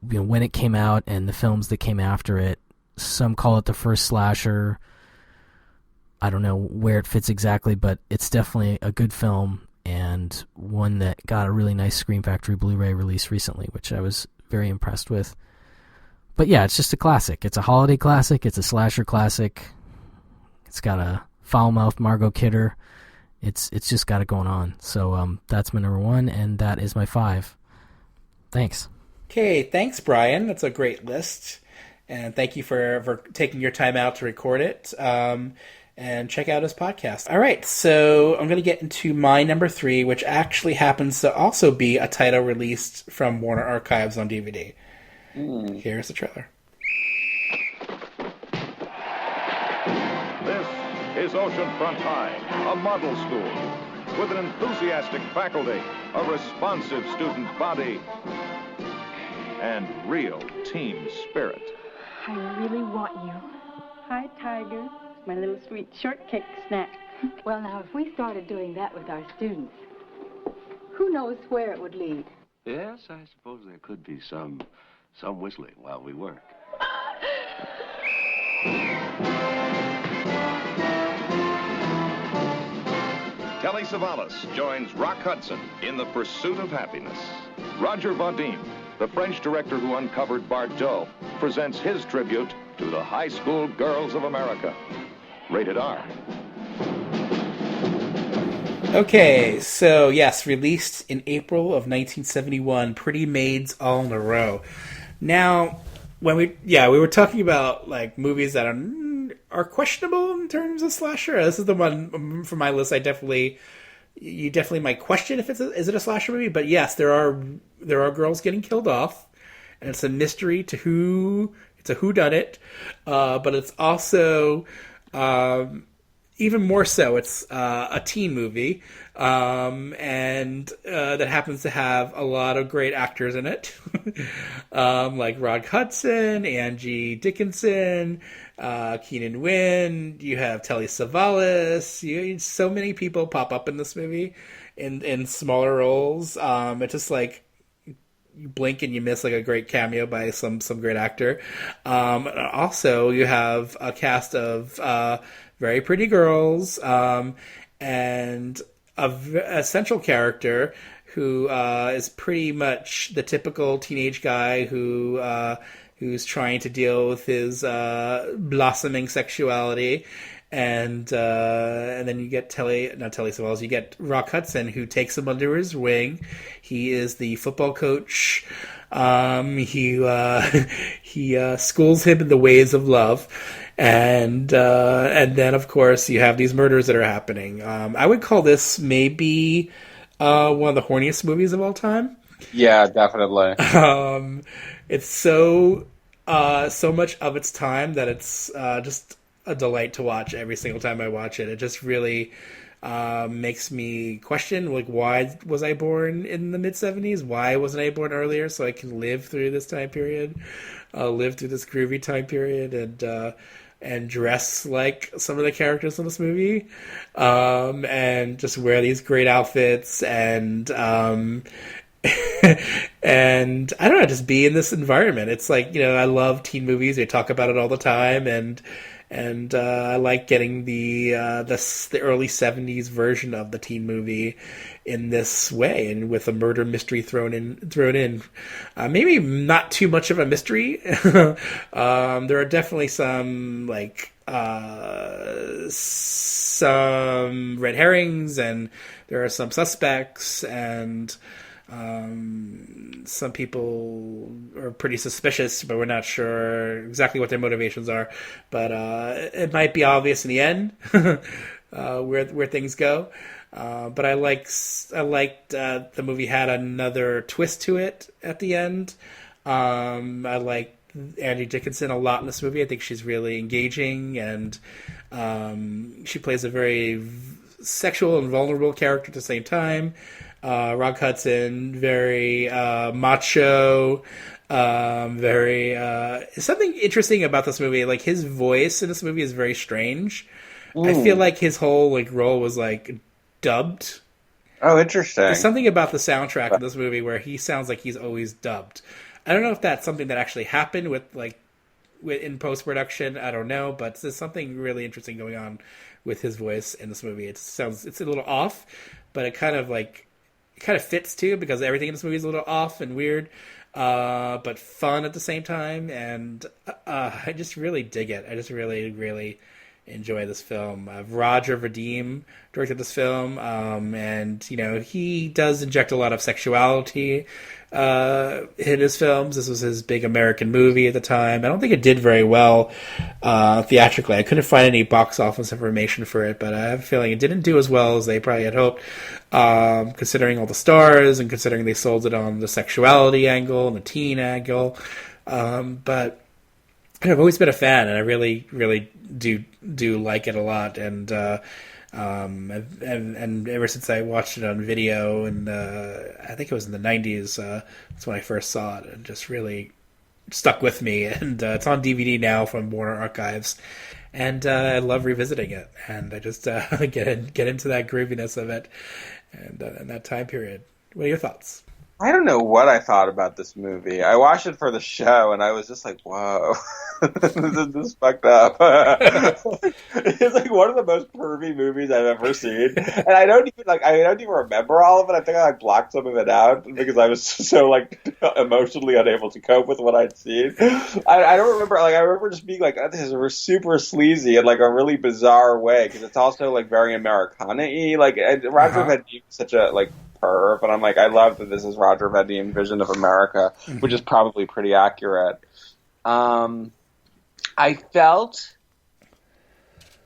when it came out and the films that came after it. Some call it the first slasher. I don't know where it fits exactly, but it's definitely a good film and one that got a really nice Scream Factory Blu-ray release recently, which I was very impressed with. But yeah, it's just a classic. It's a holiday classic. It's a slasher classic. It's got a foul-mouthed Margot Kidder. It's just got it going on. So that's my number 1, and that is my 5. Thanks. Okay, thanks, Brian. That's a great list. And thank you for taking your time out to record it. And check out his podcast. All right, so I'm going to get into my number 3, which actually happens to also be a title released from Warner Archives on DVD. Here's the trailer. This is Oceanfront High, a model school with an enthusiastic faculty, a responsive student body, and real team spirit. I really want you. Hi, Tiger. My little sweet shortcake snack. Well, now, if we started doing that with our students, who knows where it would lead? Yes, I suppose there could be some whistling while we work. Telly Savalas joins Rock Hudson in the pursuit of happiness. Roger Vadim, the French director who uncovered Bardot, presents his tribute to the high school girls of America. Rated R. Okay, so yes, released in April of 1971, Pretty Maids All in a Row. Now, when we were talking about like movies that are questionable in terms of slasher. This is the one from my list. You definitely might question if is it a slasher movie, but yes, there are girls getting killed off, and it's a mystery to who. It's a whodunit, but it's also even more so. It's a teen movie, and that happens to have a lot of great actors in it, like Rod Hudson, Angie Dickinson, Keenan Wynn. You have Telly Savalas. So many people pop up in this movie in smaller roles. It's just like you blink and you miss like a great cameo by some great actor. Also, you have a cast of very pretty girls, and a central character who is pretty much the typical teenage guy who's trying to deal with his blossoming sexuality. And then you get not Telly Savalas, you get Rock Hudson, who takes him under his wing. He is the football coach. He schools him in the ways of love. And then, of course, you have these murders that are happening. I would call this maybe one of the horniest movies of all time. Yeah, definitely. It's so much of its time that it's just a delight to watch every single time I watch it. It just really makes me question, like, why was I born in the mid-70s? Why wasn't I born earlier so I can live through this time period, live through this groovy time period, and dress like some of the characters in this movie, and just wear these great outfits, and and I don't know, just be in this environment. It's like, I love teen movies. They talk about it all the time, and I like getting the early 70s version of the teen movie in this way, and with a murder mystery thrown in. Maybe not too much of a mystery. There are definitely some some red herrings, and there are some suspects, and some people are pretty suspicious, but we're not sure exactly what their motivations are. But it might be obvious in the end where things go. But I liked the movie had another twist to it at the end. I like Angie Dickinson a lot in this movie. I think she's really engaging, and she plays a very sexual and vulnerable character at the same time. Rock Hudson, very macho, very something interesting about this movie. Like, his voice in this movie is very strange. Ooh. I feel like his whole role was dubbed. Oh, interesting. There's something about the soundtrack of this movie where he sounds like he's always dubbed. I don't know if that's something that actually happened with in post-production. I don't know, but there's something really interesting going on with his voice in this movie. It's a little off, but it kind of fits too, because everything in this movie is a little off and weird, but fun at the same time. And I just really dig it. I just really, really enjoy this film. Roger Vadim directed this film, and he does inject a lot of sexuality in his films. This was his big American movie at the time. I don't think it did very well theatrically. I couldn't find any box office information for it, but I have a feeling it didn't do as well as they probably had hoped, considering all the stars and considering they sold it on the sexuality angle and the teen angle. But I've always been a fan, and I really, really do like it a lot. And ever since I watched it on video, and I think it was in the 90s, that's when I first saw it, and just really stuck with me. And it's on DVD now from Warner Archives, and I love revisiting it. And I just get into that grooviness of it, and that time period. What are your thoughts? I don't know what I thought about this movie. I watched it for the show, and I was just like, "Whoa, this is fucked up." It's like one of the most pervy movies I've ever seen, and I don't even remember all of it. I think I blocked some of it out because I was so emotionally unable to cope with what I'd seen. I don't remember. I remember just being like, oh, "This is super sleazy in a really bizarre way," because it's also very Americana-y. Roger Vadim is such a perv, and I'm like, I love that this is Roger Vadim's vision of America, which is probably pretty accurate. I felt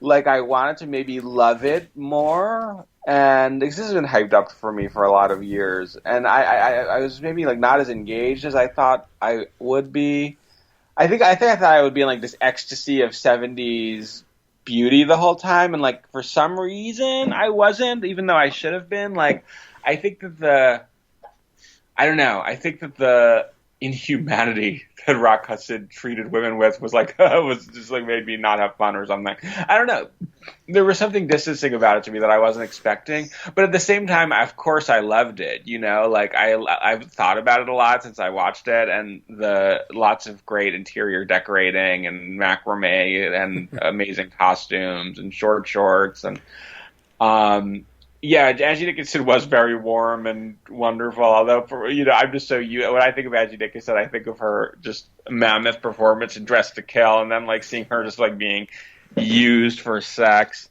like I wanted to maybe love it more, and this has been hyped up for me for a lot of years, and I was maybe not as engaged as I thought I would be. I think I thought I would be in this ecstasy of 70s beauty the whole time, and for some reason I wasn't, even though I should have been. I think that the inhumanity that Rock Hudson treated women with was made me not have fun or something. I don't know. There was something distancing about it to me that I wasn't expecting, but at the same time, of course, I loved it. I've thought about it a lot since I watched it, and the lots of great interior decorating and macrame and amazing costumes and short shorts and yeah, Angie Dickinson was very warm and wonderful. Although, I'm just so when I think of Angie Dickinson, I think of her just mammoth performance in Dressed to Kill, and then seeing her just being used for sex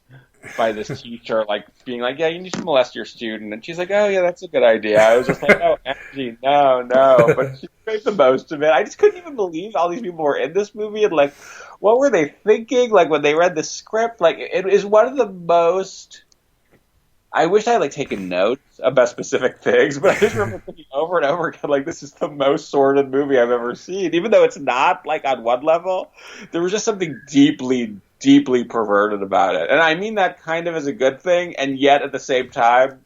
by this teacher, being yeah, you need to molest your student, and she's like, oh yeah, that's a good idea. I was just like, oh, Angie, no, but she made the most of it. I just couldn't even believe all these people were in this movie, and what were they thinking? When they read the script, it is one of the most. I wish I had taken notes about specific things, but I just remember thinking over and over again, this is the most sordid movie I've ever seen. Even though it's not, on one level, there was just something deeply, deeply perverted about it. And I mean that kind of as a good thing, and yet at the same time,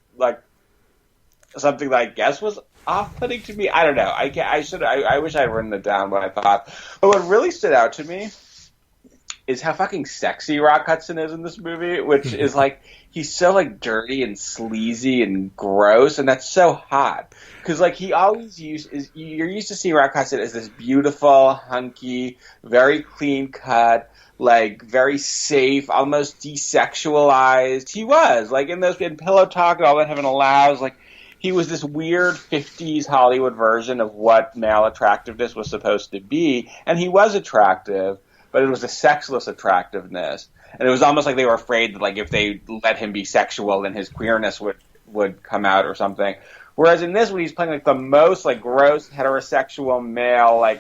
something that I guess was off-putting to me. I don't know. I wish I had written it down what I thought. But what really stood out to me is how fucking sexy Rock Hudson is in this movie, which is he's so dirty and sleazy and gross, and that's so hot. Because he always you're used to seeing Rock Hudson as this beautiful, hunky, very clean cut, very safe, almost desexualized. He was in Pillow Talk and All That Heaven Allows. He was this weird 50s Hollywood version of what male attractiveness was supposed to be, and he was attractive. But it was a sexless attractiveness. And it was almost like they were afraid that if they let him be sexual, then his queerness would come out or something. Whereas in this, when he's playing the most gross heterosexual male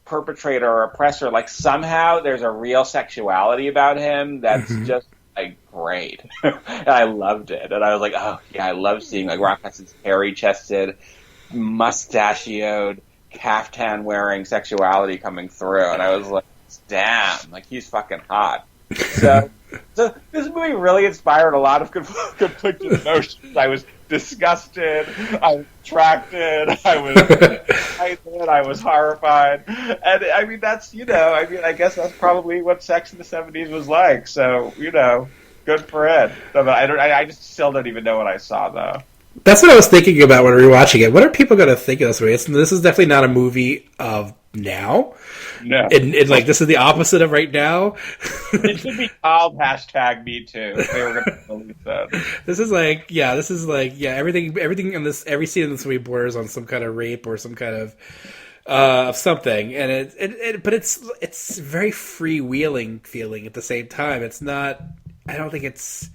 perpetrator or oppressor, somehow there's a real sexuality about him that's just great. And I loved it. And I was like, oh yeah, I love seeing Rock Hudson's hairy-chested, mustachioed, caftan wearing sexuality coming through. And I was like, damn, he's fucking hot. So this movie really inspired a lot of conflicted emotions. I was disgusted, I was attracted, I was excited, I was horrified. And I mean, that's, I guess that's probably what sex in the 70s was like. So, good for it. I just still don't even know what I saw, though. That's what I was thinking about when we were watching it. What are people going to think of this movie? This is definitely not a movie of now. No. And this is the opposite of right now. It should be called #MeToo if they were going to believe that. This is everything in this, every scene in this movie borders on some kind of rape or some kind of something. And but it's very freewheeling feeling at the same time. It's not, I don't think it's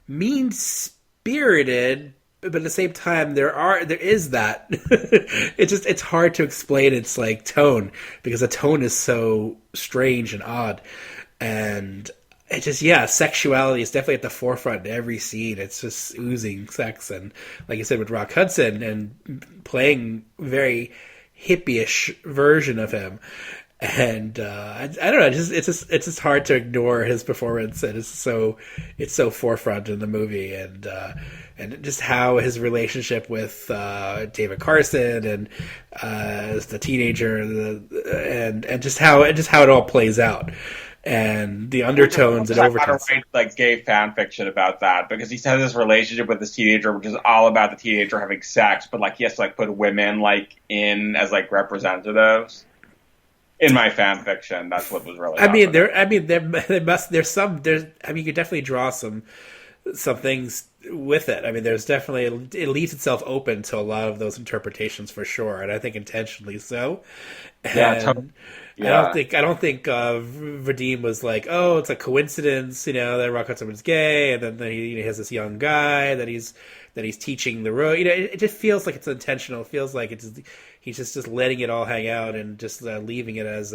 mean-spirited, but at the same time, there is that. It's hard to explain its tone, because the tone is so strange and odd, and it just, sexuality is definitely at the forefront in every scene. It's just oozing sex, and like you said with Rock Hudson, and playing very hippie-ish version of him. And I don't know, it's just hard to ignore his performance, and it's so forefront in the movie, and just how his relationship with David Carson and as the teenager, and just how it all plays out. and the undertones and I overtones. want to write like gay fan fiction about that, because he has this relationship with this teenager, which is all about the teenager having sex, but like he has to like put women like in as like representatives. In my fan fiction, that's what was really. You could definitely draw some things with it. I mean, there's definitely, it leaves itself open to a lot of those interpretations for sure, and I think intentionally so. And I don't think Vadim was like, oh, it's a coincidence, that Rock Hudson's gay, and then he has this young guy that he's teaching the road. It just feels like it's intentional. It feels like he's just letting it all hang out and just leaving it as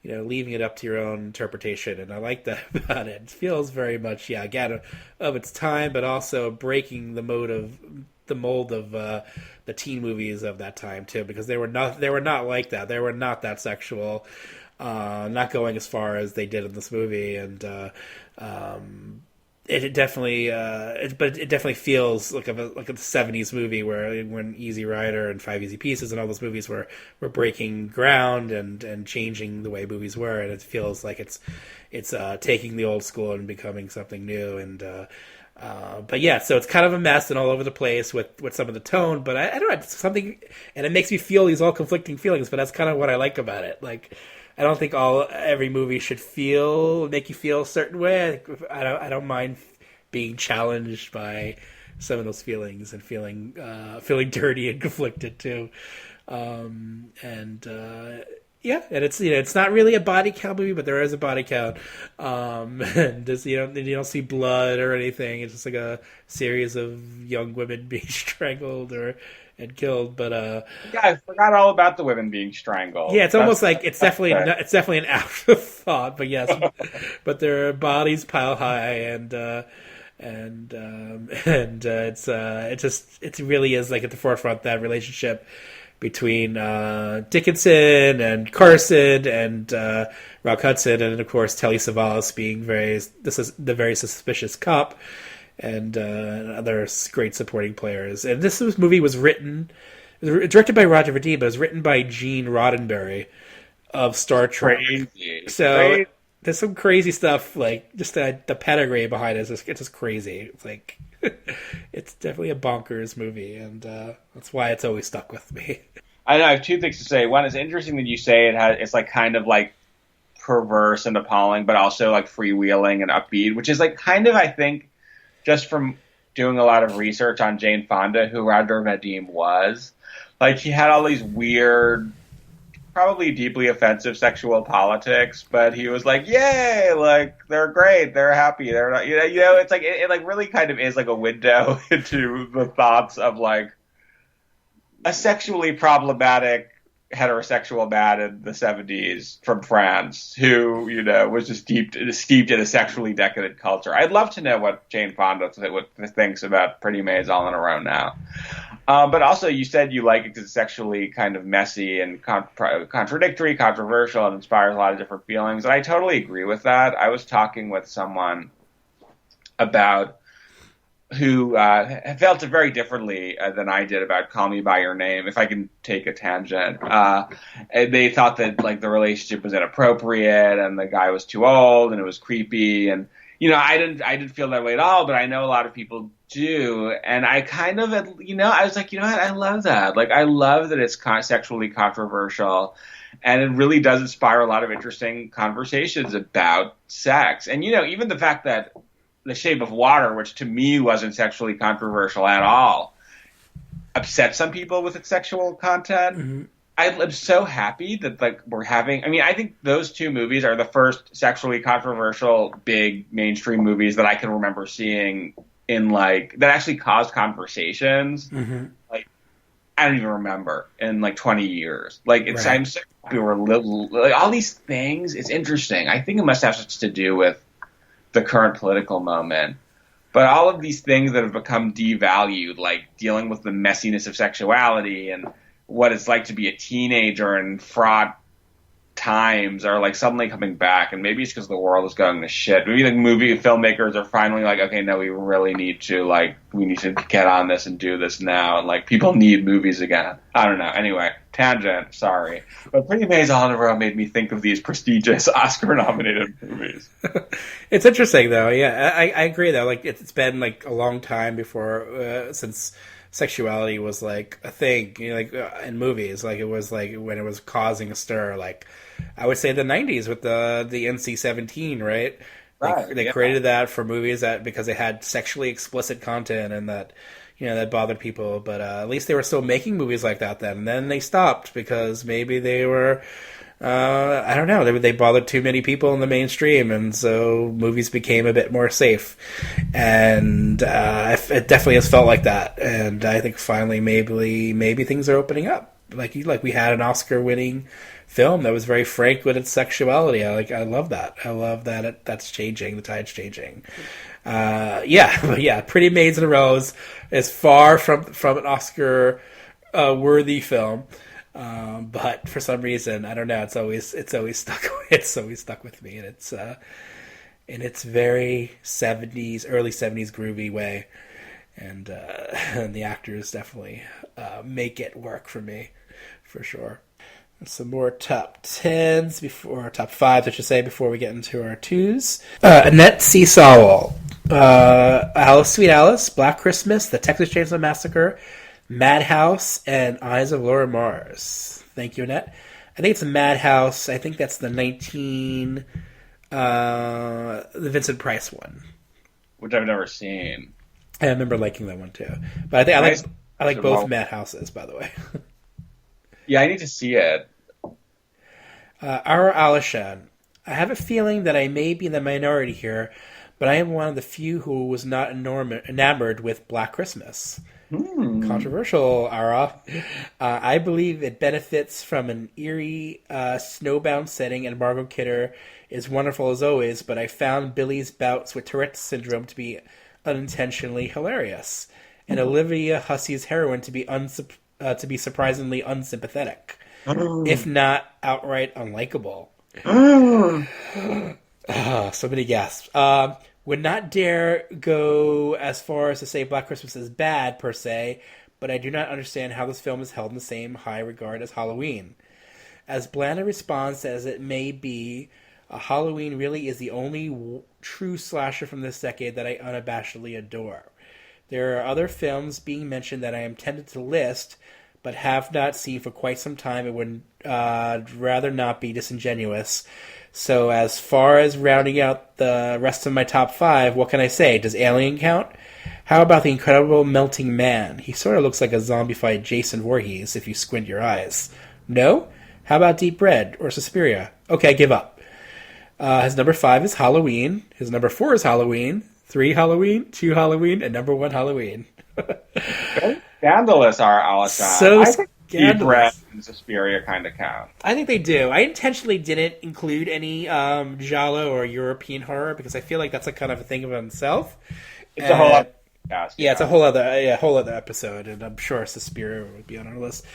leaving it up to your own interpretation, and I like that about it. It feels very much, again, of its time, but also breaking the mold of the teen movies of that time too, because they were not like that. They were not that sexual, not going as far as they did in this movie, and it definitely feels like a 70s movie when Easy Rider and Five Easy Pieces and all those movies were breaking ground and changing the way movies were, and it feels like it's taking the old school and becoming something new, and so it's kind of a mess and all over the place with some of the tone, but I don't know, it's something, and it makes me feel these all conflicting feelings, but that's kind of what I like about it. Like, I don't think every movie should make you feel a certain way. I don't mind being challenged by some of those feelings and feeling dirty and conflicted too. And it's not really a body count movie, but there is a body count. And just, you don't see blood or anything. It's just like a series of young women being strangled and killed, but I forgot all about the women being strangled. Yeah, it's almost like it's definitely an afterthought, but yes, but their bodies pile high, and it really is like at the forefront, that relationship between Dickinson and Carson and Rock Hudson, and of course Telly Savalas being the very suspicious cop, and other great supporting players. And this movie was directed by Roger Vadim, but it was written by Gene Roddenberry of Star Trek. Crazy. So there's some crazy stuff, like just the pedigree behind it. It's just crazy. It's like it's definitely a bonkers movie, and that's why it's always stuck with me. I know. I have two things to say. One, it's interesting that you say it's like kind of like perverse and appalling, but also like freewheeling and upbeat, which is like kind of, I think, just from doing a lot of research on Jane Fonda, who Roger Vadim was. Like, he had all these weird, probably deeply offensive sexual politics, but he was like, yay, like, they're great, they're happy, they're not, it's like, it like really kind of is like a window into the thoughts of like a sexually problematic heterosexual man in the 70s from France who, was just steeped in a sexually decadent culture. I'd love to know what Jane Fonda thinks about Pretty Maids All in a Row now. But also, you said you like it because it's sexually kind of messy and contradictory, controversial, and inspires a lot of different feelings. And I totally agree with that. I was talking with someone about who felt it very differently than I did about Call Me By Your Name, if I can take a tangent. And they thought that like the relationship was inappropriate and the guy was too old and it was creepy. And, I didn't feel that way at all, but I know a lot of people do. And I kind of, I was like, what? I love that. Like, I love that it's sexually controversial. And it really does inspire a lot of interesting conversations about sex. And, even the fact that The Shape of Water, which to me wasn't sexually controversial at all, upset some people with its sexual content. Mm-hmm. I'm so happy that we're having. I mean, I think those two movies are the first sexually controversial big mainstream movies that I can remember seeing in that actually caused conversations. Mm-hmm. Like, I don't even remember in 20 years. Like, it's right. I'm so happy we're all these things. It's interesting. I think it must have something to do with the current political moment. But all of these things that have become devalued, like dealing with the messiness of sexuality and what it's like to be a teenager and fraught times are like suddenly coming back, and maybe it's because the world is going to shit. Maybe like movie filmmakers are finally like, okay, no, we really need to get on this and do this now, and like people need movies again. I don't know. Anyway, tangent. Sorry, but Pretty Maze on the Road made me think of these prestigious Oscar-nominated movies. It's interesting though. Yeah, I agree though. Like it's been like a long time before since sexuality was like a thing, in movies. Like it was like when it was causing a stir. Like I would say the '90s with the NC-17, right? Right. They created that for movies because they had sexually explicit content and that that bothered people. But at least they were still making movies like that then. And then they stopped because maybe they were. I don't know. They bothered too many people in the mainstream, and so movies became a bit more safe. And it definitely has felt like that. And I think finally, maybe things are opening up. Like we had an Oscar-winning film that was very frank with its sexuality. I love that. I love that that's changing. The tide's changing. Pretty Maids in a Rose is far from an Oscar worthy film. But for some reason, I don't know. It's always stuck. It's always stuck with me, and it's in its very '70s, early '70s groovy way, and the actors definitely make it work for me, for sure. And some more top 10s top 5s, I should say, before we get into our 2s. Annette C. Sowell, Alice, Sweet Alice, Black Christmas, The Texas Chainsaw Massacre, Madhouse, and Eyes of Laura Mars. Thank you, Annette. I think it's a Madhouse. I think that's the the Vincent Price one, which I've never seen. I remember liking that one too. But I like both Madhouses, by the way. Yeah, I need to see it. Ara Alishan. I have a feeling that I may be in the minority here, but I am one of the few who was not enamored with Black Christmas. Controversial, Ara. I believe it benefits from an eerie, snowbound setting, and Margot Kidder is wonderful as always, but I found Billy's bouts with Tourette's syndrome to be unintentionally hilarious, and Olivia Hussey's heroine to be surprisingly unsympathetic, if not outright unlikable. So many gasps. Would not dare go as far as to say Black Christmas is bad, per se, but I do not understand how this film is held in the same high regard as Halloween. As bland a response as it may be, Halloween really is the only true slasher from this decade that I unabashedly adore. There are other films being mentioned that I am tempted to list, but have not seen for quite some time and would rather not be disingenuous. So as far as rounding out the rest of my top 5, what can I say? Does Alien count? How about The Incredible Melting Man? He sort of looks like a zombified Jason Voorhees if you squint your eyes. No? How about Deep Red or Suspiria? Okay, I give up. His number 5 is Halloween. His number 4 is Halloween. 3 Halloween, 2 Halloween, and number 1 Halloween. Scandalous, our Alishan. So I think Deep Red and Suspiria kind of count. I think they do. I intentionally didn't include any Giallo or European horror because I feel like that's a kind of a thing of itself. It's a whole other cast. Yeah, it's a whole other episode, and I'm sure Suspiria would be on our list.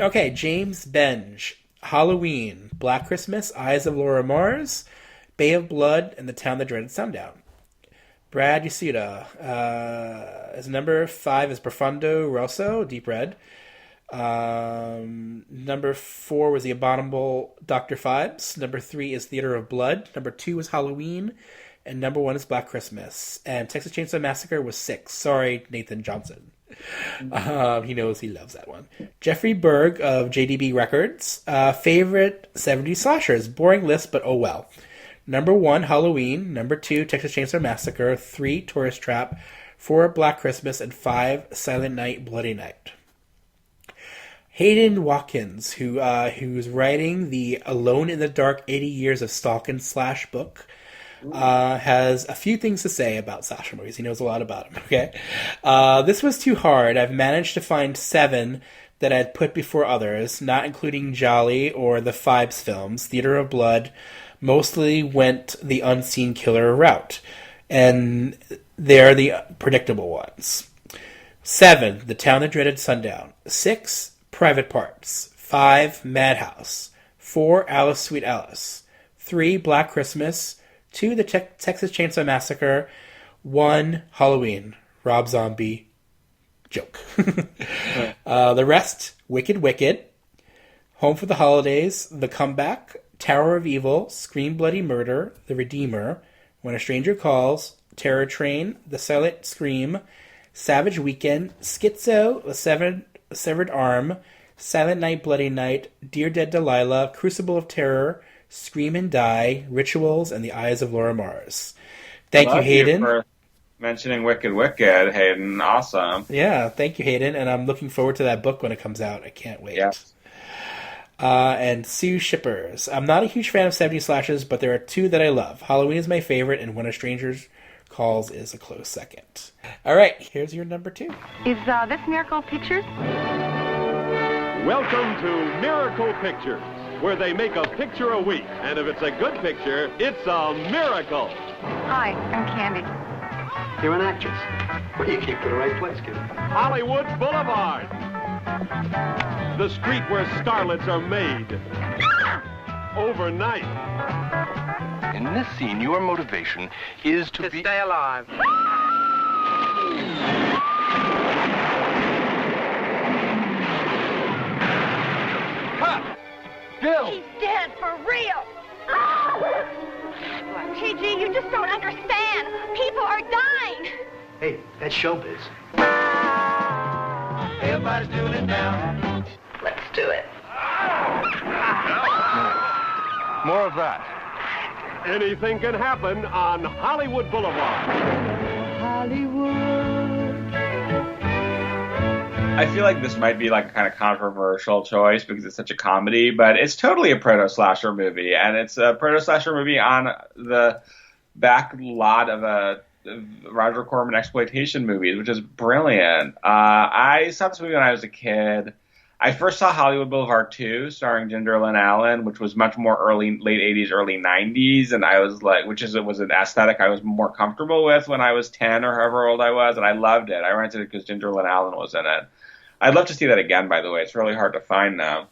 Okay, James Benge, Halloween, Black Christmas, Eyes of Laura Mars, Bay of Blood, and The Town That Dreaded Sundown. Brad Yasuda. His number 5 is Profondo Rosso, Deep Red. Number 4 was The Abominable Dr. Phibes. Number 3 is Theater of Blood. Number 2 is Halloween. And number 1 is Black Christmas. And Texas Chainsaw Massacre was 6. Sorry, Nathan Johnson. He knows he loves that one. Jeffrey Berg of JDB Records. Favorite 70s slashers. Boring list, but oh well. Number 1, Halloween. Number 2, Texas Chainsaw Massacre. 3, Tourist Trap. 4, Black Christmas. And 5, Silent Night, Bloody Night. Hayden Watkins, who's writing the Alone in the Dark 80 Years of Stalk and Slash book, has a few things to say about slasher movies. He knows a lot about them, okay? This was too hard. I've managed to find 7 that I'd put before others, not including Jolly or the Phibes films. Theater of Blood mostly went the unseen killer route, and they're the predictable ones. 7, The Town That Dreaded Sundown. 6, Private Parts. 5, Madhouse. 4, Alice, Sweet Alice. 3, Black Christmas. 2, The Texas Chainsaw Massacre. 1, Halloween. Rob Zombie. Joke. The rest, Wicked Wicked. Home for the Holidays. The Comeback. Tower of Evil. Scream Bloody Murder. The Redeemer. When a Stranger Calls. Terror Train. The Silent Scream. Savage Weekend. Schizo. The Severed Arm. Silent Night, Bloody Night. Dear Dead Delilah. Crucible of Terror. Scream and Die. Rituals, and The Eyes of Laura Mars. Thank you, Hayden. For mentioning Wicked Wicked, Hayden. Awesome. Yeah, thank you, Hayden. And I'm looking forward to that book when it comes out. I can't wait. Yes. And Sue Shippers. I'm not a huge fan of 70s slashes, but there are 2 that I love. Halloween is my favorite, and When a Stranger Calls is a close second. All right, here's your number 2. Is this Miracle Pictures? Welcome to Miracle Pictures, where they make a picture a week, and if it's a good picture, it's a miracle. Hi, I'm Candy. You're an actress. Well, you came to the right place, kid. Hollywood Boulevard, the street where starlets are made overnight. In this scene, your motivation is to stay alive. Bill! He's dead for real. TG, you just don't understand. People are dying. Hey, that's showbiz. Everybody's doing it now. Let's do it. More of that. Anything can happen on Hollywood Boulevard. Hollywood. I feel like this might be like a kind of controversial choice because it's such a comedy, but it's totally a Proto-Slasher movie, and it's a Proto-Slasher movie on the back lot of a Roger Corman exploitation movies, which is brilliant. I saw this movie when I was a kid. I first saw Hollywood Boulevard 2, starring Ginger Lynn Allen, which was much more late 80s, early 90s, and I was like, it was an aesthetic I was more comfortable with when I was 10 or however old I was, and I loved it. I rented it because Ginger Lynn Allen was in it. I'd love to see that again, by the way. It's really hard to find now.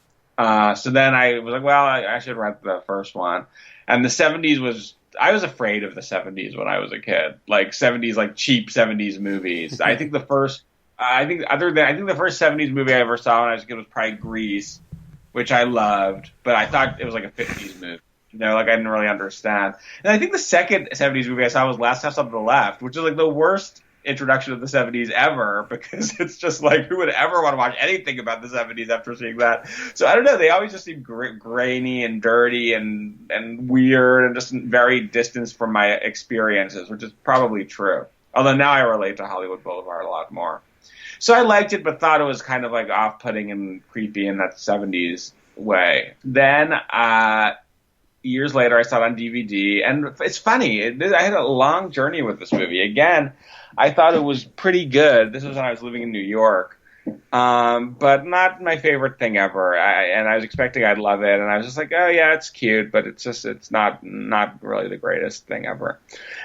So then I was like, well, I should rent the first one. And the 70s I was afraid of the 70s when I was a kid. Like 70s, like cheap 70s movies. I think the first 70s movie I ever saw when I was a kid was probably Grease, which I loved, but I thought it was like a 50s movie. You know, like I didn't really understand. And I think the second 70s movie I saw was Last House on the Left, which is like the worst introduction of the 70s ever, because it's just like, who would ever want to watch anything about the 70s after seeing that? So I don't know, they always just seem grainy and dirty and weird and just very distanced from my experiences, which is probably true. Although now I relate to Hollywood Boulevard a lot more. So I liked it, but thought it was kind of like off-putting and creepy in that 70s way. Then years later, I saw it on DVD, and it's funny. I had a long journey with this movie. Again, I thought it was pretty good. This was when I was living in New York, but not my favorite thing ever. And I was expecting I'd love it, and I was just like, oh yeah, it's cute, but it's not really the greatest thing ever.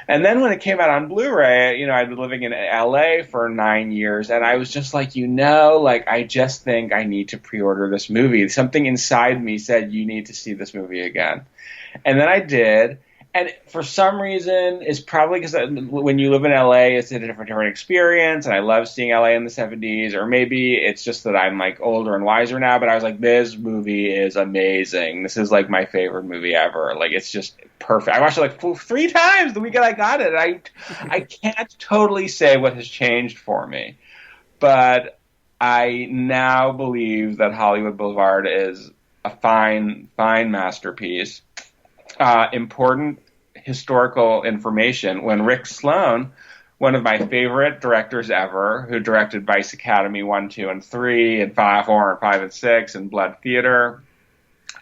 And then when it came out on Blu-ray, I'd been living in LA for 9 years, and I was just like, I just think I need to pre-order this movie. Something inside me said, you need to see this movie again. And then I did. And for some reason, it's probably because when you live in LA, it's a different experience, and I love seeing LA in the 70s, or maybe it's just that I'm like older and wiser now, but I was like, this movie is amazing. This is like my favorite movie ever. Like, it's just perfect. I watched it like 3 times the weekend I got it. I can't totally say what has changed for me, but I now believe that Hollywood Boulevard is a fine masterpiece. Important historical information. When Rick Sloan, one of my favorite directors ever, who directed Vice Academy 1, 2, and 3, and 5, 4, and 5, and 6, and Blood Theater,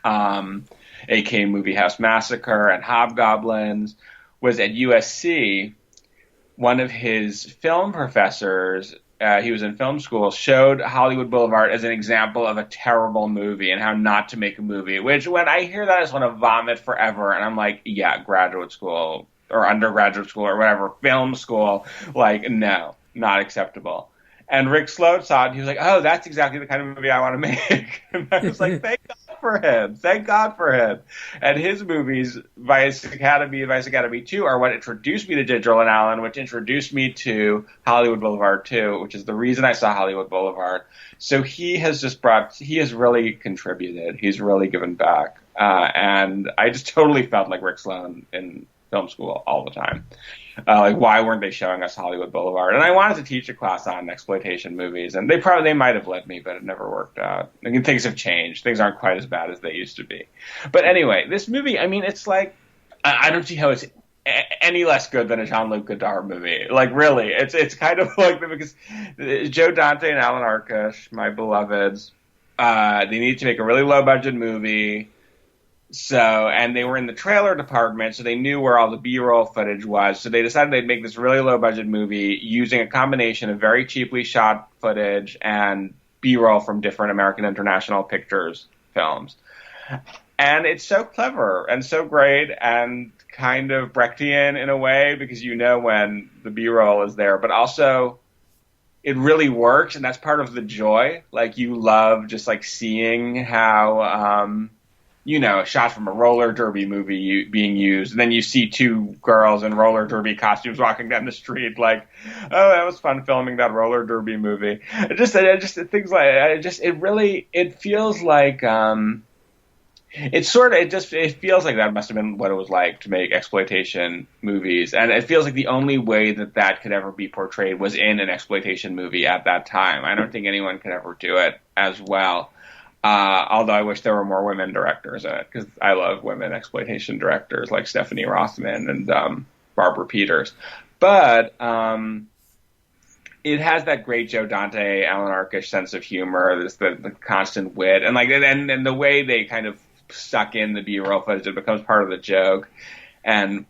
a.k.a. Movie House Massacre, and Hobgoblins, was at USC. One of his film professors, he was in film school, showed Hollywood Boulevard as an example of a terrible movie and how not to make a movie, which when I hear that I just want to vomit forever. And I'm like, yeah, graduate school or undergraduate school or whatever, film school, like, no, not acceptable. And Rick Sloan saw it and he was like, oh, that's exactly the kind of movie I want to make. And I was like, thank God for him. Thank God for him. And his movies, Vice Academy and Vice Academy 2, are what introduced me to Digital and Allen, which introduced me to Hollywood Boulevard 2, which is the reason I saw Hollywood Boulevard. So he has really contributed. He's really given back. And I just totally felt like Rick Sloan in film school all the time. Like, why weren't they showing us Hollywood Boulevard? And I wanted to teach a class on exploitation movies, and they might have let me, but it never worked out. I mean, things have changed. Things aren't quite as bad as they used to be. But anyway, this movie, I mean, it's like, I don't see how it's any less good than a Jean-Luc Godard movie. Like, really, it's kind of like, because Joe Dante and Alan Arkush, my beloveds, they needed to make a really low-budget movie. So, and they were in the trailer department, so they knew where all the B-roll footage was. So they decided they'd make this really low-budget movie using a combination of very cheaply shot footage and B-roll from different American International Pictures films. And it's so clever and so great and kind of Brechtian in a way, because you know when the B-roll is there, but also it really works, and that's part of the joy. Like, you love just like seeing how, a shot from a roller derby movie being used, and then you see two girls in roller derby costumes walking down the street. Like, oh, that was fun filming that roller derby movie. It things like it feels like it feels like that must have been what it was like to make exploitation movies, and it feels like the only way that could ever be portrayed was in an exploitation movie at that time. I don't think anyone could ever do it as well. Although I wish there were more women directors in it, because I love women exploitation directors like Stephanie Rothman and Barbara Peters. But it has that great Joe Dante, Alan Arkush sense of humor, the constant wit, and and the way they kind of suck in the B-roll footage, it becomes part of the joke, and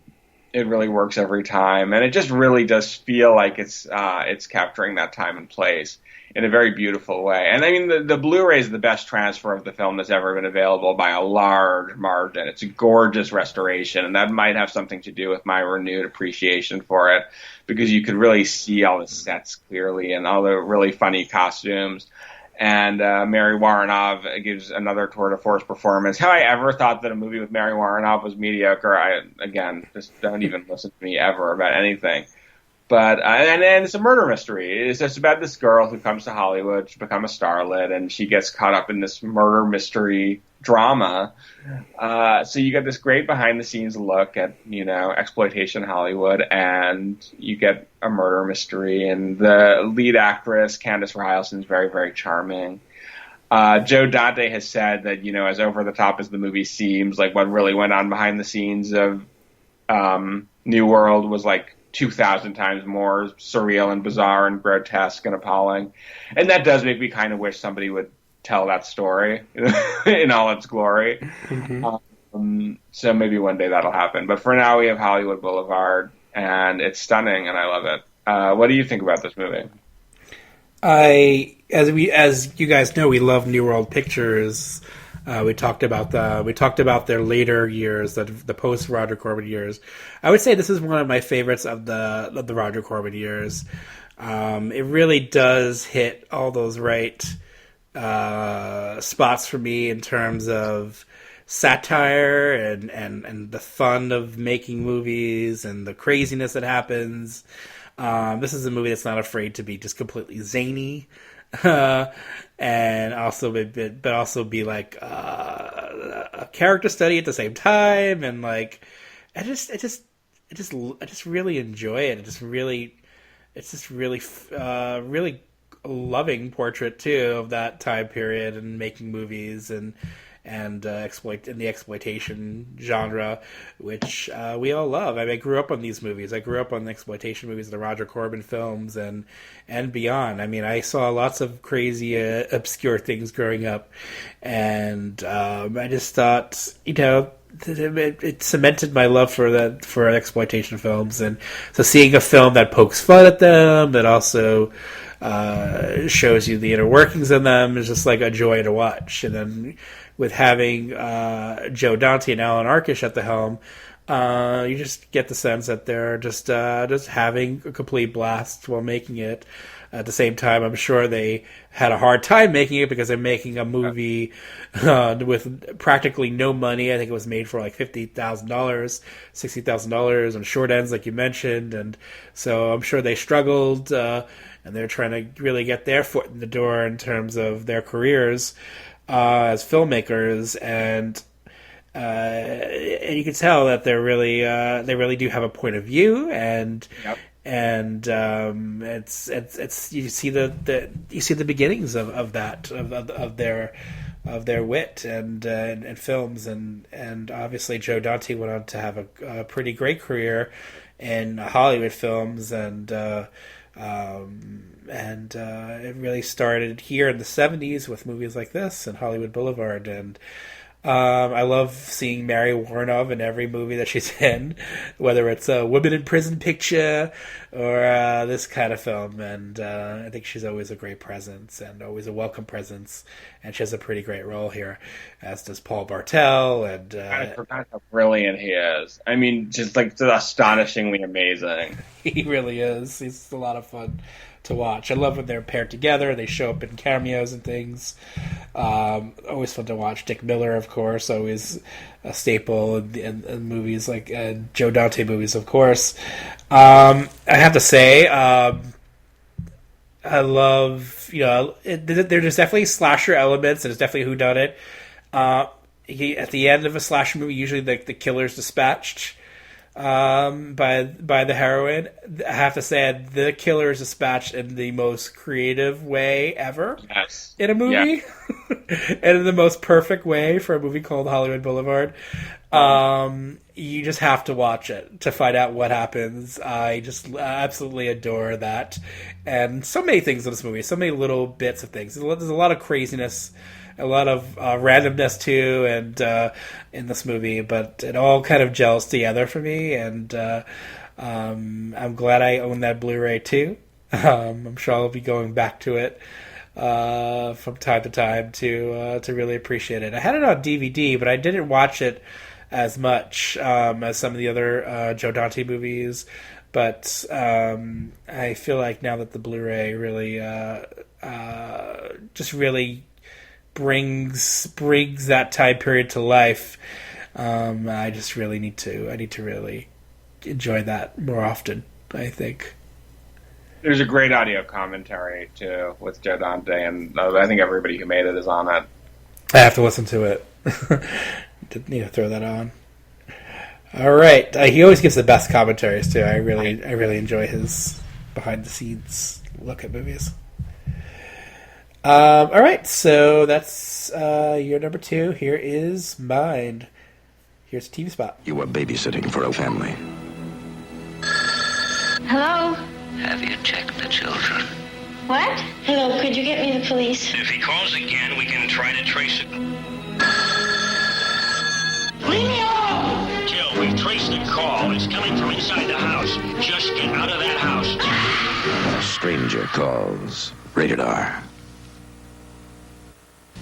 it really works every time. And it just really does feel like it's capturing that time and place in a very beautiful way. And I mean, the Blu-ray is the best transfer of the film that's ever been available by a large margin. It's a gorgeous restoration, and that might have something to do with my renewed appreciation for it, because you could really see all the sets clearly and all the really funny costumes. And Mary Woronov gives another tour de force performance. How I ever thought that a movie with Mary Woronov was mediocre, just don't even listen to me ever about anything. But and it's a murder mystery. It's just about this girl who comes to Hollywood to become a starlet, and she gets caught up in this murder mystery drama. So you get this great behind-the-scenes look at exploitation Hollywood, and you get a murder mystery. And the lead actress, Candice Ryerson, is very, very charming. Joe Dante has said that as over the top as the movie seems, like what really went on behind the scenes of New World was like 2,000 times more surreal and bizarre and grotesque and appalling. And that does make me kind of wish somebody would tell that story in all its glory. Mm-hmm. So maybe one day that'll happen. But for now, we have Hollywood Boulevard, and it's stunning, and I love it. What do you think about this movie? As you guys know, we love New World Pictures. We talked about their later years, the post Roger Corman years. I would say this is one of my favorites of the Roger Corman years. It really does hit all those right spots for me in terms of satire and the fun of making movies and the craziness that happens. This is a movie that's not afraid to be just completely zany. And also be like a character study at the same time, and like I just really enjoy it. It's just really really loving portrait too of that time period and making movies and the exploitation genre, which we all love. I grew up on these movies. I grew up on the exploitation movies, the Roger Corman films, and beyond. I mean, I saw lots of crazy, obscure things growing up, and I just thought, it cemented my love for exploitation films, and so seeing a film that pokes fun at them, that also shows you the inner workings of them, is just like a joy to watch. And then with having Joe Dante and Alan Arkush at the helm, you just get the sense that they're just having a complete blast while making it. At the same time, I'm sure they had a hard time making it because they're making a movie with practically no money. I think it was made for like $50,000, $60,000 on short ends, like you mentioned. And so I'm sure they struggled, and they're trying to really get their foot in the door in terms of their careers as filmmakers. And you can tell that they're really they really do have a point of view, and it's you see the beginnings of that of their wit and films, and obviously Joe Dante went on to have a pretty great career in Hollywood films, and it really started here in the 70s with movies like this and Hollywood Boulevard. And I love seeing Mary Woronov in every movie that she's in, whether it's a women in prison picture or this kind of film. And I think she's always a great presence and always a welcome presence. And she has a pretty great role here, as does Paul Bartel. And I forgot how brilliant he is. I mean, just like astonishingly amazing. He really is. He's a lot of fun to watch. I love when they're paired together. They show up in cameos and things. Always fun to watch. Dick Miller, of course, always a staple in movies like Joe Dante movies, of course. I have to say, I love, there's definitely slasher elements, and it's definitely whodunit. At the end of a slasher movie, usually the killer's dispatched by the heroine. I have to say, the killer is dispatched in the most creative way ever in a movie, and in the most perfect way for a movie called Hollywood Boulevard. You just have to watch it to find out what happens. I just absolutely adore that, and so many things in this movie, so many little bits of things. There's a lot of craziness, a lot of randomness too, and in this movie, but it all kind of gels together for me, and I'm glad I own that Blu-ray too. I'm sure I'll be going back to it from time to time to really appreciate it. I had it on DVD, but I didn't watch it as much as some of the other Joe Dante movies. But I feel like now that the Blu-ray really just really brings that time period to life, I just really need to really enjoy that more often, I think. There's a great audio commentary too with Joe Dante, and I think everybody who made it is on it. I have to listen to it. Need to throw that on. All right, he always gives the best commentaries too. I really enjoy his behind the scenes look at movies. All right, so that's your number 2. Here is mine. Here's a TV spot. You were babysitting for a family. Hello? Have you checked the children? What? Hello, could you get me the police? If he calls again, we can try to trace it. Leave me alone! Jill, we've traced the call. It's coming from inside the house. Just get out of that house. A Stranger Calls. Rated R.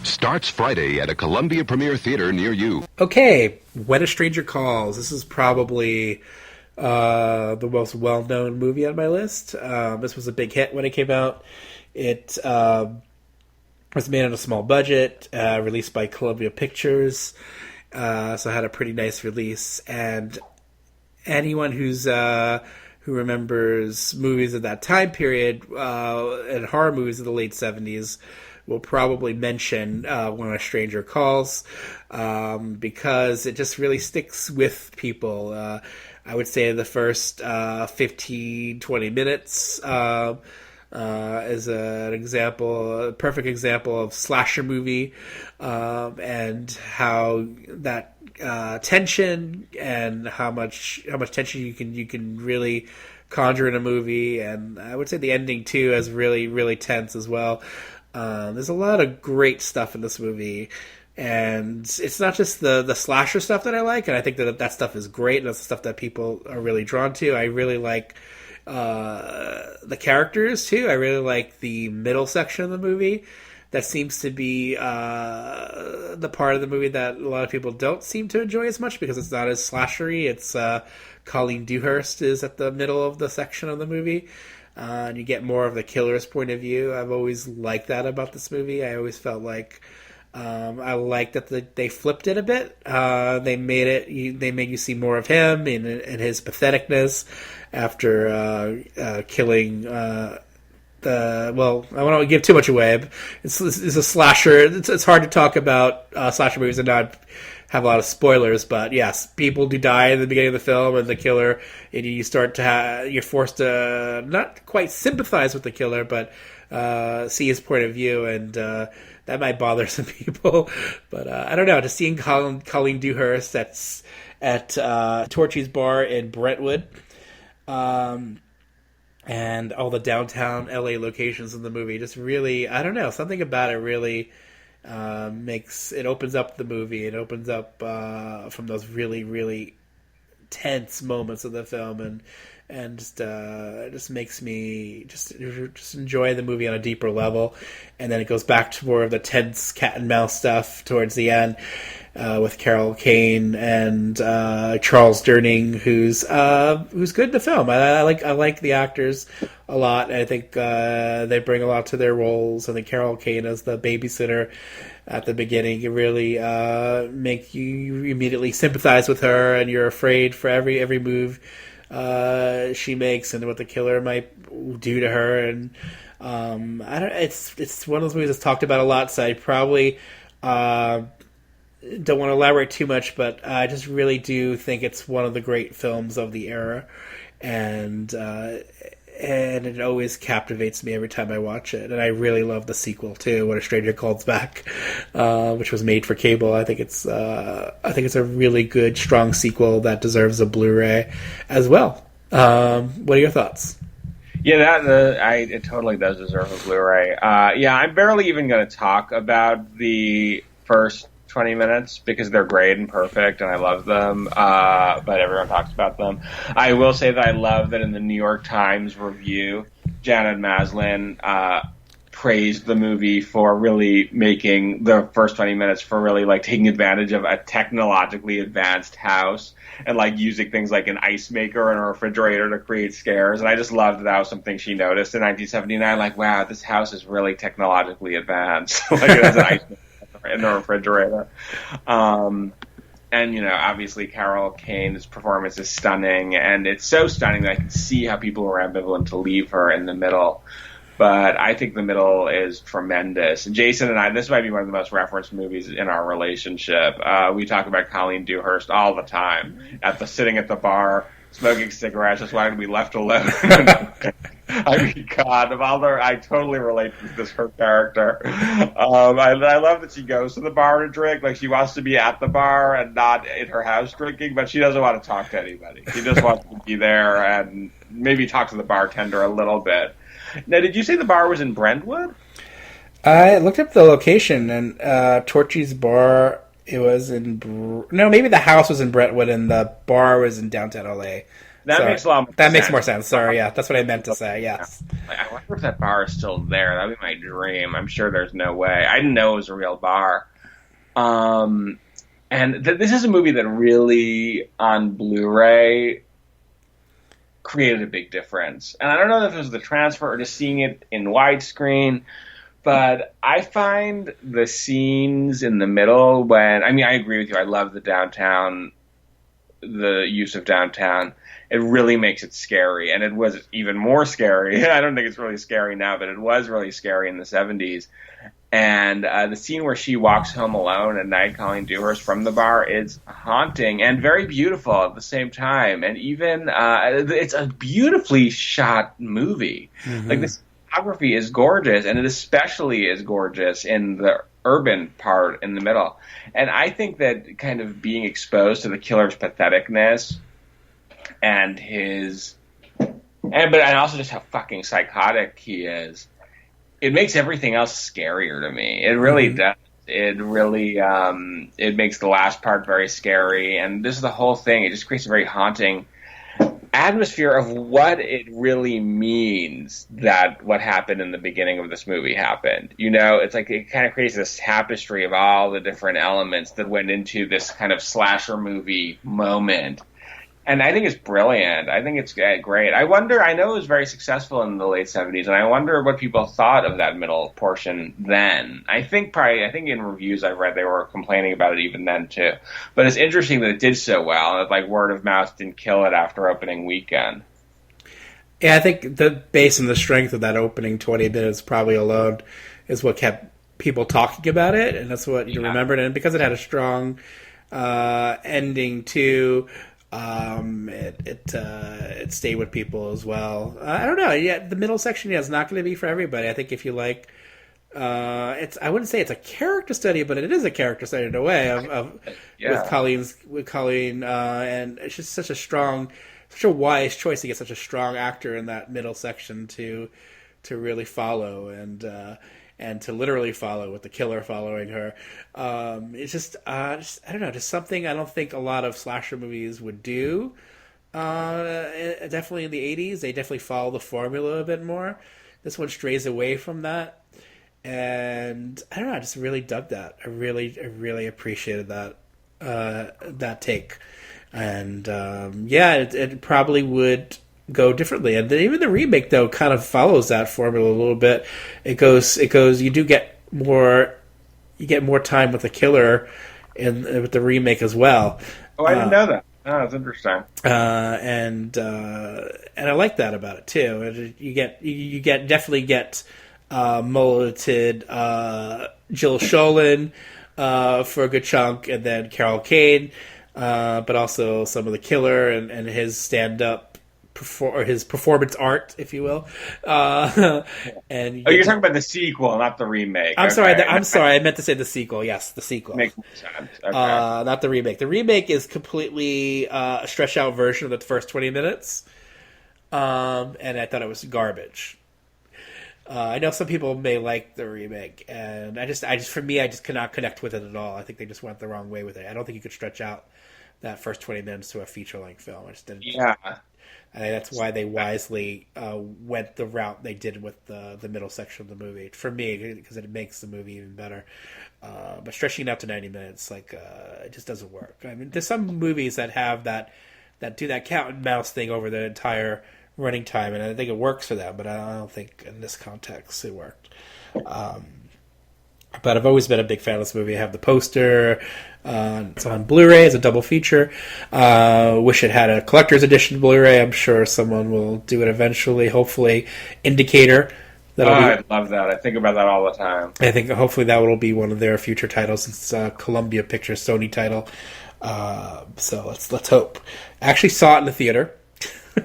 Starts Friday at a Columbia Premiere Theater near you. Okay, When a Stranger Calls. This is probably the most well-known movie on my list. This was a big hit when it came out. It was made on a small budget, released by Columbia Pictures, so it had a pretty nice release. And anyone who remembers movies of that time period and horror movies of the late 70s will probably mention When a Stranger Calls, because it just really sticks with people. I would say the first 15, 20 minutes is an example, a perfect example of slasher movie, and how that tension and how much tension you can really conjure in a movie. And I would say the ending too is really, really tense as well. There's a lot of great stuff in this movie, and it's not just the slasher stuff that I like, and I think that stuff is great, and that's the stuff that people are really drawn to. I really like the characters too. I really like the middle section of the movie. That seems to be the part of the movie that a lot of people don't seem to enjoy as much because it's not as slashery. It's Colleen Dewhurst is at the middle of the section of the movie. and you get more of the killer's point of view. I've always liked that about this movie. I always felt like I like that they flipped it a bit. They made you see more of him and his patheticness after killing. I won't give too much away. It's a slasher. It's hard to talk about slasher movies and not have a lot of spoilers. But yes, people do die in the beginning of the film, and the killer, and you start to you're forced to not quite sympathize with the killer, but see his point of view, and that might bother some people. But I don't know. Just seeing Colleen Dewhurst at Torchy's Bar in Brentwood. And all the downtown LA locations in the movie just really, I don't know, something about it really opens up the movie. It opens up from those really, really tense moments of the film, and just makes me just enjoy the movie on a deeper level. And then it goes back to more of the tense cat and mouse stuff towards the end. With Carol Kane and Charles Durning, who's good in the film. I like the actors a lot. I think they bring a lot to their roles. I think Carol Kane as the babysitter at the beginning, it really make you immediately sympathize with her, and you're afraid for every move she makes and what the killer might do to her. And it's one of those movies that's talked about a lot. So I probably. Don't want to elaborate too much, but I just really do think it's one of the great films of the era, and it always captivates me every time I watch it. And I really love the sequel too, When a Stranger Calls Back, which was made for cable. I think it's a really good, strong sequel that deserves a Blu-ray as well. What are your thoughts? Yeah, it totally does deserve a Blu-ray. I'm barely even going to talk about the first 20 minutes because they're great and perfect and I love them, but everyone talks about them. I will say that I love that in the New York Times review, Janet Maslin praised the movie for really making the first 20 minutes for really like taking advantage of a technologically advanced house and like using things like an ice maker and a refrigerator to create scares. And I just loved that was something she noticed in 1979. Like, wow, this house is really technologically advanced. Like it has an ice maker in the refrigerator. And, obviously Carol Kane's performance is stunning, and it's so stunning that I can see how people were ambivalent to leave her in the middle. But I think the middle is tremendous. Jason and I, this might be one of the most referenced movies in our relationship. We talk about Colleen Dewhurst all the time, sitting at the bar, smoking cigarettes, just wanting to be left alone. I mean, God, I totally relate to her character. I love that she goes to the bar to drink. Like, she wants to be at the bar and not in her house drinking, but she doesn't want to talk to anybody. She just wants to be there and maybe talk to the bartender a little bit. Now, did you say the bar was in Brentwood? I looked up the location, and Torchy's Bar, it was in... No, maybe the house was in Brentwood, and the bar was in downtown L.A. That makes a lot more sense. That makes more sense. Sorry, yeah, that's what I meant to say, yes. I wonder if that bar is still there. That would be my dream. I'm sure there's no way. I didn't know it was a real bar. And this is a movie that really, on Blu-ray, created a big difference. And I don't know if it was the transfer or just seeing it in widescreen, but I find the scenes in the middle I agree with you. I love the use of downtown. It really makes it scary, and it was even more scary. I don't think it's really scary now, but it was really scary in the 70s. And the scene where she walks home alone at night, Colleen Dewhurst, from the bar, is haunting and very beautiful at the same time. And even it's a beautifully shot movie. Mm-hmm. Like, the cinematography is gorgeous, and it especially is gorgeous in the urban part in the middle. And I think that kind of being exposed to the killer's patheticness and but also just how fucking psychotic he is, it makes everything else scarier to me. It really does. It really it makes the last part very scary, and this is the whole thing. It just creates a very haunting atmosphere of what it really means that what happened in the beginning of this movie happened. It's like it kind of creates this tapestry of all the different elements that went into this kind of slasher movie moment. And I think it's brilliant. I think it's great. I know it was very successful in the late 70s, and I wonder what people thought of that middle portion then. I think in reviews I've read, they were complaining about it even then, too. But it's interesting that it did so well, and that, like, word of mouth didn't kill it after opening weekend. Yeah, I think the base and the strength of that opening 20 minutes probably alone is what kept people talking about it, and that's what you remembered. And because it had a strong ending, too, it stayed with people as well. I don't know. Yeah, the middle section is not going to be for everybody. I think if you like, I wouldn't say it's a character study, but it is a character study in a way with Colleen, and it's just such a wise choice to get such a strong actor in that middle section to really follow and to literally follow with the killer following her. It's just I don't know, just something I don't think a lot of slasher movies would do. Definitely in the 80s, they definitely follow the formula a bit more. This one strays away from that, and I don't know, I just really dug that. I really appreciated that take, and it probably would go differently. And then even the remake, though, kind of follows that formula a little bit. It goes. You get more time with the killer with the remake as well. Oh, I didn't know that. Oh, that's interesting. And I like that about it too. You definitely get mulleted Jill Sholin for a good chunk, and then Carol Kane, but also some of the killer and his stand-up. His performance art, if you will, and you're talking about the sequel, not the remake. I'm sorry. I meant to say the sequel. Yes, the sequel. Makes sense. Okay. Not the remake. The remake is completely a stretched out version of the first 20 minutes, and I thought it was garbage. I know some people may like the remake, and I just for me, I just cannot connect with it at all. I think they just went the wrong way with it. I don't think you could stretch out that first 20 minutes to a feature-length film. I just didn't. Yeah. I think that's why they wisely went the route they did with the middle section of the movie. For me, because it makes the movie even better. But stretching it out to 90 minutes, it just doesn't work. I mean, there's some movies that have that do that cat and mouse thing over the entire running time, and I think it works for them. But I don't think in this context it worked. But I've always been a big fan of this movie. I have the poster. It's on Blu-ray as a double feature. Wish it had a collector's edition Blu-ray. I'm sure someone will do it eventually. Hopefully, Indicator. I'd love that. I think about that all the time. I think hopefully that will be one of their future titles. It's a Columbia Pictures Sony title. So let's hope. I actually saw it in the theater.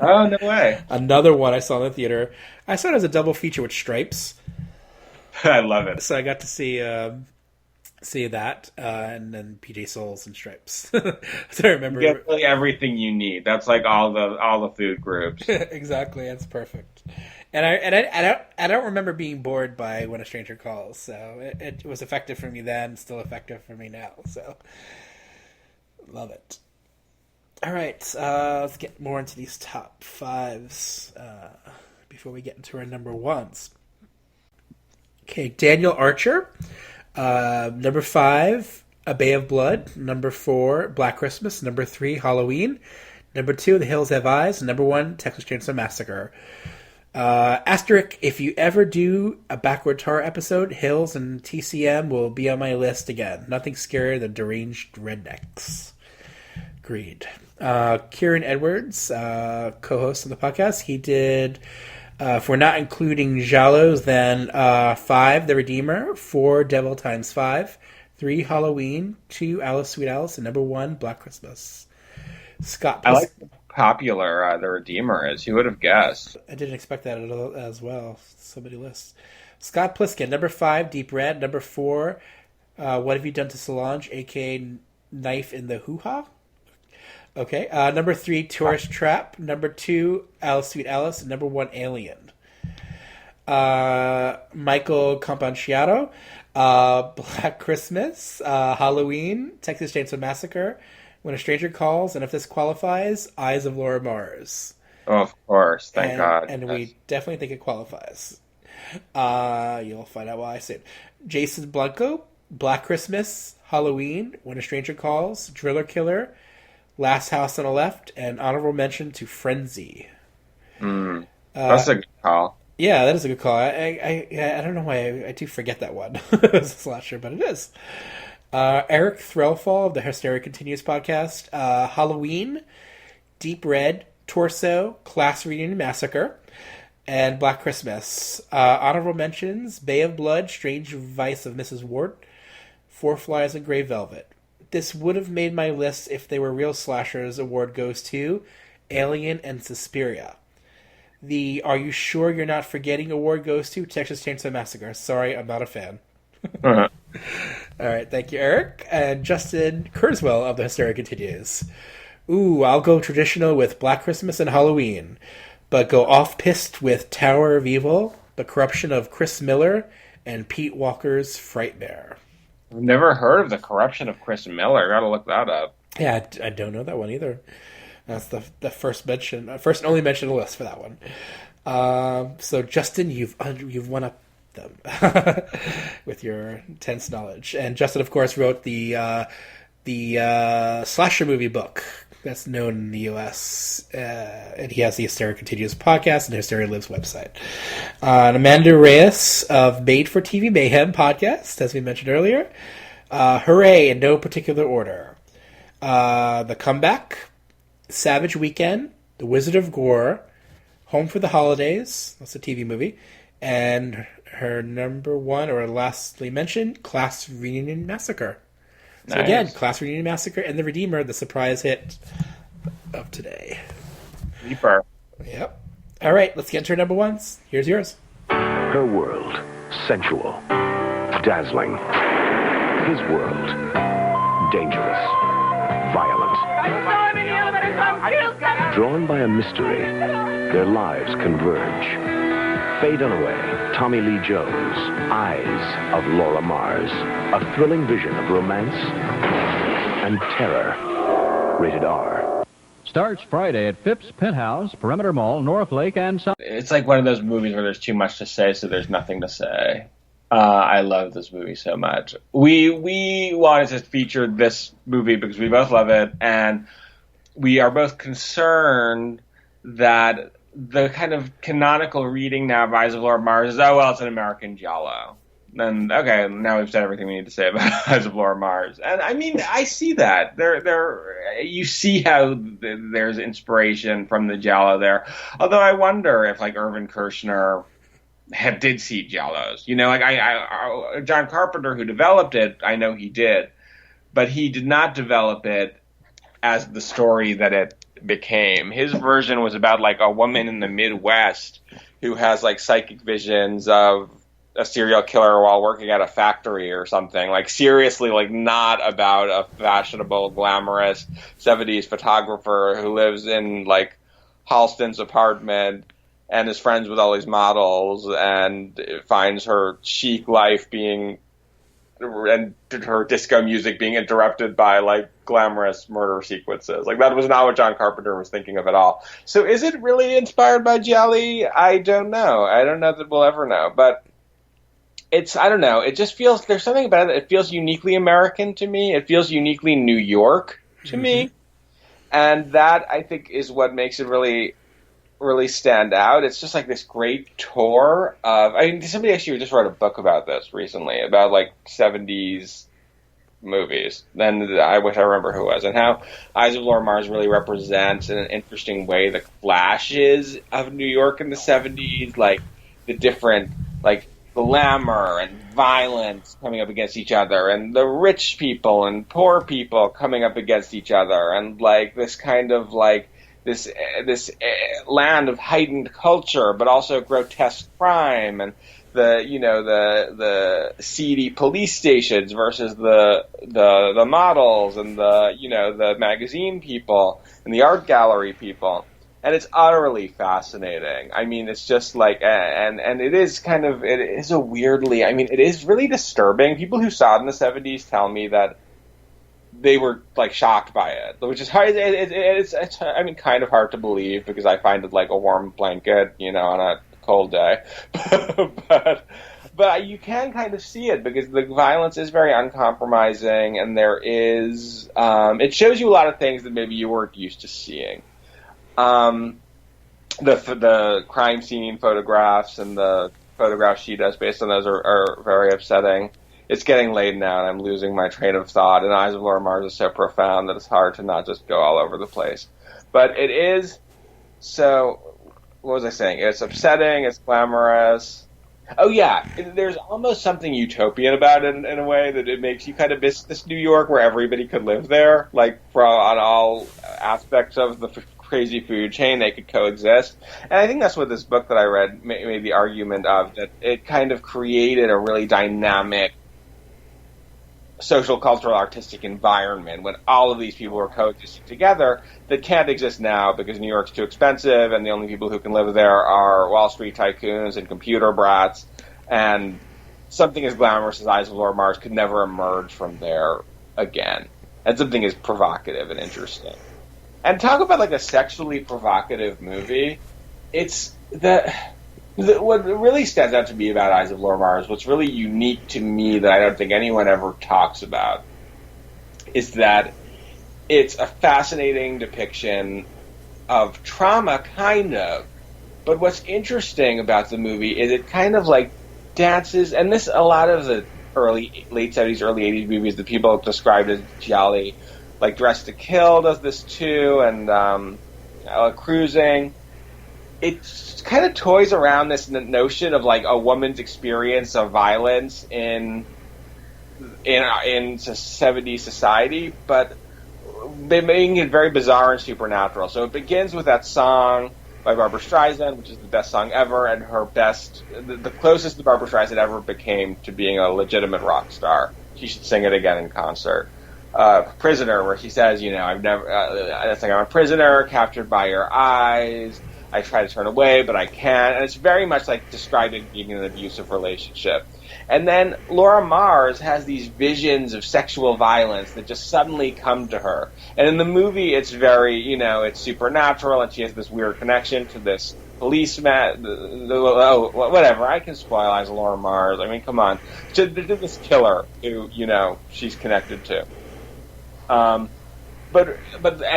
Oh, no way. Another one I saw in the theater. I saw it as a double feature with Stripes. I love it. So I got to see that, and then PJ Souls and Stripes. So I remember you get really everything you need. That's like all the food groups. Exactly, that's perfect. And I don't remember being bored by When a Stranger Calls. So it was effective for me then, still effective for me now. So love it. All right, let's get more into these top fives before we get into our number ones. Okay, Daniel Archer. Number 5, A Bay of Blood. Number 4, Black Christmas. Number 3, Halloween. Number 2, The Hills Have Eyes. Number 1, Texas Chainsaw Massacre. Asterisk, if you ever do a Backward Tar episode, Hills and TCM will be on my list again. Nothing scarier than deranged rednecks. Agreed. Kieran Edwards, co-host of the podcast, he did... if we're not including Jalos, then 5, The Redeemer, 4, Devil Times 5, 3, Halloween, 2, Alice Sweet Alice, and number 1, Black Christmas. Scott. I like how popular The Redeemer is. Who would have guessed? I didn't expect that as well. So many lists. Scott Pliskin, number 5, Deep Red. Number 4, What Have You Done to Solange, a.k.a. Knife in the Hoo-Ha? Okay. Number 3, Tourist Trap. Number 2, Alice Sweet Alice. And number 1, Alien. Michael Companciato. Black Christmas. Halloween. Texas Chainsaw Massacre. When a Stranger Calls. And if this qualifies, Eyes of Laura Mars. Oh, of course. Thank God. And we definitely think it qualifies. You'll find out why I say it. Jason Blanco. Black Christmas. Halloween. When a Stranger Calls. Driller Killer. Last House on the Left, and honorable mention to Frenzy. That's a good call. Yeah, that is a good call. I don't know why I do forget that one. It's a slasher, but it is. Eric Threlfall of the Hysteria Continues podcast. Halloween, Deep Red, Torso, Class Reunion Massacre, and Black Christmas. Honorable mentions: Bay of Blood, Strange Vice of Mrs. Ward, Four Flies, and Grey Velvet. This would have made my list if they were real slashers. Award goes to Alien and Suspiria. The Are You Sure You're Not Forgetting award goes to Texas Chainsaw Massacre. Sorry, I'm not a fan. All right, thank you, Eric. And Justin Kurzweil of the Hysteria Continues. Ooh, I'll go traditional with Black Christmas and Halloween, but go off-piste with Tower of Evil, The Corruption of Chris Miller, and Pete Walker's Frightmare. I've never heard of The Corruption of Chris Miller. Gotta look that up. Yeah, I don't know that one either. That's the first and only mention on the list for that one. So Justin, you've won up them with your intense knowledge. And Justin, of course, wrote the slasher movie book that's known in the U.S. And he has the Hysteria Continues podcast and the Hysteria Lives website. And Amanda Reyes of Made for TV Mayhem podcast, as we mentioned earlier. Hooray, in no particular order. The Comeback, Savage Weekend, The Wizard of Gore, Home for the Holidays, that's a TV movie, and her number one, or lastly mentioned, Class Reunion Massacre. So Nice. again, Class Reunion Massacre and The Redeemer, the surprise hit of today. Deeper. Yep. All right, let's get into our number ones. Here's yours. Her world, sensual, dazzling. His world, dangerous, violent. Drawn by a mystery, their lives converge. Faye Dunaway, Tommy Lee Jones, Eyes of Laura Mars. A thrilling vision of romance and terror. Rated R. Starts Friday at Phipps Penthouse, Perimeter Mall, North Lake, and South. It's like one of those movies where there's too much to say, so there's nothing to say. I love this movie so much. We wanted to feature this movie because we both love it, and we are both concerned that the kind of canonical reading now of Eyes of Laura Mars is, oh, well, it's an American giallo. Then, okay, now we've said everything we need to say about Eyes of Laura Mars. And, I mean, I see that. You see how there's inspiration from the giallo there. Although I wonder if, like, Irvin Kershner did see giallos. You know, like, John Carpenter, who developed it, I know he did. But he did not develop it as the story that it became. His version was about, like, a woman in the Midwest who has, like, psychic visions of a serial killer while working at a factory or something. Like, seriously, like, not about a fashionable, glamorous 70s photographer who lives in, like, Halston's apartment and is friends with all these models and finds her chic life being, and her disco music being interrupted by, like, glamorous murder sequences. Like, that was not what John Carpenter was thinking of at all. So is it really inspired by Gialli? I don't know. I don't know that we'll ever know. But I don't know. It just feels, there's something about it. It feels uniquely American to me. It feels uniquely New York to me. And that, I think, is what makes it really, really stand out. It's just like this great tour of, I mean, somebody actually just wrote a book about this recently, about, like, 70s movies. And I wish I remember who it was. And how Eyes of Laura Mars really represents, in an interesting way, the clashes of New York in the 70s. Like, the different, like, glamour and violence coming up against each other, and the rich people and poor people coming up against each other, and, like, this kind of, like, this land of heightened culture, but also grotesque crime, and the seedy police stations versus the models, and the magazine people and the art gallery people. And it's utterly fascinating. I mean, it's just like, and it is kind of, it is a weirdly, I mean, it is really disturbing. People who saw it in the 70s tell me that they were, like, shocked by it, which is hard. It's I mean, kind of hard to believe, because I find it like a warm blanket, on a cold day. But you can kind of see it because the violence is very uncompromising, and there is it shows you a lot of things that maybe you weren't used to seeing. The crime scene photographs and the photographs she does based on those are very upsetting. It's getting late now, and I'm losing my train of thought. And Eyes of Laura Mars is so profound that it's hard to not just go all over the place. But it is so. What was I saying? It's upsetting. It's glamorous. Oh yeah, there's almost something utopian about it in a way that it makes you kind of miss this New York where everybody could live there, like on all aspects of the crazy food chain, they could coexist. And I think that's what this book that I read made the argument of, that it kind of created a really dynamic social, cultural, artistic environment when all of these people were coexisting together that can't exist now because New York's too expensive and the only people who can live there are Wall Street tycoons and computer brats, and something as glamorous as Eyes of Laura Mars could never emerge from there again. And something as provocative and interesting. And talk about like a sexually provocative movie. It's what really stands out to me about Eyes of Laura Mars, what's really unique to me that I don't think anyone ever talks about, is that it's a fascinating depiction of trauma, kind of. But what's interesting about the movie is it kind of like dances, and this, a lot of the late 70s, early 80s movies that people described as gialli, like Dressed to Kill does this too, and Cruising. It kind of toys around this notion of like a woman's experience of violence in 70s society, but they're making it very bizarre and supernatural. So it begins with that song by Barbra Streisand, which is the best song ever, and her best, the closest that Barbra Streisand ever became to being a legitimate rock star. She should sing it again in concert. Prisoner, where she says, you know, I'm a prisoner captured by your eyes. I try to turn away, but I can't. And it's very much like describing being in an abusive relationship. And then Laura Mars has these visions of sexual violence that just suddenly come to her. And in the movie, it's very, you know, it's supernatural, and she has this weird connection to this policeman. Whatever. I can spoil Eyes of Laura Mars. I mean, come on. To this killer who, you know, she's connected to. But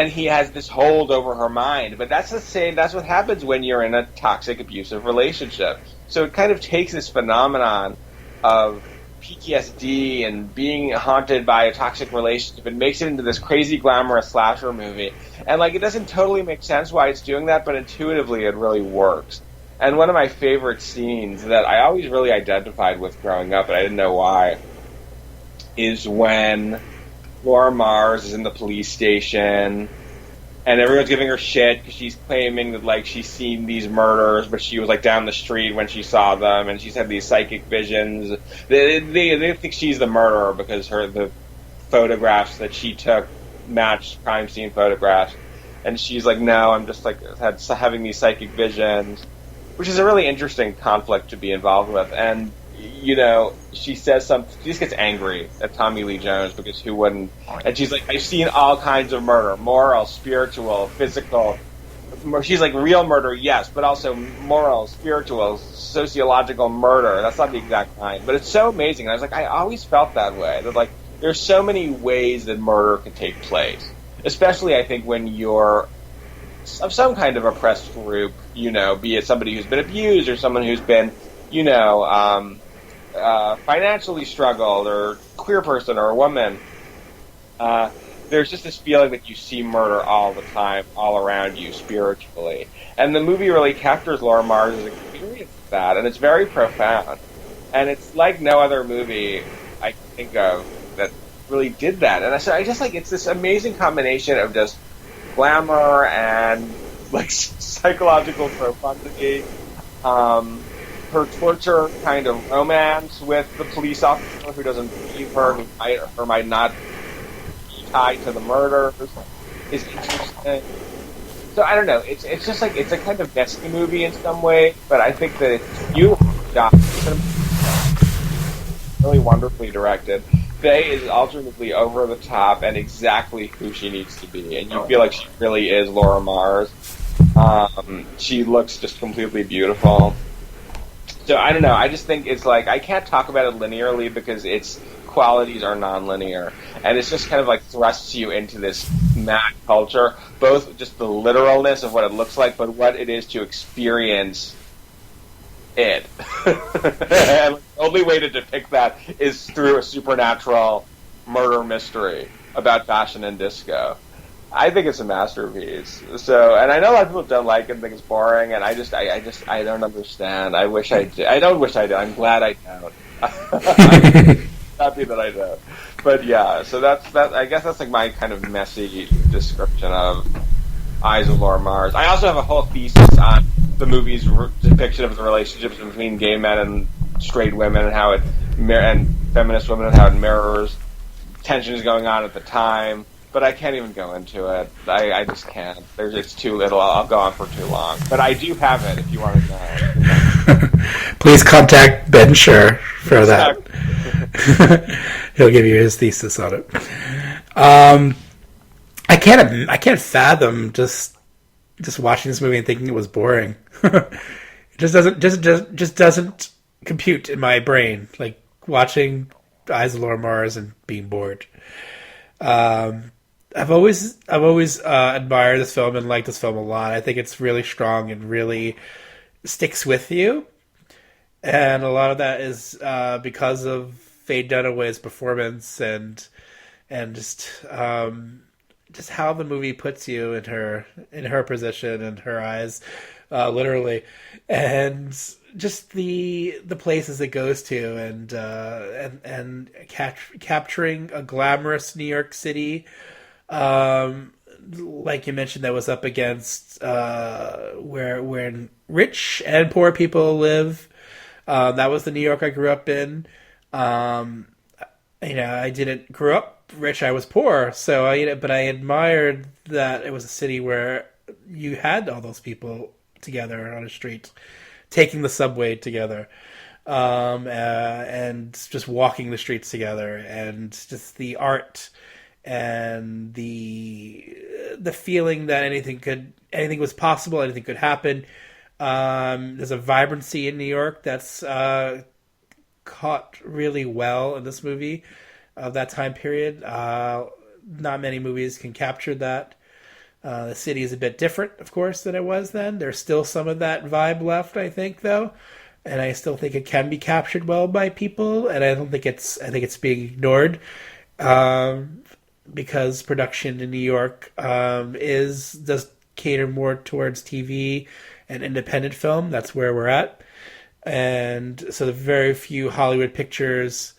he has this hold over her mind. But that's what happens when you're in a toxic, abusive relationship. So it kind of takes this phenomenon of PTSD and being haunted by a toxic relationship and makes it into this crazy, glamorous slasher movie. And like, it doesn't totally make sense why it's doing that, but intuitively it really works. And one of my favorite scenes that I always really identified with growing up, and I didn't know why, is when Laura Mars is in the police station, and everyone's giving her shit because she's claiming that, like, she's seen these murders, but she was, like, down the street when she saw them, and she's had these psychic visions. They think she's the murderer because the photographs that she took matched crime scene photographs. And she's like, no, I'm just, like, having these psychic visions, which is a really interesting conflict to be involved with. And you know, she says something, she just gets angry at Tommy Lee Jones because who wouldn't? And she's like, I've seen all kinds of murder, moral, spiritual, physical. She's like, real murder, yes, but also moral, spiritual, sociological murder. That's not the exact kind, but it's so amazing. And I was like, I always felt that way. That like, there's so many ways that murder can take place, especially I think when you're of some kind of oppressed group, you know, be it somebody who's been abused or someone who's been, you know, financially struggled, or queer person, or a woman. There's just this feeling that you see murder all the time, all around you, spiritually. And the movie really captures Laura Mars' experience of that, and it's very profound. And it's like no other movie I can think of that really did that. And I just like, it's this amazing combination of just glamour and like psychological profundity. Her torture kind of romance with the police officer who doesn't believe her, who might or might not be tied to the murders, is interesting. So I don't know. It's just like, it's a kind of messy movie in some way, but I think that it's beautifully shot. Really wonderfully directed. Faye is alternately over the top and exactly who she needs to be, and you feel like she really is Laura Mars. She looks just completely beautiful. So I don't know. I just think it's like I can't talk about it linearly because its qualities are non-linear, and it's just kind of like thrusts you into this mad culture, both just the literalness of what it looks like, but what it is to experience it. And the only way to depict that is through a supernatural murder mystery about fashion and disco. I think it's a masterpiece. So, and I know a lot of people don't like it and think it's boring, and I don't understand. I wish I did. I don't wish I did. I'm glad I don't. I'm happy that I don't. But yeah, so that's that. I guess that's like my kind of messy description of Eyes of Laura Mars. I also have a whole thesis on the movie's depiction of the relationships between gay men and straight women, and how it and feminist women, and how it mirrors tensions going on at the time. But I can't even go into it. I just can't. It's too little. I'll go on for too long. But I do have it if you want to know. Please contact Ben Scher for that. He'll give you his thesis on it. I can't fathom just watching this movie and thinking it was boring. It just doesn't compute in my brain. Like watching Eyes of Laura Mars and being bored. I've always admired this film and liked this film a lot. I think it's really strong and really sticks with you. And a lot of that is because of Faye Dunaway's performance and just how the movie puts you in her position, in her eyes, literally, and just the places it goes to, and capturing a glamorous New York City, like you mentioned, that was up against where rich and poor people live. That was the New York I grew up in. I didn't grow up rich; I was poor. So but I admired that it was a city where you had all those people together on a street, taking the subway together, and just walking the streets together, and just the art and the feeling that anything was possible, anything could happen. There's a vibrancy in New York that's caught really well in this movie of that time period. Not many movies can capture that. The city is a bit different, of course, than it was then. There's still some of that vibe left, I think, though, and I still think it can be captured well by people. And I think it's being ignored because production in New York does cater more towards TV and independent film. That's where we're at, and so the very few Hollywood pictures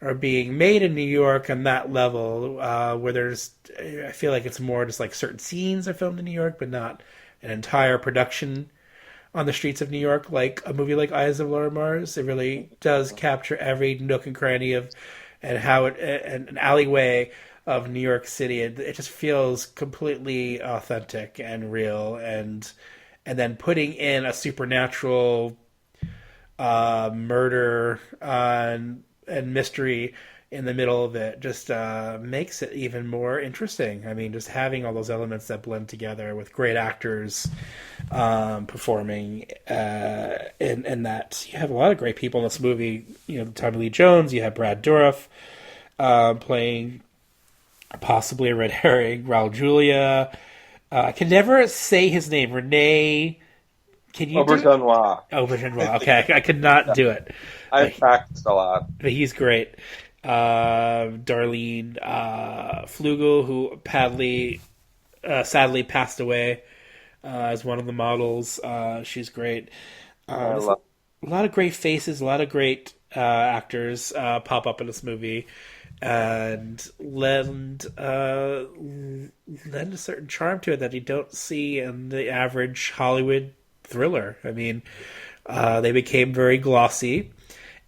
are being made in New York on that level, where I feel like it's more just like certain scenes are filmed in New York, but not an entire production on the streets of New York, like a movie like Eyes of Laura Mars. It really does capture every nook and cranny and how an alleyway of New York City. It just feels completely authentic and real, and then putting in a supernatural murder and mystery in the middle of it just makes it even more interesting. I mean, just having all those elements that blend together with great actors performing in that. You have a lot of great people in this movie. Tommy Lee Jones, you have Brad Dourif playing possibly a red herring, Raul Julia. I can never say his name. Renee. Can you? Auberjonois. Auberjonois. Okay, I could not do it. I practiced a lot. But he's great. Darlene Flugel, who sadly passed away as one of the models. She's great. A lot of great faces, a lot of great actors pop up in this movie. And lend a certain charm to it that you don't see in the average Hollywood thriller. I mean, they became very glossy,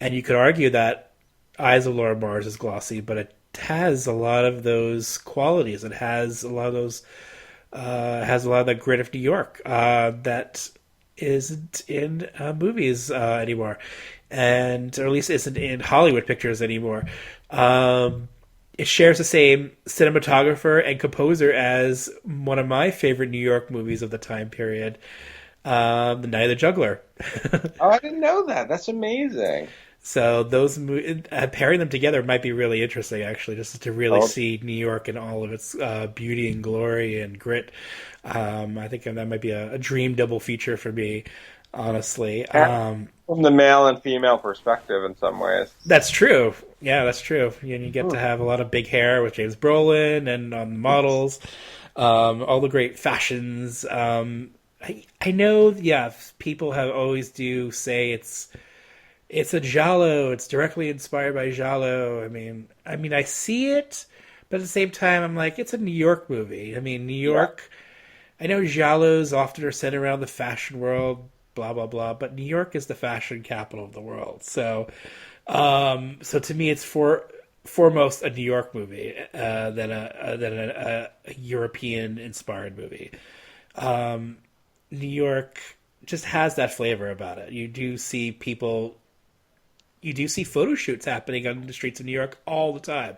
and you could argue that Eyes of Laura Mars is glossy, but it has a lot of those qualities. It has a lot of those, has a lot of the grit of New York that isn't in movies anymore, or at least isn't in Hollywood pictures anymore. It shares the same cinematographer and composer as one of my favorite New York movies of the time period, The Night of the Juggler. Oh, I didn't know that. That's amazing. So those pairing them together might be really interesting, actually, just to really see New York in all of its beauty and glory and grit. I think that might be a dream double feature for me, honestly. From the male and female perspective in some ways. That's true. Yeah, that's true. And you get to have a lot of big hair with James Brolin and on the models, all the great fashions. I know, people have always do say it's a giallo. It's directly inspired by giallo. I mean, I see it, but at the same time, I'm like, it's a New York movie. I mean, New York. I know giallos often are set around the fashion world, blah blah blah, but New York is the fashion capital of the world. So, so to me, it's foremost a New York movie than a European inspired movie. New York just has that flavor about it. You do see photo shoots happening on the streets of New York all the time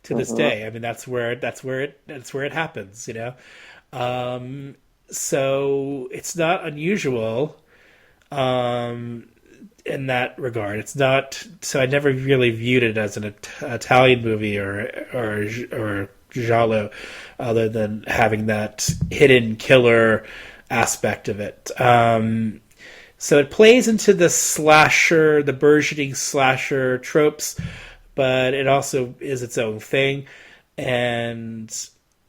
to this day. I mean, that's where it happens, you know? So it's not unusual, in that regard. It's not, so I never really viewed it as an Italian movie or giallo, other than having that hidden killer aspect of it. So it plays into the burgeoning slasher tropes, but it also is its own thing, and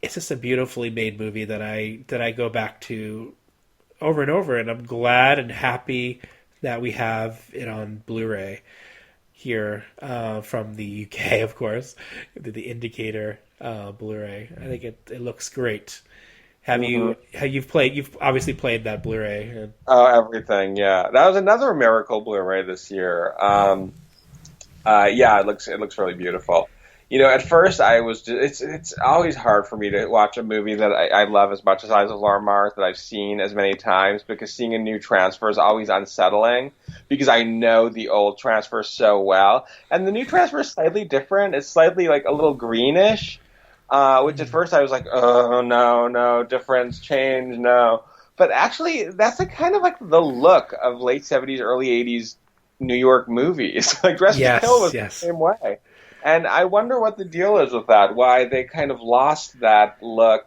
it's just a beautifully made movie that I go back to over and over, and I'm glad and happy that we have it on Blu-ray here from the UK, of course, the Indicator Blu-ray. I think it looks great. You've obviously played that Blu-ray? Oh, everything, yeah. That was another miracle Blu-ray this year. It looks really beautiful. You know, at first it's always hard for me to watch a movie that I love as much as Eyes of Laura Mars, that I've seen as many times, because seeing a new transfer is always unsettling, because I know the old transfer so well. And the new transfer is slightly different. It's slightly like a little greenish. Which at first I was like, oh, no, difference, change, no. But actually, that's kind of like the look of late 70s, early 80s New York movies. Like Dress to Kill was the same way. And I wonder what the deal is with that, why they kind of lost that look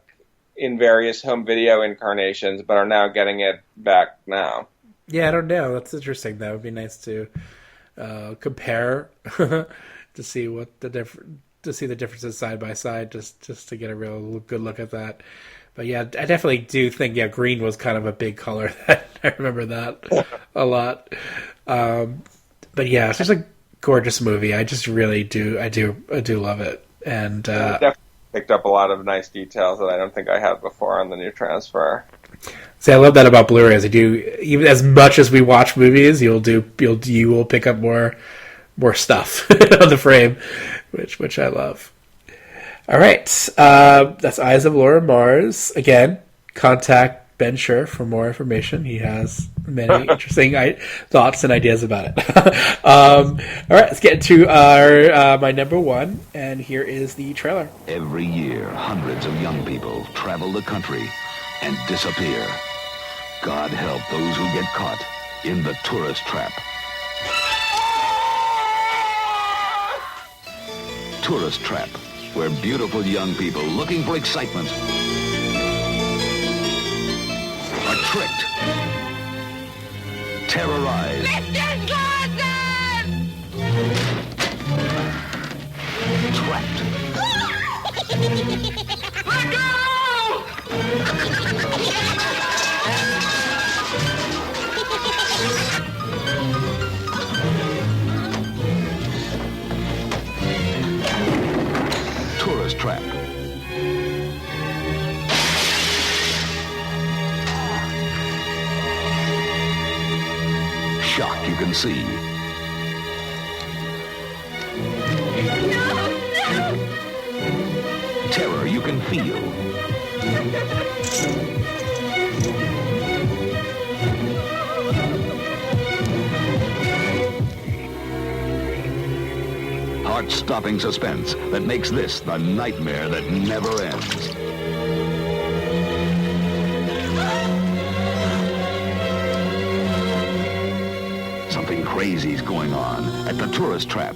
in various home video incarnations, but are now getting it back now. Yeah, I don't know. That's interesting. That would be nice to compare to see what to see the differences side by side, just to get a real good look at that. But yeah, I definitely do think green was kind of a big color. I remember that a lot. But yeah, it's just a gorgeous movie. I just really do. I do love it, and definitely picked up a lot of nice details that I don't think I had before on the new transfer. See, I love that about Blu-rays. I do, even as much as we watch movies, you will pick up more stuff on the frame, which I love. All right, that's Eyes of Laura Mars. Again, contact Ben Scher for more information. He has many interesting thoughts and ideas about it. All right, let's get into our my number one, and here is the trailer. Every year, hundreds of young people travel the country and disappear. God help those who get caught in the tourist trap. Tourist trap, where beautiful young people looking for excitement are tricked, terrorized, trapped. Let go! Tourist trap. Shock you can see. Terror you can feel. Heart-stopping suspense that makes this the nightmare that never ends. crazy's going on at the tourist trap.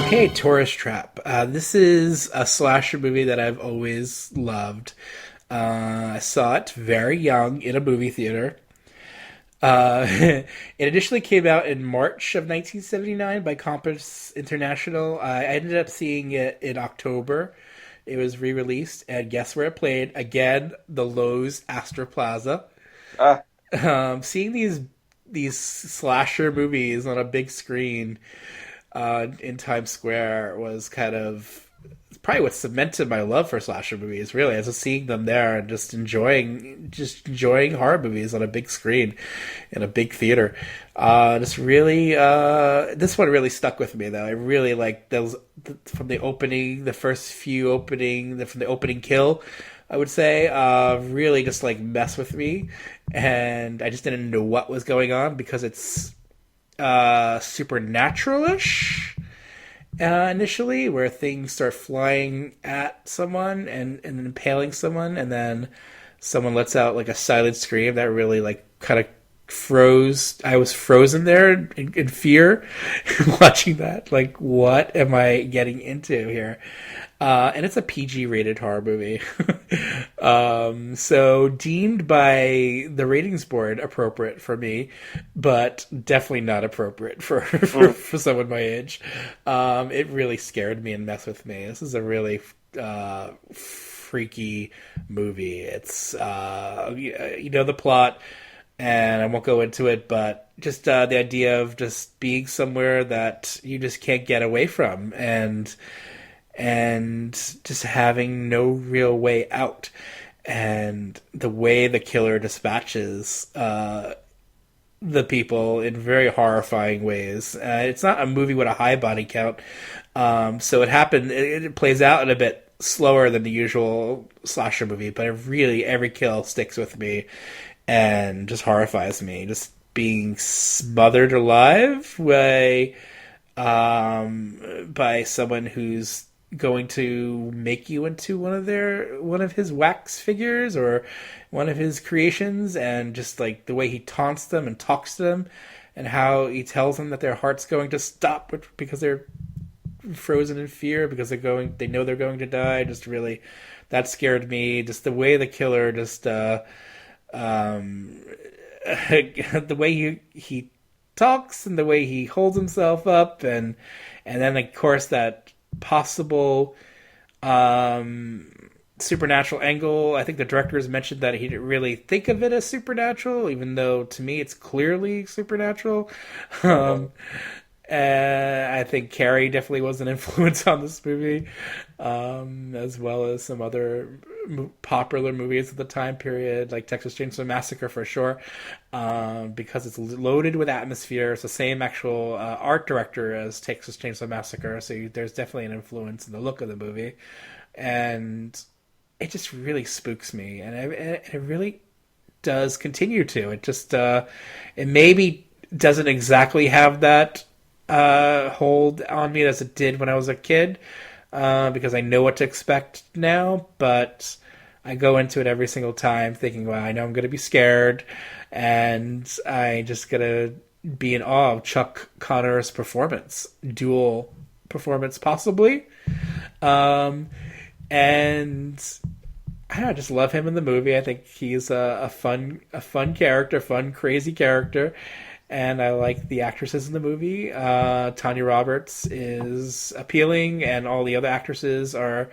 Okay, Tourist Trap. This is a slasher movie that I've always loved. I saw it very young in a movie theater. It initially came out in March of 1979 by Compass International. I ended up seeing it in October. It was re-released, and guess where it played? Again, the Lowe's Astor Plaza. Seeing these slasher movies on a big screen in Times Square was kind of probably what cemented my love for slasher movies. Really, as seeing them there and just enjoying horror movies on a big screen in a big theater. This one really stuck with me though. I really liked those from the opening, the first few opening, from the opening kill. I would say really just like mess with me, and I just didn't know what was going on because it's supernatural-ish initially, where things start flying at someone and impaling someone, and then someone lets out like a silent scream that really like kind of froze. I was frozen there in fear watching that. Like, what am I getting into here? And it's a PG rated horror movie. So deemed by the ratings board appropriate for me, but definitely not appropriate for someone my age. It really scared me and messed with me. This is a really freaky movie. It's the plot, and I won't go into it, but just the idea of just being somewhere that you just can't get away from, and just having no real way out, and the way the killer dispatches the people in very horrifying ways. It's not a movie with a high body count, so it plays out in a bit slower than the usual slasher movie, but every kill sticks with me and just horrifies me. Just being smothered alive by someone who's going to make you into one of his wax figures or one of his creations, and just like the way he taunts them and talks to them, and how he tells them that their heart's going to stop because they're frozen in fear because they know they're going to die. Just really, that scared me. Just the way the killer just the way he talks and the way he holds himself up, and then of course that possible supernatural angle. I think the director has mentioned that he didn't really think of it as supernatural, even though to me it's clearly supernatural. I think Carrie definitely was an influence on this movie, as well as some other popular movies of the time period, like Texas Chainsaw Massacre for sure, because it's loaded with atmosphere. It's the same actual art director as Texas Chainsaw Massacre, so there's definitely an influence in the look of the movie, and it just really spooks me, and it really does continue to. It just it maybe doesn't exactly have that hold on me as it did when I was a kid, because I know what to expect now, but I go into it every single time thinking, well, I know I'm going to be scared, and I just got to be in awe of Chuck Connor's performance, dual performance possibly, and I don't know, I just love him in the movie. I think he's a fun character, fun, crazy character. And I like the actresses in the movie. Tanya Roberts is appealing, and all the other actresses are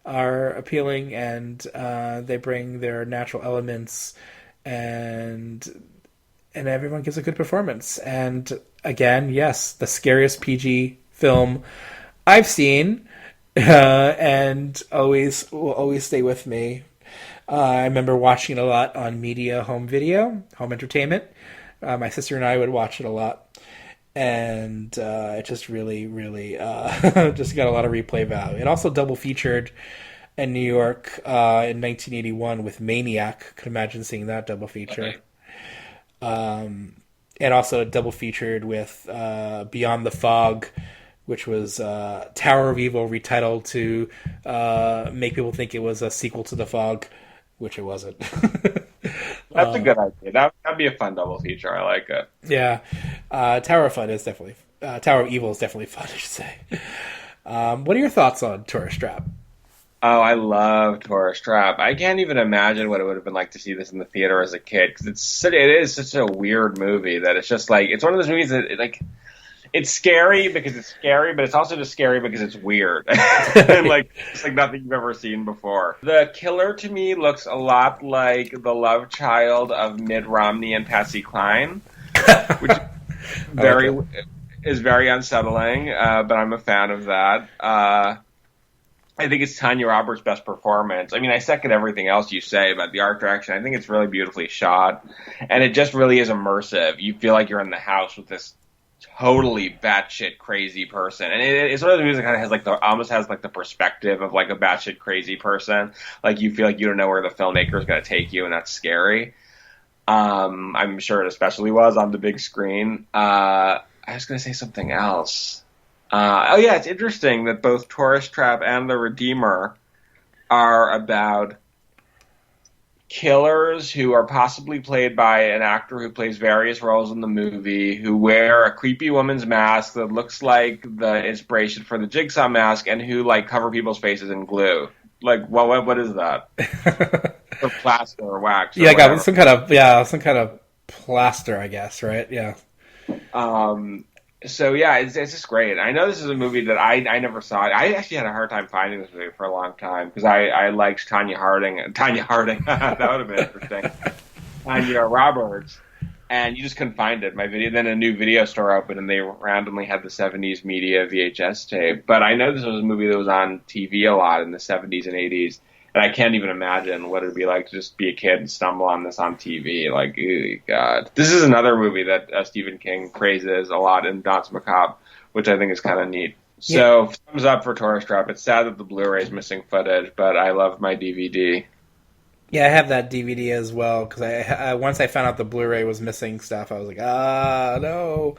appealing, and they bring their natural elements, and everyone gives a good performance. And again, yes, the scariest PG film I've seen, and will always stay with me. I remember watching it a lot on Media Home Video, Home Entertainment. My sister and I would watch it a lot, and it just really, really just got a lot of replay value. It also double featured in New York in 1981 with Maniac. Could imagine seeing that double feature. Okay. and also double featured with Beyond the Fog, which was Tower of Evil retitled to make people think it was a sequel to The Fog, which it wasn't. That's a good idea. That'd be a fun double feature. I like it. Yeah, Tower of Evil is definitely fun, I should say. What are your thoughts on Tourist Trap? Oh, I love Tourist Trap. I can't even imagine what it would have been like to see this in the theater as a kid, because it is such a weird movie that it's just like, it's one of those movies that it's scary because it's scary, but it's also just scary because it's weird. And it's like nothing you've ever seen before. The killer to me looks a lot like the love child of Mitt Romney and Patsy Cline, which is very unsettling, but I'm a fan of that. I think it's Tanya Roberts' best performance. I mean, I second everything else you say about the art direction. I think it's really beautifully shot, and it just really is immersive. You feel like you're in the house with this totally batshit crazy person, and it's one of those movies that kind of has almost has the perspective of like a batshit crazy person. Like you feel like you don't know where the filmmaker is going to take you, and that's scary. I'm sure it especially was on the big screen. I was going to say something else. It's interesting that both Tourist Trap and The Redeemer are about killers who are possibly played by an actor who plays various roles in the movie, who wear a creepy woman's mask that looks like the inspiration for the Jigsaw mask, and who cover people's faces in glue. What is that? Or plaster or wax? Or some kind of plaster, I guess, right? Yeah. It's just great. I know this is a movie that I never saw. I actually had a hard time finding this movie for a long time because I liked Tanya Harding. That would have been interesting. Tanya Roberts, and you just couldn't find it. Then a new video store opened, and they randomly had the 70s media VHS tape. But I know this was a movie that was on TV a lot in the 70s and 80s. And I can't even imagine what it'd be like to just be a kid and stumble on this on TV. Ooh, God. This is another movie that Stephen King praises a lot in Danse Macabre, which I think is kind of neat. So, thumbs up for Tourist Trap. It's sad that the Blu-ray is missing footage, but I love my DVD. Yeah, I have that DVD as well, because I once I found out the Blu-ray was missing stuff, I was like, no.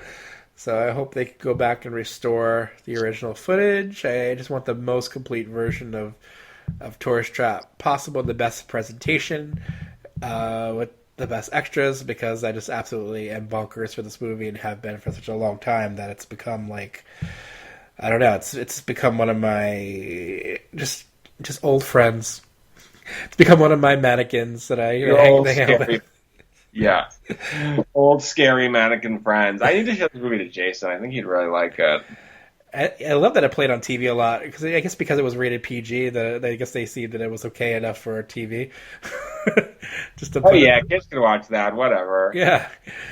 So I hope they could go back and restore the original footage. I just want the most complete version of Tourist Trap possible, the best presentation with the best extras, because I just absolutely am bonkers for this movie and have been for such a long time that it's become I don't know, it's become one of my just old friends. It's become one of my mannequins that I hang out with. Yeah. Old scary mannequin friends. I need to show this movie to Jason. I think he'd really like it. I love that it played on TV a lot, because I guess because it was rated PG, I guess they see that it was okay enough for TV. Kids could watch that, whatever. Yeah.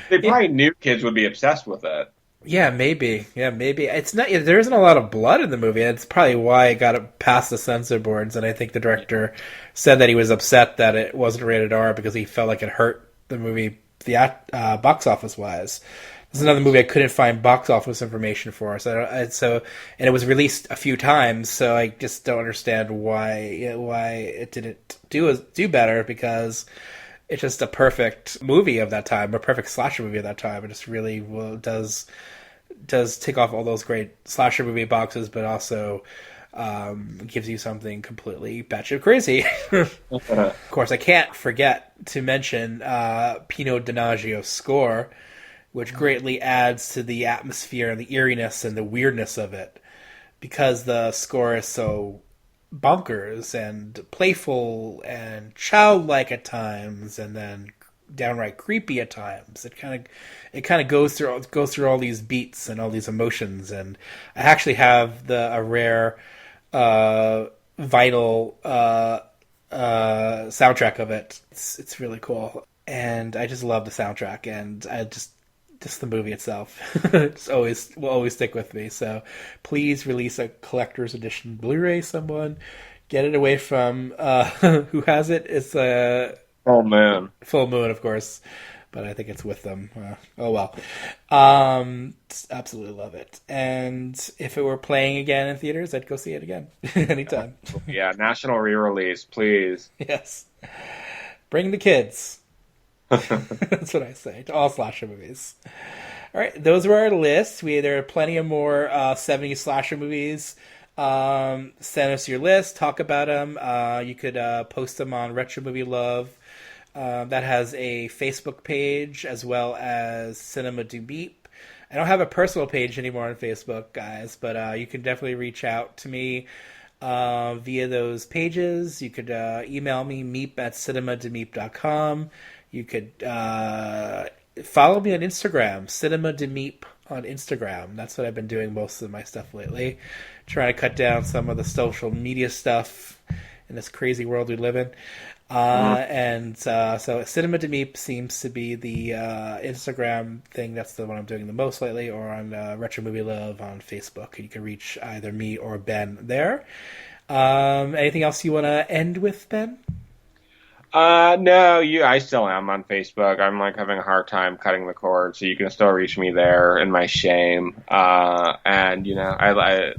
They probably knew kids would be obsessed with it. Yeah, maybe. It's not. There isn't a lot of blood in the movie. It's probably why it got past the censor boards, and I think the director said that he was upset that it wasn't rated R because he felt like it hurt the movie box office wise. This is another movie I couldn't find box office information for, and it was released a few times, so I just don't understand why it didn't do better, because it's just a perfect movie of that time, a perfect slasher movie of that time. It just really does tick off all those great slasher movie boxes, but also gives you something completely batshit crazy. Of course, I can't forget to mention Pino Donaggio's score, which greatly adds to the atmosphere and the eeriness and the weirdness of it, because the score is so bonkers and playful and childlike at times, and then downright creepy at times. It kind of goes through all these beats and all these emotions. And I actually have a rare vinyl soundtrack of it. It's really cool, and I just love the soundtrack, and I just the movie itself will always stick with me. So please release a collector's edition Blu-ray. Someone get it away from who has it. It's Full Moon, of course, but I think it's with them. Oh well. Absolutely love it. And if it were playing again in theaters, I'd go see it again anytime. Yeah, national re-release, please. Yes. Bring the kids. That's what I say to all slasher movies. All right, those were our lists. There are plenty of more 70s slasher movies. Send us your list, talk about them. You could post them on Retro Movie Love. That has a Facebook page as well as Cinema Do Beep. I don't have a personal page anymore on Facebook, guys, but you can definitely reach out to me via those pages. You could email me, meep@cinemademeep.com. You could follow me on Instagram, cinemademeep on Instagram. That's what I've been doing most of my stuff lately. Trying to cut down some of the social media stuff in this crazy world we live in. So Cinema to Meep seems to be the Instagram thing. That's the one I'm doing the most lately, or on Retro Movie Love on Facebook. You can reach either me or Ben there. Anything else you want to end with, Ben? No, I still am on Facebook. I'm like having a hard time cutting the cord, so you can still reach me there in my shame. And I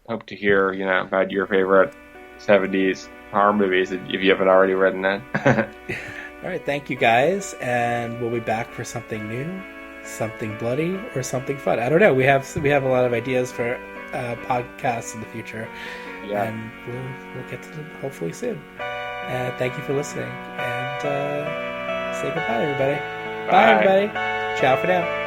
hope to hear about your favorite 70s horror movies if you haven't already written it. All right, thank you guys, and we'll be back for something new, something bloody, or something fun. I don't know. We have a lot of ideas for podcasts in the future, and we'll get to them hopefully soon. Thank you for listening, and say goodbye, everybody. Bye, everybody. Ciao for now.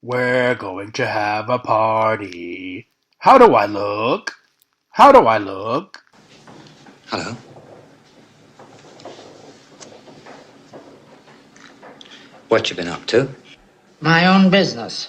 We're going to have a party. How do I look? How do I look? Hello. What you been up to? My own business.